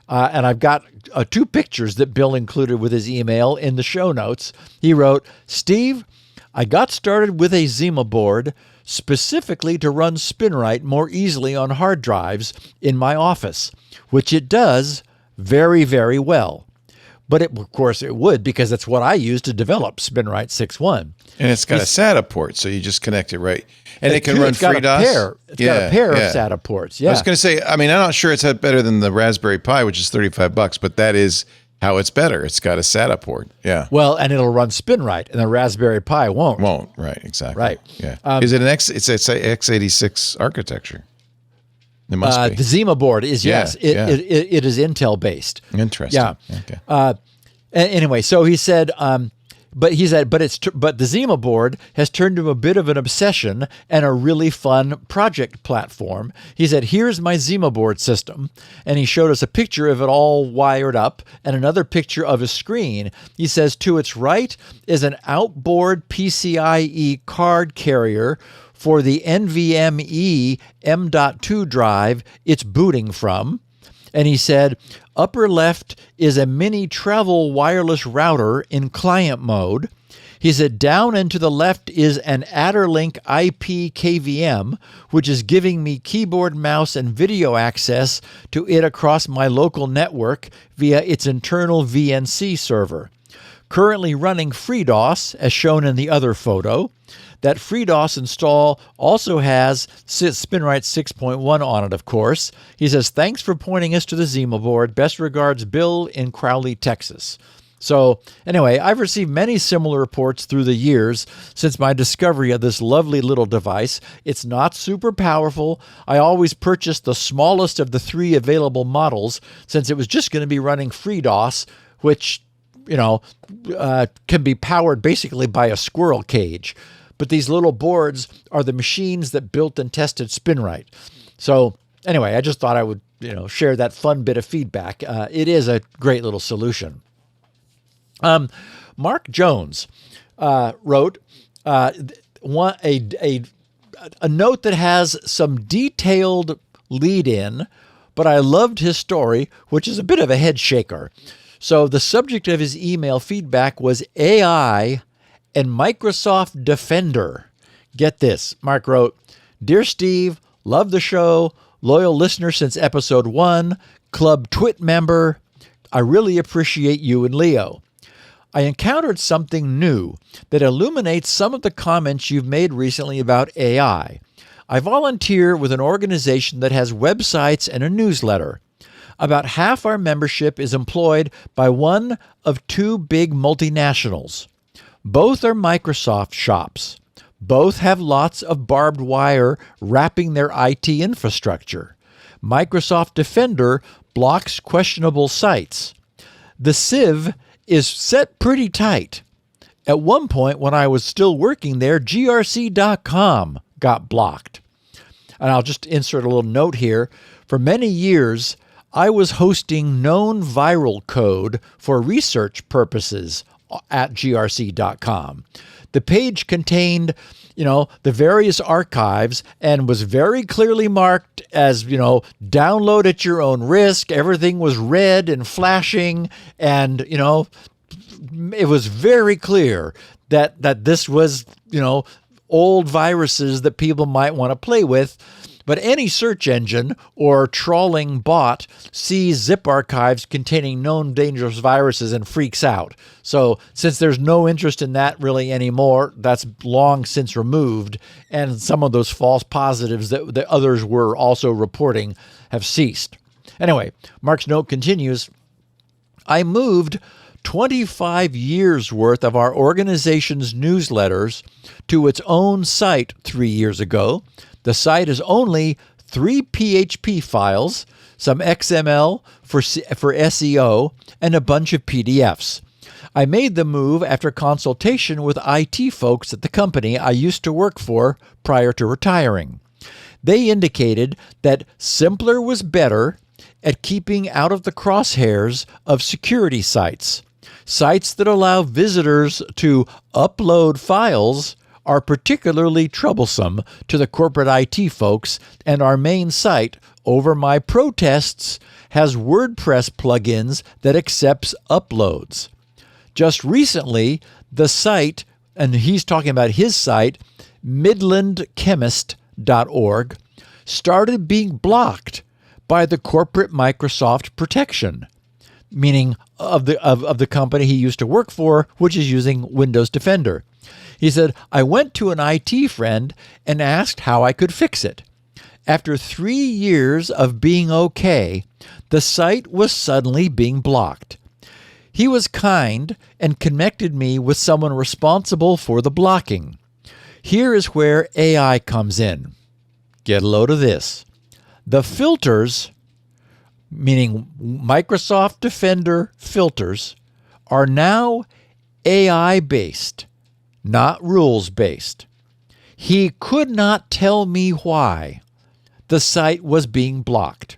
And I've got 2 pictures that Bill included with his email in the show notes. He wrote, Steve, I got started with a Zima board specifically to run SpinRite more easily on hard drives in my office, which it does very, very well. But of course it would, because that's what I use to develop SpinRite 6.1. And it's got a SATA port, so you just connect it right. And it can run It's got FreeDOS. It's got a pair of SATA ports. Yeah. I was going to say, I mean, I'm not sure it's better than the Raspberry Pi, which is $35, but that is how it's better. It's got a SATA port. Yeah. Well, and it'll run SpinRite, and the Raspberry Pi won't. Right. Exactly. Right. Yeah. Is it it's x86 architecture? It must be. The Zima board is, yes. It is Intel based. Interesting. Yeah. Okay. Anyway, so he said, but the Zima board has turned into a bit of an obsession and a really fun project platform. He said, here's my Zima board system. And he showed us a picture of it all wired up and another picture of his screen. He says, to its right is an outboard PCIe card carrier for the NVMe M.2 drive it's booting from. And he said, upper left is a mini travel wireless router in client mode. He said, down and to the left is an Adderlink IP KVM, which is giving me keyboard, mouse, and video access to it across my local network via its internal VNC server. Currently running FreeDOS, as shown in the other photo. That FreeDOS install also has SpinRite 6.1 on it, of course. He says, thanks for pointing us to the Zima board. Best regards, Bill in Crowley, Texas. So anyway, I've received many similar reports through the years since my discovery of this lovely little device. It's not super powerful. I always purchased the smallest of the 3 available models since it was just going to be running FreeDOS, which, can be powered basically by a squirrel cage. But these little boards are the machines that built and tested SpinRite. So anyway, I just thought I would, share that fun bit of feedback. It is a great little solution. Mark Jones wrote a note that has some detailed lead-in, but I loved his story, which is a bit of a head shaker. So the subject of his email feedback was AI and Microsoft Defender. Get this. Mark wrote, Dear Steve, love the show, loyal listener since episode 1, Club Twit member. I really appreciate you and Leo. I encountered something new that illuminates some of the comments you've made recently about AI. I volunteer with an organization that has websites and a newsletter. About half our membership is employed by one of 2 big multinationals. Both are Microsoft shops. Both have lots of barbed wire wrapping their IT infrastructure. Microsoft Defender blocks questionable sites. The sieve is set pretty tight. At one point when I was still working there, grc.com got blocked. And I'll just insert a little note here. For many years, I was hosting known viral code for research purposes at grc.com. The page contained, the various archives and was very clearly marked as, download at your own risk. Everything was red and flashing, and, it was very clear that this was, old viruses that people might want to play with. But any search engine or trawling bot sees zip archives containing known dangerous viruses and freaks out. So since there's no interest in that really anymore, that's long since removed, and some of those false positives that the others were also reporting have ceased. Anyway, Mark's note continues, I moved 25 years worth of our organization's newsletters to its own site 3 years ago. The site is only 3 PHP files, some XML for SEO, and a bunch of PDFs. I made the move after consultation with IT folks at the company I used to work for prior to retiring. They indicated that simpler was better at keeping out of the crosshairs of security sites. Sites that allow visitors to upload files are particularly troublesome to the corporate IT folks, and our main site, over my protests, has WordPress plugins that accepts uploads. Just recently, the site, and he's talking about his site, midlandchemist.org, started being blocked by the corporate Microsoft protection. meaning of the company he used to work for, which is using Windows Defender. He said, I went to an IT friend and asked how I could fix it. After 3 years of being okay, the site was suddenly being blocked. He was kind and connected me with someone responsible for the blocking. Here is where AI comes in. Get a load of this. The filters, meaning Microsoft Defender filters, are now AI-based, not rules-based. He could not tell me why the site was being blocked,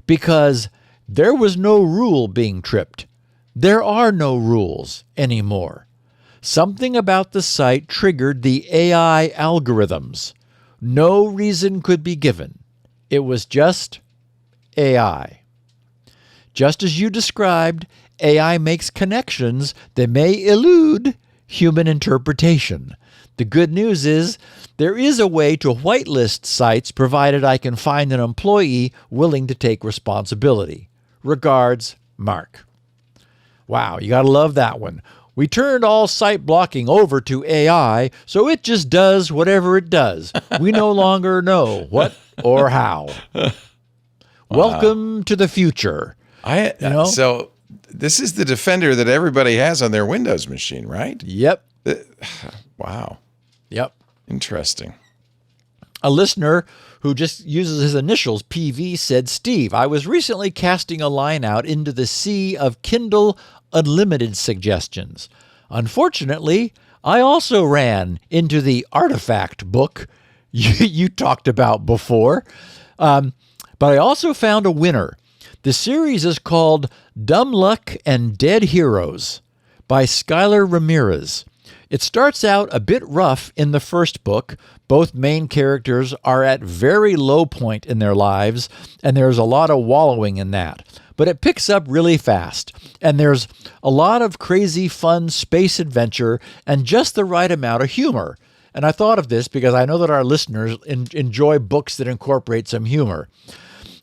because there was no rule being tripped. There are no rules anymore. Something about the site triggered the AI algorithms. No reason could be given. It was just AI. Just as you described, AI makes connections that may elude human interpretation. The good news is there is a way to whitelist sites provided I can find an employee willing to take responsibility. Regards, Mark. Wow, you got to love that one. We turned all site blocking over to AI, so it just does whatever it does. We no longer know what or how. Wow. Welcome to the future. So this is the Defender that everybody has on their Windows machine, right? Yep. Wow. Yep. Interesting. A listener who just uses his initials, PV, said, Steve, I was recently casting a line out into the sea of Kindle Unlimited suggestions. Unfortunately, I also ran into the artifact book you talked about before, but I also found a winner. The series is called Dumb Luck and Dead Heroes by Skylar Ramirez. It starts out a bit rough in the first book. Both main characters are at very low point in their lives, and there's a lot of wallowing in that. But it picks up really fast, and there's a lot of crazy, fun space adventure and just the right amount of humor. And I thought of this because I know that our listeners enjoy books that incorporate some humor.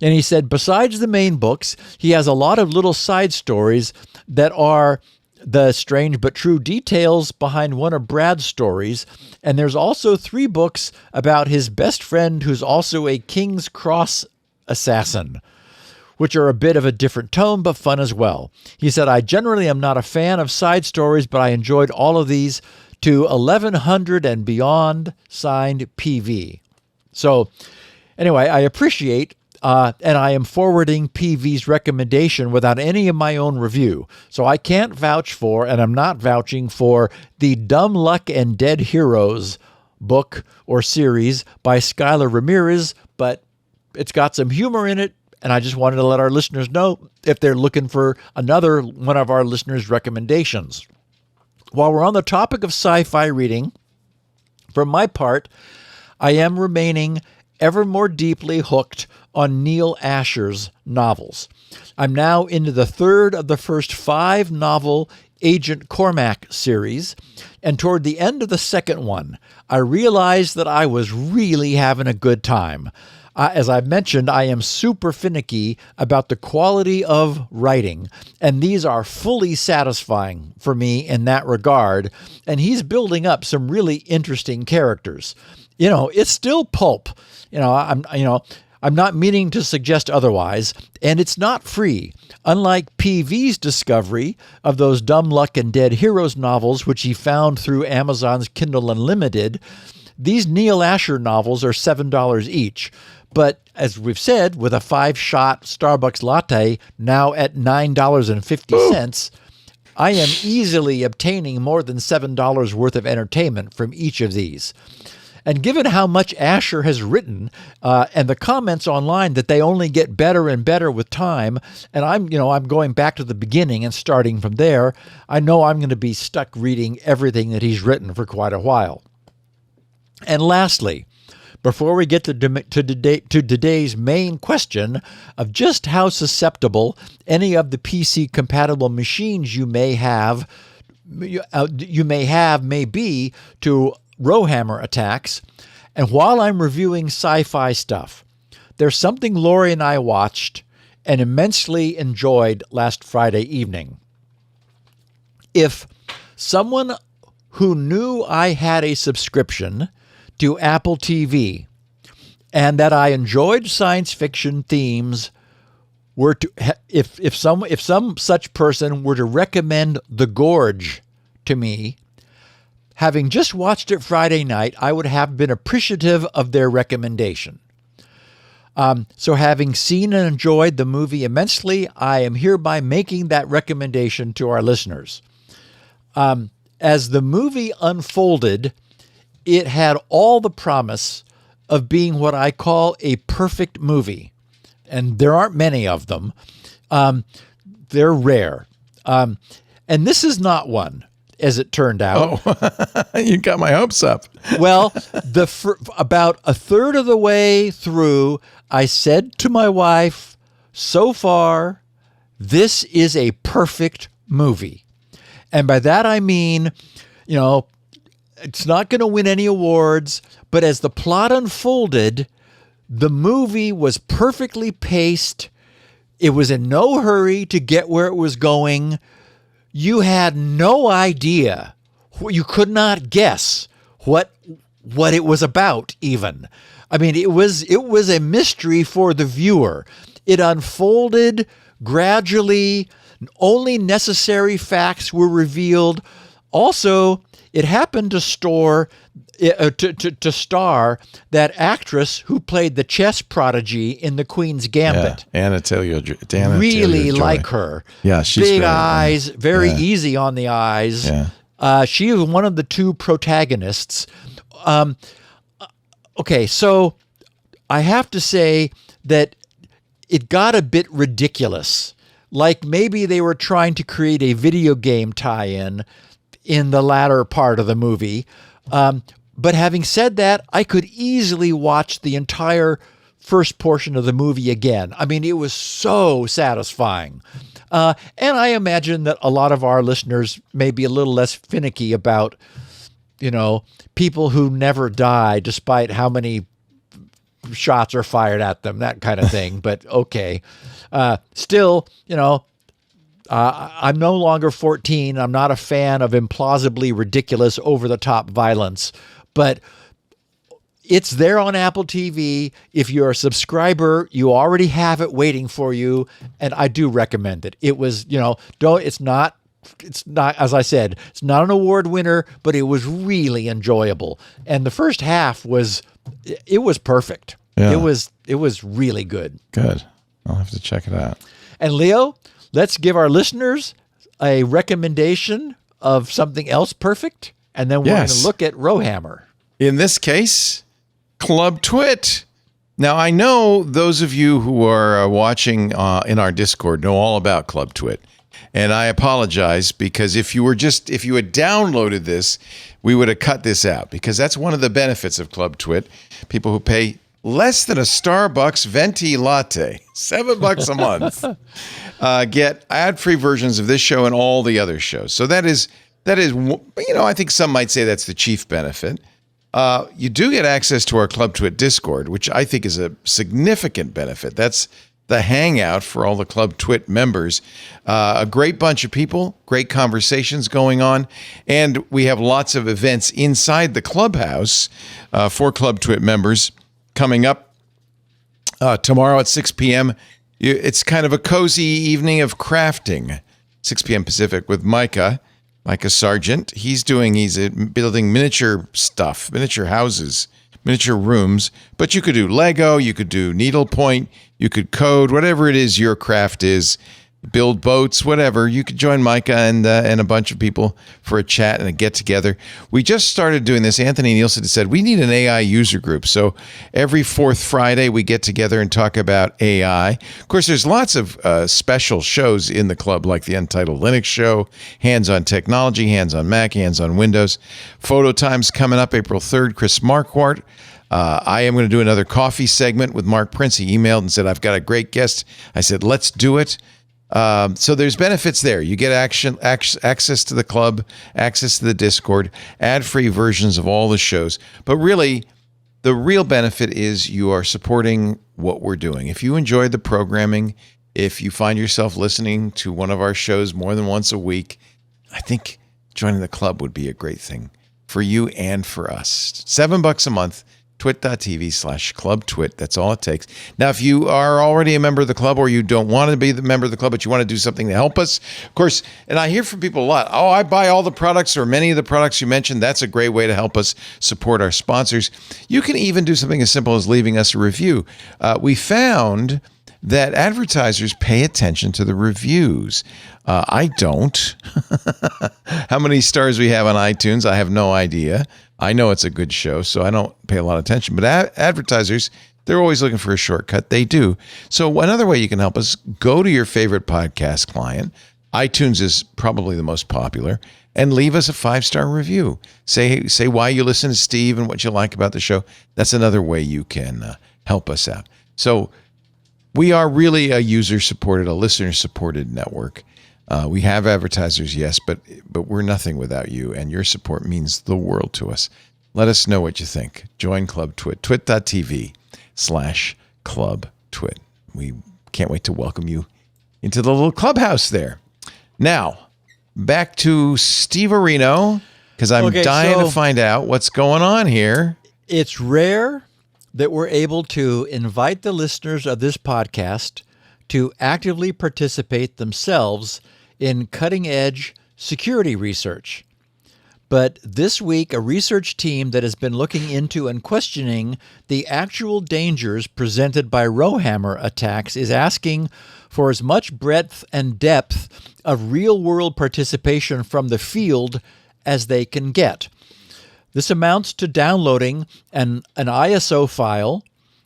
And he said, besides the main books, he has a lot of little side stories that are the strange but true details behind one of Brad's stories. And there's also 3 books about his best friend who's also a King's Cross assassin, which are a bit of a different tone, but fun as well. He said, I generally am not a fan of side stories, but I enjoyed all of these. To 1100 and beyond, signed PV. So anyway, I appreciate and I am forwarding PV's recommendation without any of my own review. So I can't vouch for, and I'm not vouching for, the Dumb Luck and Dead Heroes book or series by Skylar Ramirez, but it's got some humor in it, and I just wanted to let our listeners know if they're looking for another one of our listeners' recommendations. While we're on the topic of sci-fi reading, for my part, I am remaining ever more deeply hooked on Neil Asher's novels. I'm now into the 3rd of the first 5 novel Agent Cormac series, and toward the end of the 2nd one, I realized that I was really having a good time. As I've mentioned, I am super finicky about the quality of writing, and these are fully satisfying for me in that regard, and he's building up some really interesting characters. It's still pulp. I'm not meaning to suggest otherwise, and it's not free. Unlike PV's discovery of those Dumb Luck and Dead Heroes novels, which he found through Amazon's Kindle Unlimited, these Neil Asher novels are $7 each. But as we've said, with a 5-shot Starbucks latte now at $9.50, I am easily obtaining more than $7 worth of entertainment from each of these. And given how much Asher has written and the comments online that they only get better and better with time, and I'm going back to the beginning and starting from there, I know I'm going to be stuck reading everything that he's written for quite a while. And lastly, before we get to today's main question of just how susceptible any of the PC-compatible machines you may be to RowHammer attacks, and while I'm reviewing sci-fi stuff, there's something Lori and I watched and immensely enjoyed last Friday evening. If someone who knew I had a subscription to Apple TV and that I enjoyed science fiction themes were to, if some such person were to recommend The Gorge to me, having just watched it Friday night, I would have been appreciative of their recommendation. So having seen and enjoyed the movie immensely, I am hereby making that recommendation to our listeners. As the movie unfolded, it had all the promise of being what I call a perfect movie. And there aren't many of them. They're rare. And this is not one, as it turned out. Oh, you got my hopes up. Well, about a third of the way through, I said to my wife, so far, this is a perfect movie. And by that I mean, it's not going to win any awards, but as the plot unfolded, the movie was perfectly paced. It was in no hurry to get where it was going. You had no idea. You could not guess what it was about even. I mean, it was a mystery for the viewer. It unfolded gradually. Only necessary facts were revealed. Also, it happened to star that actress who played the chess prodigy in The Queen's Gambit. Yeah, Anna Taylor-Joy. Really like her. Yeah, she's big great. eyes, very easy on the eyes. Yeah. She was one of the two protagonists. Okay, so I have to say that it got a bit ridiculous. Like maybe they were trying to create a video game tie-in in the latter part of the movie. But having said that, I could easily watch the entire first portion of the movie again. I mean, it was so satisfying. And I imagine that a lot of our listeners may be a little less finicky about, people who never die despite how many shots are fired at them, that kind of thing. But okay. Still, I'm no longer 14. I'm not a fan of implausibly ridiculous, over-the-top violence. But it's there on Apple TV. If you're a subscriber, you already have it waiting for you, and I do recommend it. It was, it's not, as I said, it's not an award winner, but it was really enjoyable. And the first half was perfect. Yeah. It was really good. Good. I'll have to check it out. And Leo, let's give our listeners a recommendation of something else perfect, and then we're going to look at RowHammer. In this case, Club Twit. Now, I know those of you who are watching in our Discord know all about Club Twit. And I apologize because if you had downloaded this, we would have cut this out because that's one of the benefits of Club Twit. People who pay less than a Starbucks venti latte, $7 a month, get ad-free versions of this show and all the other shows. So that is, I think some might say that's the chief benefit. You do get access to our Club Twit Discord, which I think is a significant benefit. That's the hangout for all the Club Twit members. A great bunch of people, great conversations going on, and we have lots of events inside the clubhouse for Club Twit members coming up tomorrow at 6 p.m. It's kind of a cozy evening of crafting, 6 p.m. Pacific, with Micah Sargent. He's building miniature stuff, miniature houses, miniature rooms. But you could do Lego, you could do needlepoint, you could code, whatever it is your craft is, build boats, whatever. You could join Micah and a bunch of people for a chat and a get-together. We just started doing this. Anthony Nielsen said, we need an AI user group. So every fourth Friday, we get together and talk about AI. Of course, there's lots of special shows in the club, like the Untitled Linux Show, Hands on Technology, Hands on Mac, Hands on Windows. Photo Time's coming up April 3rd. Chris Marquardt. I am going to do another coffee segment with Mark Prince. He emailed and said, I've got a great guest. I said, let's do it. So there's benefits there. You get access to the club, access to the Discord, ad-free versions of all the shows. But really, the real benefit is you are supporting what we're doing. If you enjoy the programming, If you find yourself listening to one of our shows more than once a week, I think joining the club would be a great thing for you and for us. $7 a month, twit.tv/clubtwit. That's all it takes. Now, if you are already a member of the club or you don't want to be the member of the club, but you want to do something to help us, of course, and I hear from people a lot, I buy all the products or many of the products you mentioned. That's a great way to help us support our sponsors. You can even do something as simple as leaving us a review. We found that advertisers pay attention to the reviews. I don't. How many stars we have on iTunes, I have no idea. I know it's a good show, so I don't pay a lot of attention. But advertisers, they're always looking for a shortcut. They do. So another way you can help us, go to your favorite podcast client. iTunes is probably the most popular. And leave us a 5-star review. Say why you listen to Steve and what you like about the show. That's another way you can help us out. So we are really a user-supported, a listener-supported network. We have advertisers, yes, but we're nothing without you, and your support means the world to us. Let us know what you think. Join Club Twit, twit.tv/clubtwit. We can't wait to welcome you into the little clubhouse there. Now, back to Steve Areno, because I'm dying to find out what's going on here. It's rare that we're able to invite the listeners of this podcast to actively participate themselves in cutting-edge security research. But this week, a research team that has been looking into and questioning the actual dangers presented by RowHammer attacks is asking for as much breadth and depth of real-world participation from the field as they can get. This amounts to downloading an ISO file,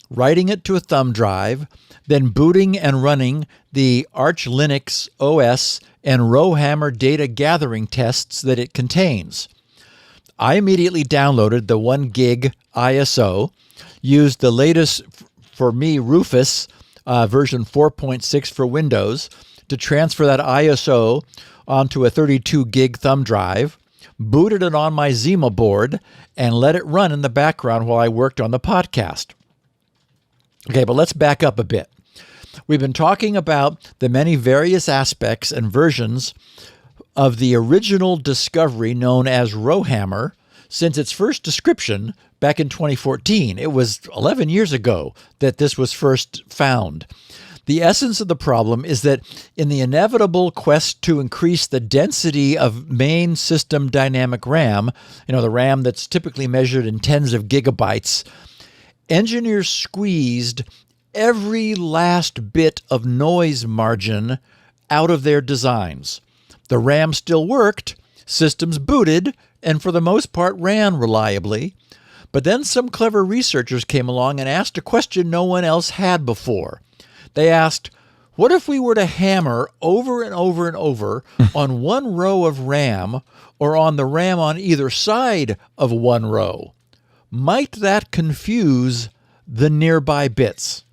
writing it to a thumb drive, then booting and running the Arch Linux OS and RowHammer data gathering tests that it contains. I immediately downloaded the 1 gig ISO, used the latest, for me, Rufus version 4.6 for Windows to transfer that ISO onto a 32 gig thumb drive, booted it on my Zima board, and let it run in the background while I worked on the podcast. Okay, but let's back up a bit. We've been talking about the many various aspects and versions of the original discovery known as RowHammer since its first description back in 2014. It was 11 years ago that this was first found. The essence of the problem is that in the inevitable quest to increase the density of main system dynamic RAM, the RAM that's typically measured in tens of gigabytes, engineers squeezed every last bit of noise margin out of their designs. The RAM still worked, systems booted, and for the most part ran reliably. But then some clever researchers came along and asked a question no one else had before. They asked, what if we were to hammer over and over and over on one row of RAM or on the RAM on either side of one row? Might that confuse the nearby bits?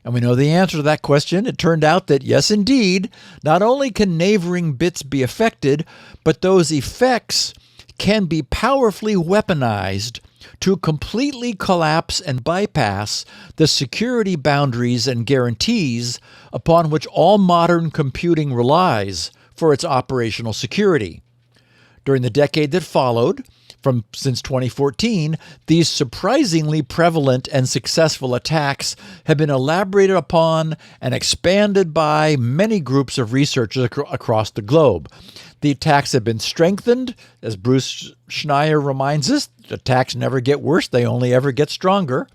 And we know the answer to that question. It turned out that yes, indeed, not only can neighboring bits be affected, but those effects can be powerfully weaponized to completely collapse and bypass the security boundaries and guarantees upon which all modern computing relies for its operational security. During the decade that followed, since 2014, these surprisingly prevalent and successful attacks have been elaborated upon and expanded by many groups of researchers across the globe. The attacks have been strengthened. As Bruce Schneier reminds us, attacks never get worse, they only ever get stronger.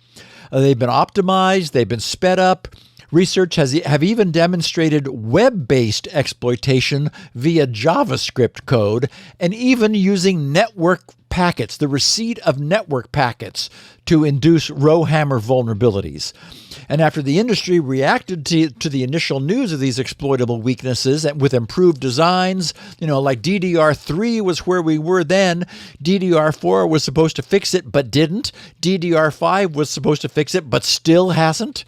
They've been optimized, they've been sped up. Research have even demonstrated web-based exploitation via JavaScript code and even using network packets, the receipt of network packets, to induce RowHammer vulnerabilities. And after the industry reacted to the initial news of these exploitable weaknesses and with improved designs, like DDR3 was where we were then, DDR4 was supposed to fix it but didn't, DDR5 was supposed to fix it but still hasn't.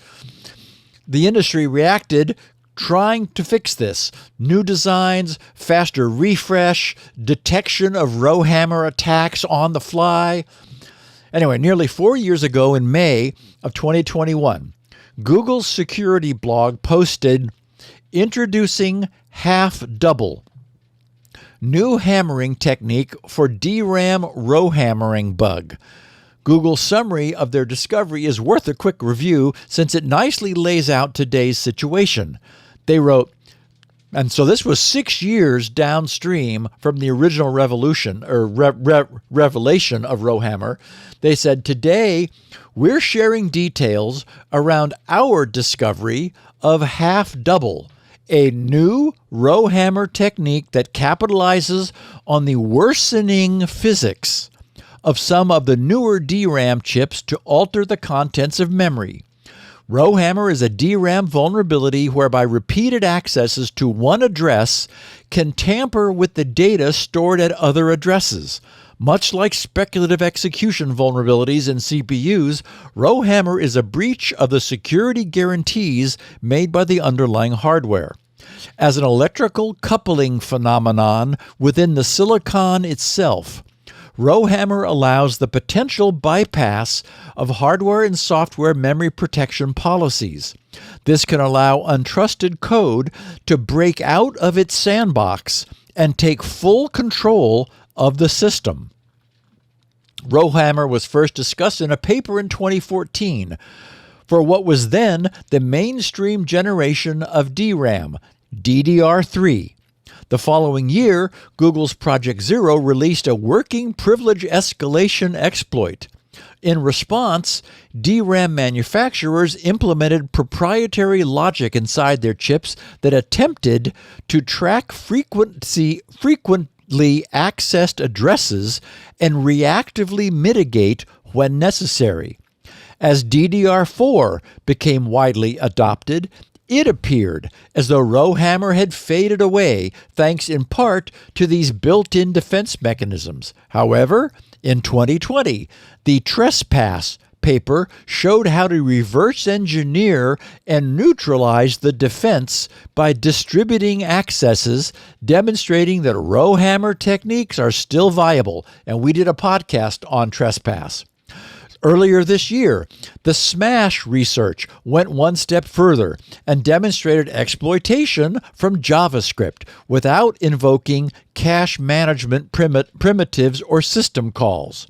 The industry reacted trying to fix this. New designs, faster refresh, detection of RowHammer attacks on the fly. Anyway, nearly 4 years ago in May of 2021, Google's security blog posted Introducing half double. New hammering technique for DRAM RowHammering bug. Google's summary of their discovery is worth a quick review since it nicely lays out today's situation. They wrote, and so this was 6 years downstream from the original revelation of RowHammer. They said, today we're sharing details around our discovery of half double, a new RowHammer technique that capitalizes on the worsening physics of some of the newer DRAM chips to alter the contents of memory. RowHammer is a DRAM vulnerability whereby repeated accesses to one address can tamper with the data stored at other addresses. Much like speculative execution vulnerabilities in CPUs, RowHammer is a breach of the security guarantees made by the underlying hardware. As an electrical coupling phenomenon within the silicon itself, RowHammer allows the potential bypass of hardware and software memory protection policies. This can allow untrusted code to break out of its sandbox and take full control of the system. RowHammer was first discussed in a paper in 2014 for what was then the mainstream generation of DRAM, DDR3. The following year, Google's Project Zero released a working privilege escalation exploit. In response, DRAM manufacturers implemented proprietary logic inside their chips that attempted to track frequently accessed addresses and reactively mitigate when necessary. As DDR4 became widely adopted, it appeared as though RowHammer had faded away, thanks in part to these built-in defense mechanisms. However, in 2020, the Trespass paper showed how to reverse engineer and neutralize the defense by distributing accesses, demonstrating that RowHammer techniques are still viable, and we did a podcast on Trespass. Earlier this year, the Smash research went one step further and demonstrated exploitation from JavaScript without invoking cache management primitives or system calls.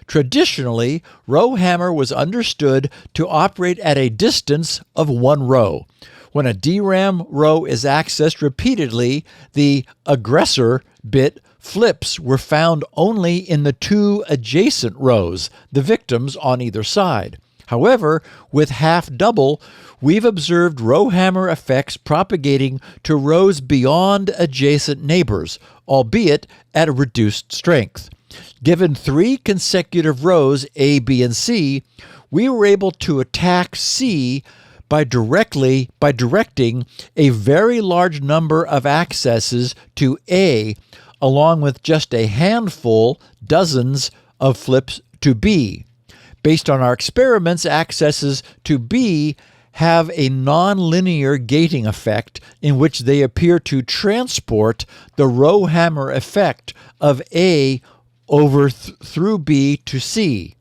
Traditionally, RowHammer was understood to operate at a distance of one row. When a DRAM row is accessed repeatedly, the aggressor bit flips were found only in the two adjacent rows, the victims on either side. However, with half double, we've observed RowHammer effects propagating to rows beyond adjacent neighbors, albeit at a reduced strength. Given 3 consecutive rows, A, B, and C, we were able to attack C by directing a very large number of accesses to A, along with just a handful, dozens of flips to B. Based on our experiments, accesses to B have a nonlinear gating effect in which they appear to transport the RowHammer effect of A over through B to C.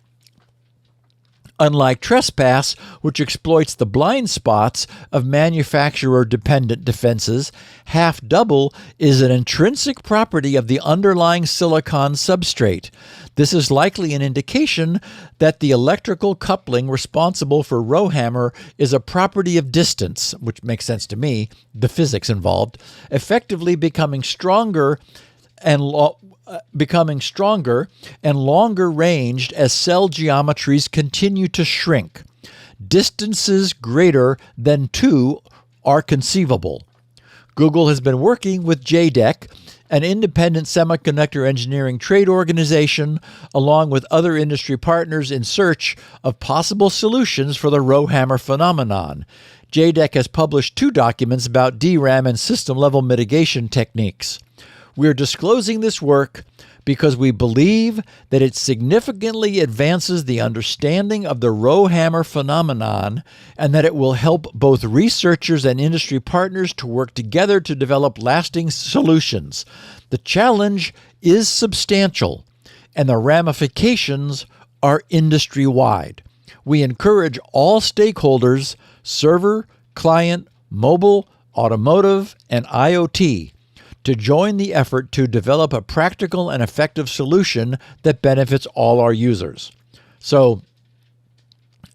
Unlike Trespass, which exploits the blind spots of manufacturer-dependent defenses, half double is an intrinsic property of the underlying silicon substrate. This is likely an indication that the electrical coupling responsible for RowHammer is a property of distance, which makes sense to me, the physics involved, effectively becoming stronger and longer ranged as cell geometries continue to shrink. Distances greater than 2 are conceivable. Google has been working with JEDEC, an independent semiconductor engineering trade organization, along with other industry partners in search of possible solutions for the RowHammer phenomenon. JEDEC has published 2 documents about DRAM and system-level mitigation techniques. We're disclosing this work because we believe that it significantly advances the understanding of the RowHammer phenomenon and that it will help both researchers and industry partners to work together to develop lasting solutions. The challenge is substantial, and the ramifications are industry-wide. We encourage all stakeholders, server, client, mobile, automotive, and IoT to join the effort to develop a practical and effective solution that benefits all our users. So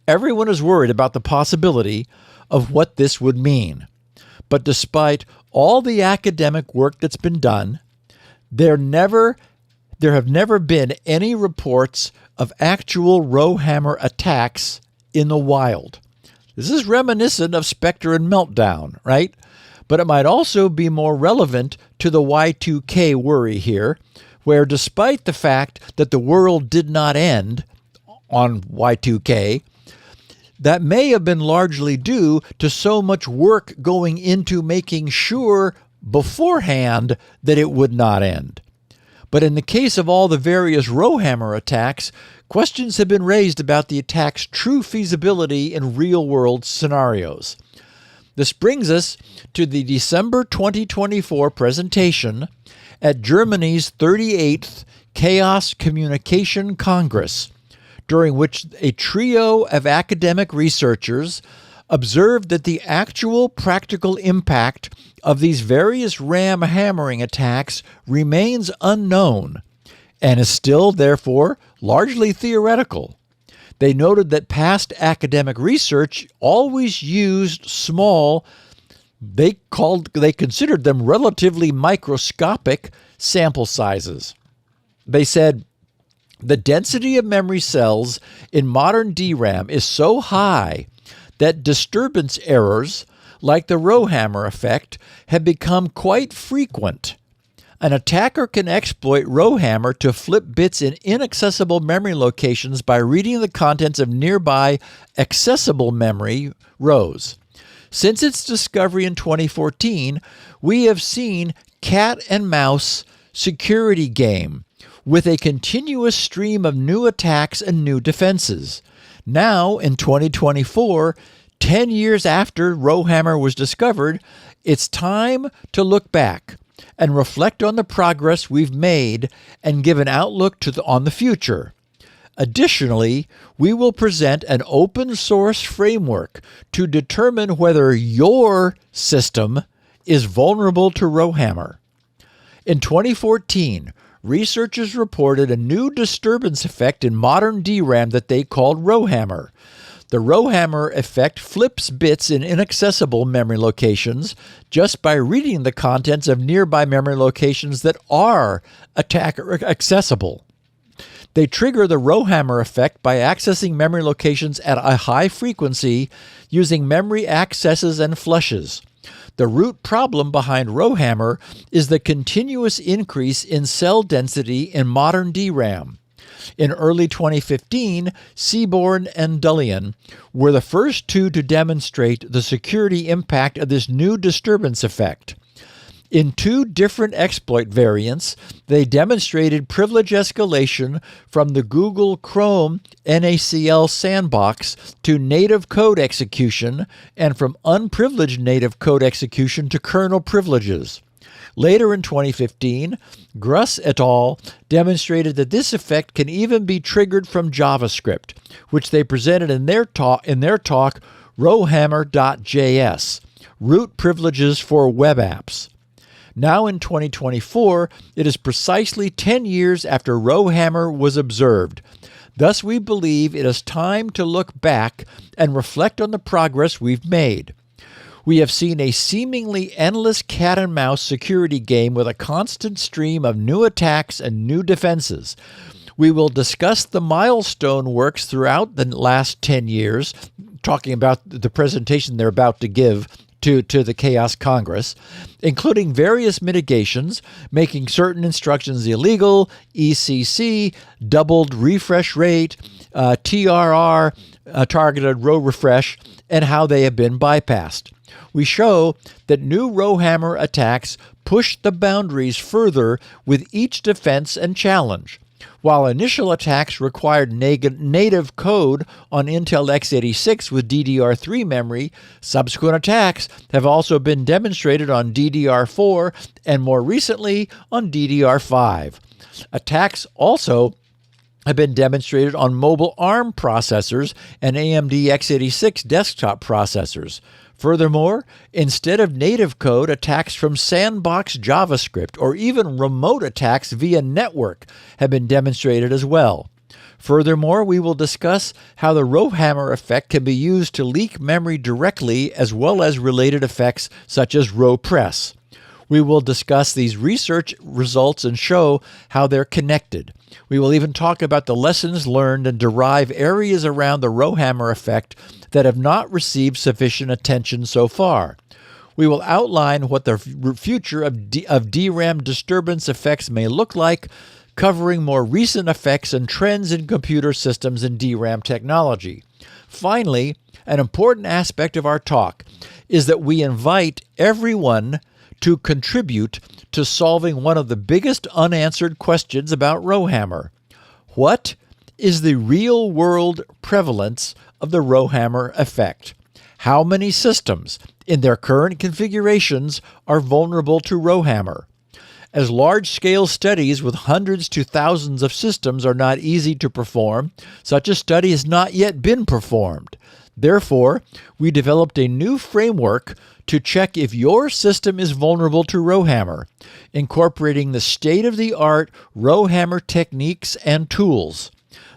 everyone is worried about the possibility of what this would mean. But despite all the academic work that's been done, there have never been any reports of actual RowHammer attacks in the wild. This is reminiscent of Spectre and Meltdown, right? But it might also be more relevant to the Y2K worry here, where despite the fact that the world did not end on Y2K, that may have been largely due to so much work going into making sure beforehand that it would not end. But in the case of all the various RowHammer attacks, questions have been raised about the attack's true feasibility in real-world scenarios. This brings us to the December 2024 presentation at Germany's 38th Chaos Communication Congress, during which a trio of academic researchers observed that the actual practical impact of these various RAM hammering attacks remains unknown and is still, therefore, largely theoretical. They noted that past academic research always used small, they considered them relatively microscopic sample sizes. They said, the density of memory cells in modern DRAM is so high that disturbance errors, like the RowHammer effect, have become quite frequent. An attacker can exploit RowHammer to flip bits in inaccessible memory locations by reading the contents of nearby accessible memory rows. Since its discovery in 2014, we have seen cat and mouse security game with a continuous stream of new attacks and new defenses. Now, in 2024, 10 years after RowHammer was discovered, it's time to look back and reflect on the progress we've made and give an outlook on the future. Additionally, we will present an open source framework to determine whether your system is vulnerable to RowHammer. In 2014, researchers reported a new disturbance effect in modern DRAM that they called RowHammer. The RowHammer effect flips bits in inaccessible memory locations just by reading the contents of nearby memory locations that are attacker accessible. They trigger the RowHammer effect by accessing memory locations at a high frequency using memory accesses and flushes. The root problem behind RowHammer is the continuous increase in cell density in modern DRAM. In early 2015, Seaborn and Dullian were the first two to demonstrate the security impact of this new disturbance effect. In two different exploit variants, they demonstrated privilege escalation from the Google Chrome NaCl sandbox to native code execution and from unprivileged native code execution to kernel privileges. Later in 2015, Gruss et al. Demonstrated that this effect can even be triggered from JavaScript, which they presented in their talk RowHammer.js, root privileges for web apps. Now in 2024, it is precisely 10 years after RowHammer was observed. Thus, we believe it is time to look back and reflect on the progress we've made. We have seen a seemingly endless cat and mouse security game with a constant stream of new attacks and new defenses. We will discuss the milestone works throughout the last 10 years, talking about the presentation they're about to give to the Chaos Congress, including various mitigations, making certain instructions illegal, ECC, doubled refresh rate, TRR, targeted row refresh, and how they have been bypassed. We show that new RowHammer attacks push the boundaries further with each defense and challenge. While initial attacks required native code on Intel x86 with DDR3 memory, subsequent attacks have also been demonstrated on DDR4 and more recently on DDR5. Attacks also have been demonstrated on mobile ARM processors and AMD x86 desktop processors. Furthermore, instead of native code, attacks from sandbox JavaScript or even remote attacks via network have been demonstrated as well. Furthermore, we will discuss how the RowHammer effect can be used to leak memory directly, as well as related effects such as row press. We will discuss these research results and show how they're connected. We will even talk about the lessons learned and derive areas around the RowHammer effect that have not received sufficient attention so far. We will outline what the future of DRAM disturbance effects may look like, covering more recent effects and trends in computer systems and DRAM technology. Finally, an important aspect of our talk is that we invite everyone to contribute to solving one of the biggest unanswered questions about RowHammer. What is the real-world prevalence of the RowHammer effect? How many systems in their current configurations are vulnerable to RowHammer? As large-scale studies with hundreds to thousands of systems are not easy to perform, such a study has not yet been performed. Therefore, we developed a new framework to check if your system is vulnerable to RowHammer, incorporating the state-of-the-art RowHammer techniques and tools.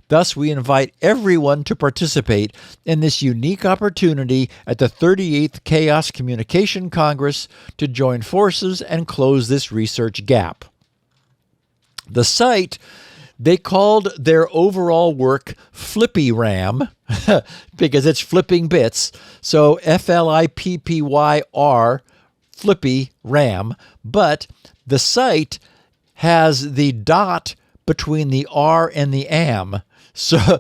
Thus, we invite everyone to participate in this unique opportunity at the 38th Chaos Communication Congress to join forces and close this research gap. The site, they called their overall work Flippy RAM because it's flipping bits. So FLIPPYR, Flippy RAM. But the site has the dot between the R and the AM. So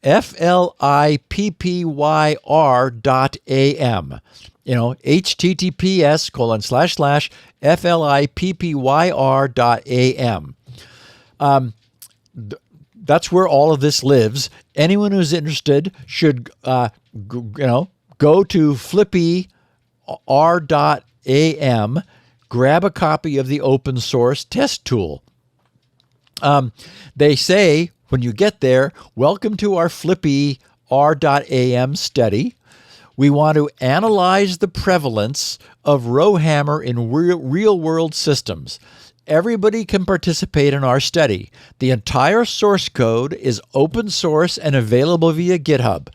FLIPPYR.AM. https://FLIPPYR.AM. That's where all of this lives. Anyone who's interested should, go to flippyr.am, grab a copy of the open source test tool. They say, when you get there, welcome to our flippyr.am study. We want to analyze the prevalence of RowHammer in real-world systems. Everybody can participate in our study. The entire source code is open source and available via GitHub.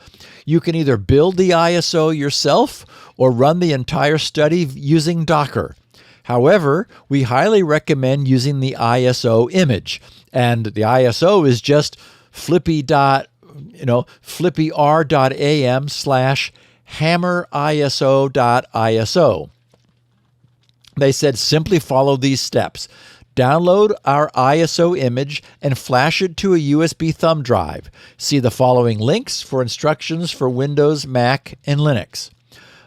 You can either build the ISO yourself or run the entire study using Docker. However, we highly recommend using the ISO image. And the ISO is just flippy.r.am/hammeriso.iso. They said simply follow these steps. Download our ISO image and flash it to a USB thumb drive. See the following links for instructions for Windows, Mac, and Linux.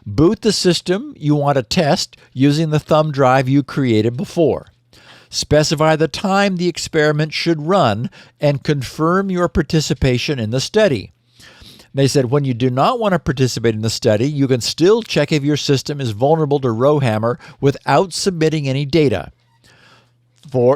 Boot the system you want to test using the thumb drive you created before. Specify the time the experiment should run and confirm your participation in the study. They said when you do not want to participate in the study, you can still check if your system is vulnerable to RowHammer without submitting any data.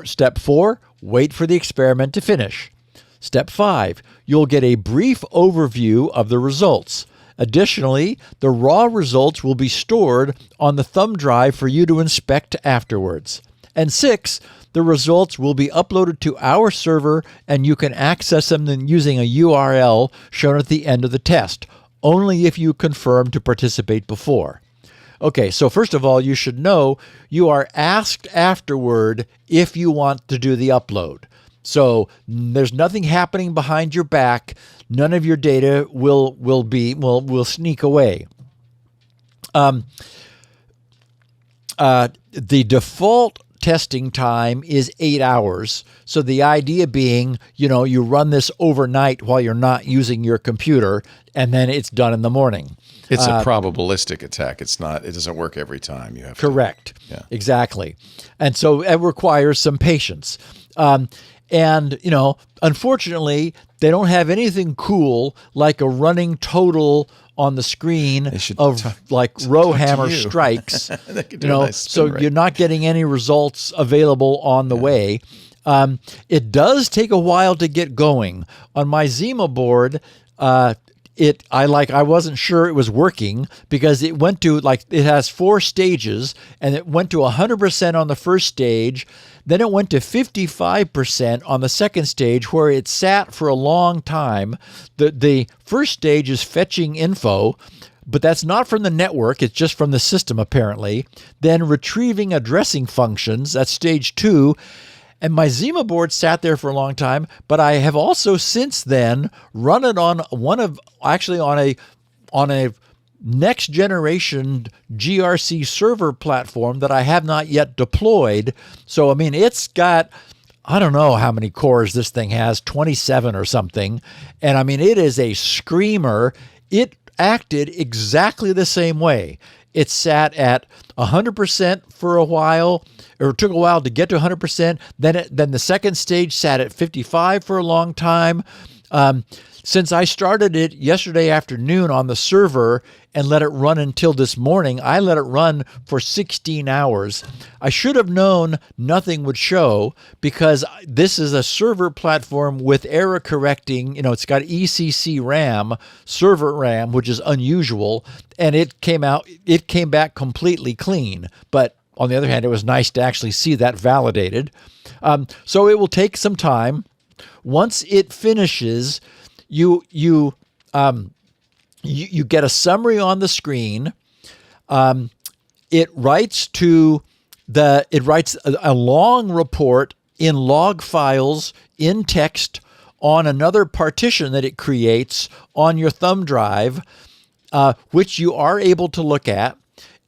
Step 4, wait for the experiment to finish. Step 5, you'll get a brief overview of the results. Additionally, the raw results will be stored on the thumb drive for you to inspect afterwards. And 6, the results will be uploaded to our server and you can access them using a URL shown at the end of the test, only if you confirm to participate before. Okay, so first of all, you should know you are asked afterward if you want to do the upload. So there's nothing happening behind your back. None of your data will sneak away. The default testing time is 8 hours. So the idea being, you run this overnight while you're not using your computer, and then it's done in the morning. It's a probabilistic attack. It doesn't work every time. You have correct. Yeah. Exactly. And so it requires some patience. Unfortunately, they don't have anything cool like a running total on the screen of RowHammer strikes. You're not getting any results available on the way. It does take a while to get going. On my Zima board, I wasn't sure it was working because it went to it has 4 stages, and it went to 100% on the first stage. Then it went to 55% on the second stage, where it sat for a long time. The first stage is fetching info, but that's not from the network. It's just from the system, apparently. Then retrieving addressing functions, that's stage 2. And my Zima board sat there for a long time, but I have also since then run it on on a next generation GRC server platform that I have not yet deployed. So, I mean, it's got, I don't know how many cores this thing has, 27 or something. And I mean, it is a screamer. It acted exactly the same way. It sat at 100% for a while, or it took a while to get to 100%. Then the second stage sat at 55 for a long time. Since I started it yesterday afternoon on the server and let it run until this morning, I let it run for 16 hours. I should have known nothing would show because this is a server platform with error correcting. It's got ECC RAM, server RAM, which is unusual, and it came back completely clean. But on the other hand, it was nice to actually see that validated. So it will take some time. Once it finishes, you get a summary on the screen. It writes a long report in log files in text on another partition that it creates on your thumb drive, which you are able to look at.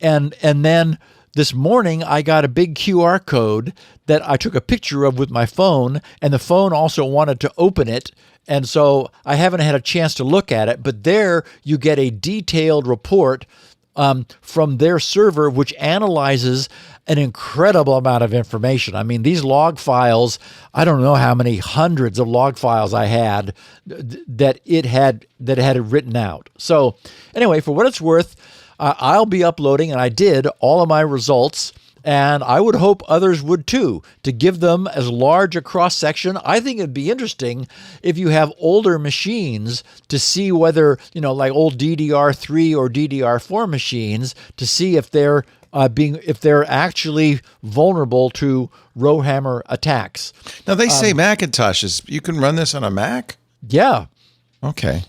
And then this morning, I got a big QR code that I took a picture of with my phone, and the phone also wanted to open it. And so I haven't had a chance to look at it, but there you get a detailed report from their server, which analyzes an incredible amount of information. I mean, these log files, I don't know how many hundreds of log files I had that it had written out. So anyway, for what it's worth, I'll be uploading, and I did, all of my results, and I would hope others would too, to give them as large a cross-section. I think it'd be interesting if you have older machines to see whether, like old DDR3 or DDR4 machines, to see if they're actually vulnerable to RowHammer attacks. Now, they say Macintosh you can run this on a Mac? Yeah. Okay.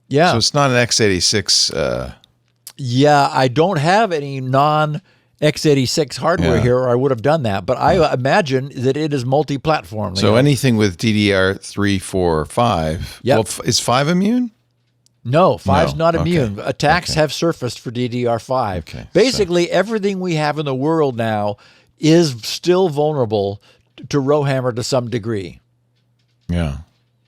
Yeah. So it's not an x86... Yeah, I don't have any non-x86 hardware here, or I would have done that. But I imagine that it is multi-platform. So anything with DDR3, 4, 5. Yep. Well, is 5 immune? No, 5's not immune. Okay. Attacks have surfaced for DDR5. Okay. Basically, everything we have in the world now is still vulnerable to RowHammer to some degree. Yeah.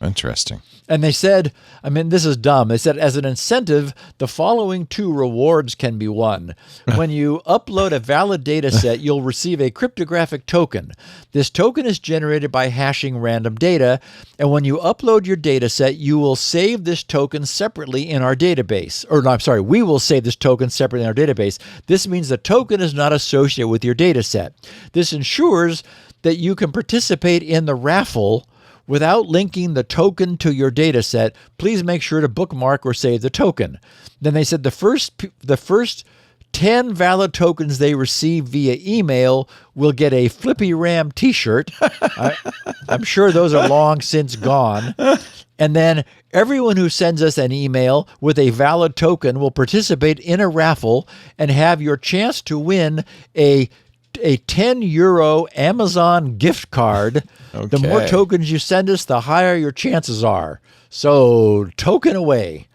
Interesting. And they said, I mean, this is dumb. They said, as an incentive, the following 2 rewards can be won. When you upload a valid data set, you'll receive a cryptographic token. This token is generated by hashing random data. And when you upload your data set, you will save this token separately in our database. Or no, I'm sorry, we will save this token separately in our database. This means the token is not associated with your data set. This ensures that you can participate in the raffle without linking the token to your data set. Please make sure to bookmark or save the token. Then they said the first 10 valid tokens they receive via email will get a Flippy Ram t-shirt. I'm sure those are long since gone. And then everyone who sends us an email with a valid token will participate in a raffle and have your chance to win a €10 Amazon gift card. Okay. The more tokens you send us, the higher your chances are. So token away.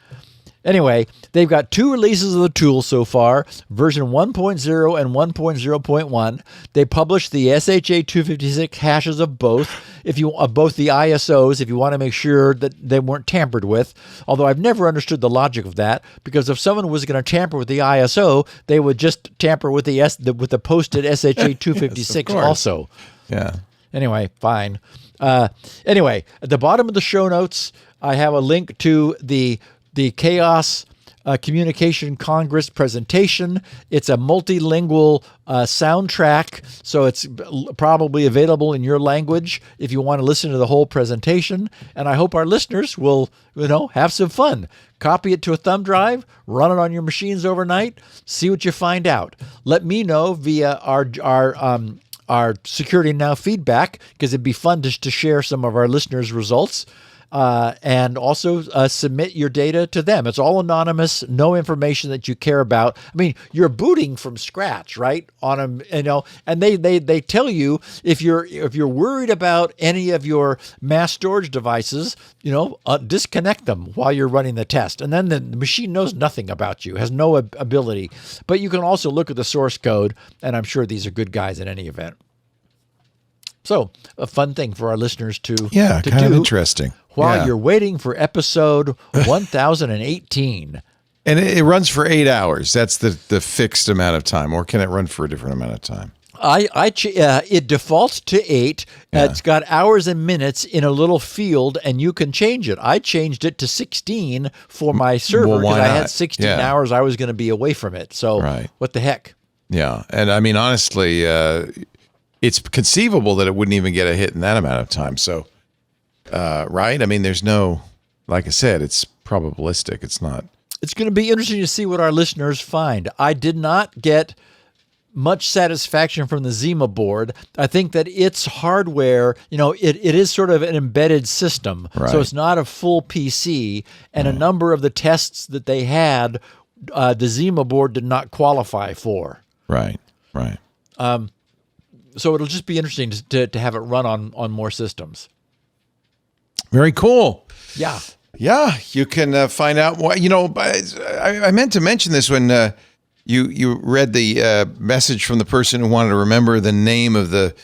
Anyway, they've got 2 releases of the tool so far, version 1.0 and 1.0.1. They published the SHA-256 hashes of both, both the ISOs, if you want to make sure that they weren't tampered with. Although I've never understood the logic of that, because if someone was going to tamper with the ISO, they would just tamper with the posted SHA-256 yes, also. Yeah. Anyway, fine. Anyway, at the bottom of the show notes, I have a link to the Chaos Communication Congress presentation. It's a multilingual soundtrack, so it's probably available in your language if you want to listen to the whole presentation. And I hope our listeners will, have some fun. Copy it to a thumb drive, run it on your machines overnight, see what you find out. Let me know via our Security Now feedback, because it'd be fun to share some of our listeners' results. And also submit your data to them. It's all anonymous, no information that you care about. I mean, you're booting from scratch, right? On them, and they tell you if you're worried about any of your mass storage devices, disconnect them while you're running the test, and then the machine knows nothing about you, has no ability. But you can also look at the source code, and I'm sure these are good guys in any event. So a fun thing for our listeners to kind of interesting. While you're waiting for episode 1018. And it runs for 8 hours. That's the fixed amount of time, or can it run for a different amount of time? It defaults to 8. It's got hours and minutes in a little field, and you can change it. I changed it to 16 for my server because I had 16 hours I was going to be away from it. So what the heck? Yeah. And I mean, honestly, it's conceivable that it wouldn't even get a hit in that amount of time. So, right? I mean, there's no, like I said, it's probabilistic. It's not. It's going to be interesting to see what our listeners find. I did not get much satisfaction from the Zima board. I think that its hardware, it is sort of an embedded system. Right. So it's not a full PC. And a number of the tests that they had, the Zima board did not qualify for. Right. So it'll just be interesting to have it run on more systems. Very cool. Yeah. Yeah, you can find out why. I meant to mention this when you read the message from the person who wanted to remember the name of the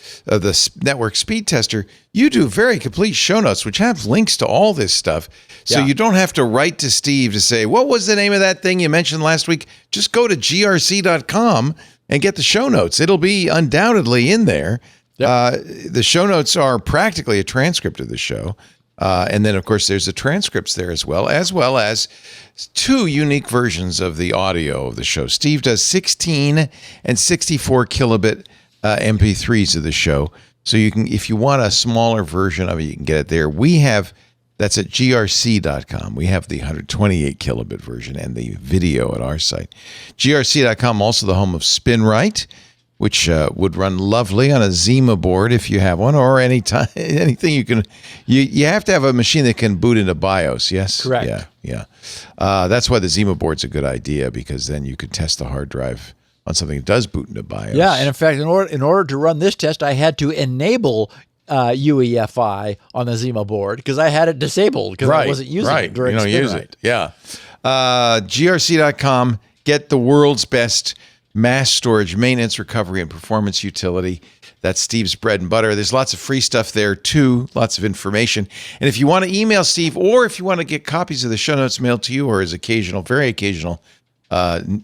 network speed tester. You do very complete show notes, which have links to all this stuff. So you don't have to write to Steve to say, what was the name of that thing you mentioned last week? Just go to grc.com and get the show notes. It'll be undoubtedly in there. Yep. The show notes are practically a transcript of the show. And then, of course, there's the transcripts there as well as 2 unique versions of the audio of the show. Steve does 16 and 64 kilobit MP3s of the show. So you can, if you want a smaller version of it, you can get it there. That's at grc.com. We have the 128 kilobit version and the video at our site. grc.com, also the home of SpinRite, which would run lovely on a Zima board if you have one, or anything you can. You have to have a machine that can boot into BIOS, yes? Correct. Yeah. That's why the Zima board's a good idea, because then you could test the hard drive on something that does boot into BIOS. Yeah, and in fact, in order to run this test, I had to enable UEFI on the Zima board because I had it disabled because I wasn't using it during SpinRite. Use it. Yeah. grc.com, get the world's best mass storage, maintenance, recovery, and performance utility. That's Steve's bread and butter. There's lots of free stuff there, too, lots of information. And if you want to email Steve, or if you want to get copies of the show notes mailed to you, or his very occasional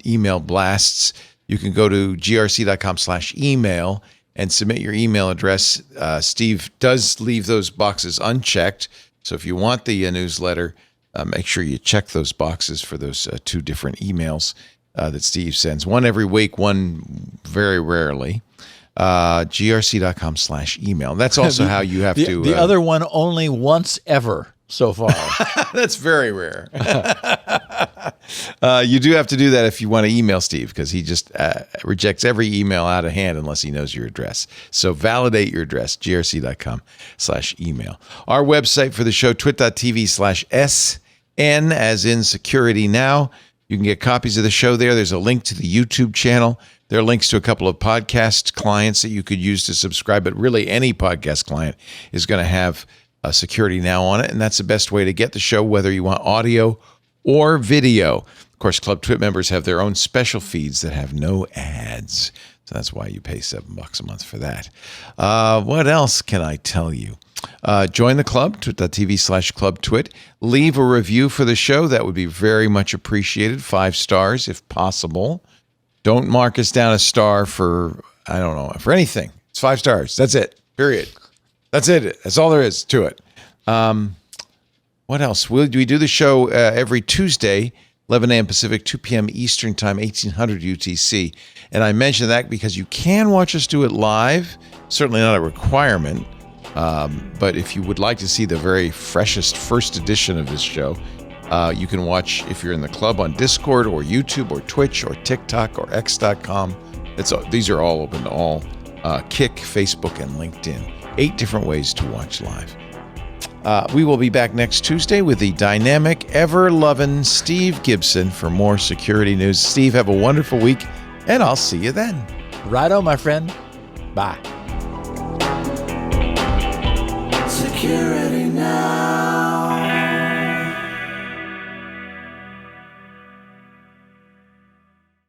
email blasts, you can go to grc.com/email and submit your email address. Steve does leave those boxes unchecked. So if you want the newsletter, make sure you check those boxes for those 2 different emails that Steve sends. One every week, one very rarely. grc.com/email. That's also how you have to... The other one only once ever so far. That's very rare. You do have to do that if you want to email Steve, because he just rejects every email out of hand unless he knows your address. So validate your address, grc.com/email. Our website for the show, twit.tv/SN, as in Security Now. You can get copies of the show there. There's a link to the YouTube channel. There are links to a couple of podcast clients that you could use to subscribe, but really any podcast client is going to have Security Now on it, and that's the best way to get the show, whether you want audio or video. Of course, Club Twit members have their own special feeds that have no ads, so that's why you pay $7 a month for that. What else can I tell you? Join the club, twit.tv/clubtwit. Leave a review for the show. That would be very much appreciated. 5 stars, if possible. Don't mark us down a star for, I don't know, for anything. It's 5 stars. That's it. Period. That's it. That's all there is to it. What else? We do the show every Tuesday, 11 a.m. Pacific, 2 p.m. Eastern Time, 1800 UTC. And I mention that because you can watch us do it live. Certainly not a requirement. But if you would like to see the very freshest first edition of this show, you can watch if you're in the club on Discord or YouTube or Twitch or TikTok or X.com. These are all open to all. Kick, Facebook, and LinkedIn. 8 different ways to watch live. We will be back next Tuesday with the dynamic, ever-loving Steve Gibson for more security news. Steve, have a wonderful week, and I'll see you then. Righto, my friend. Bye. Security Now.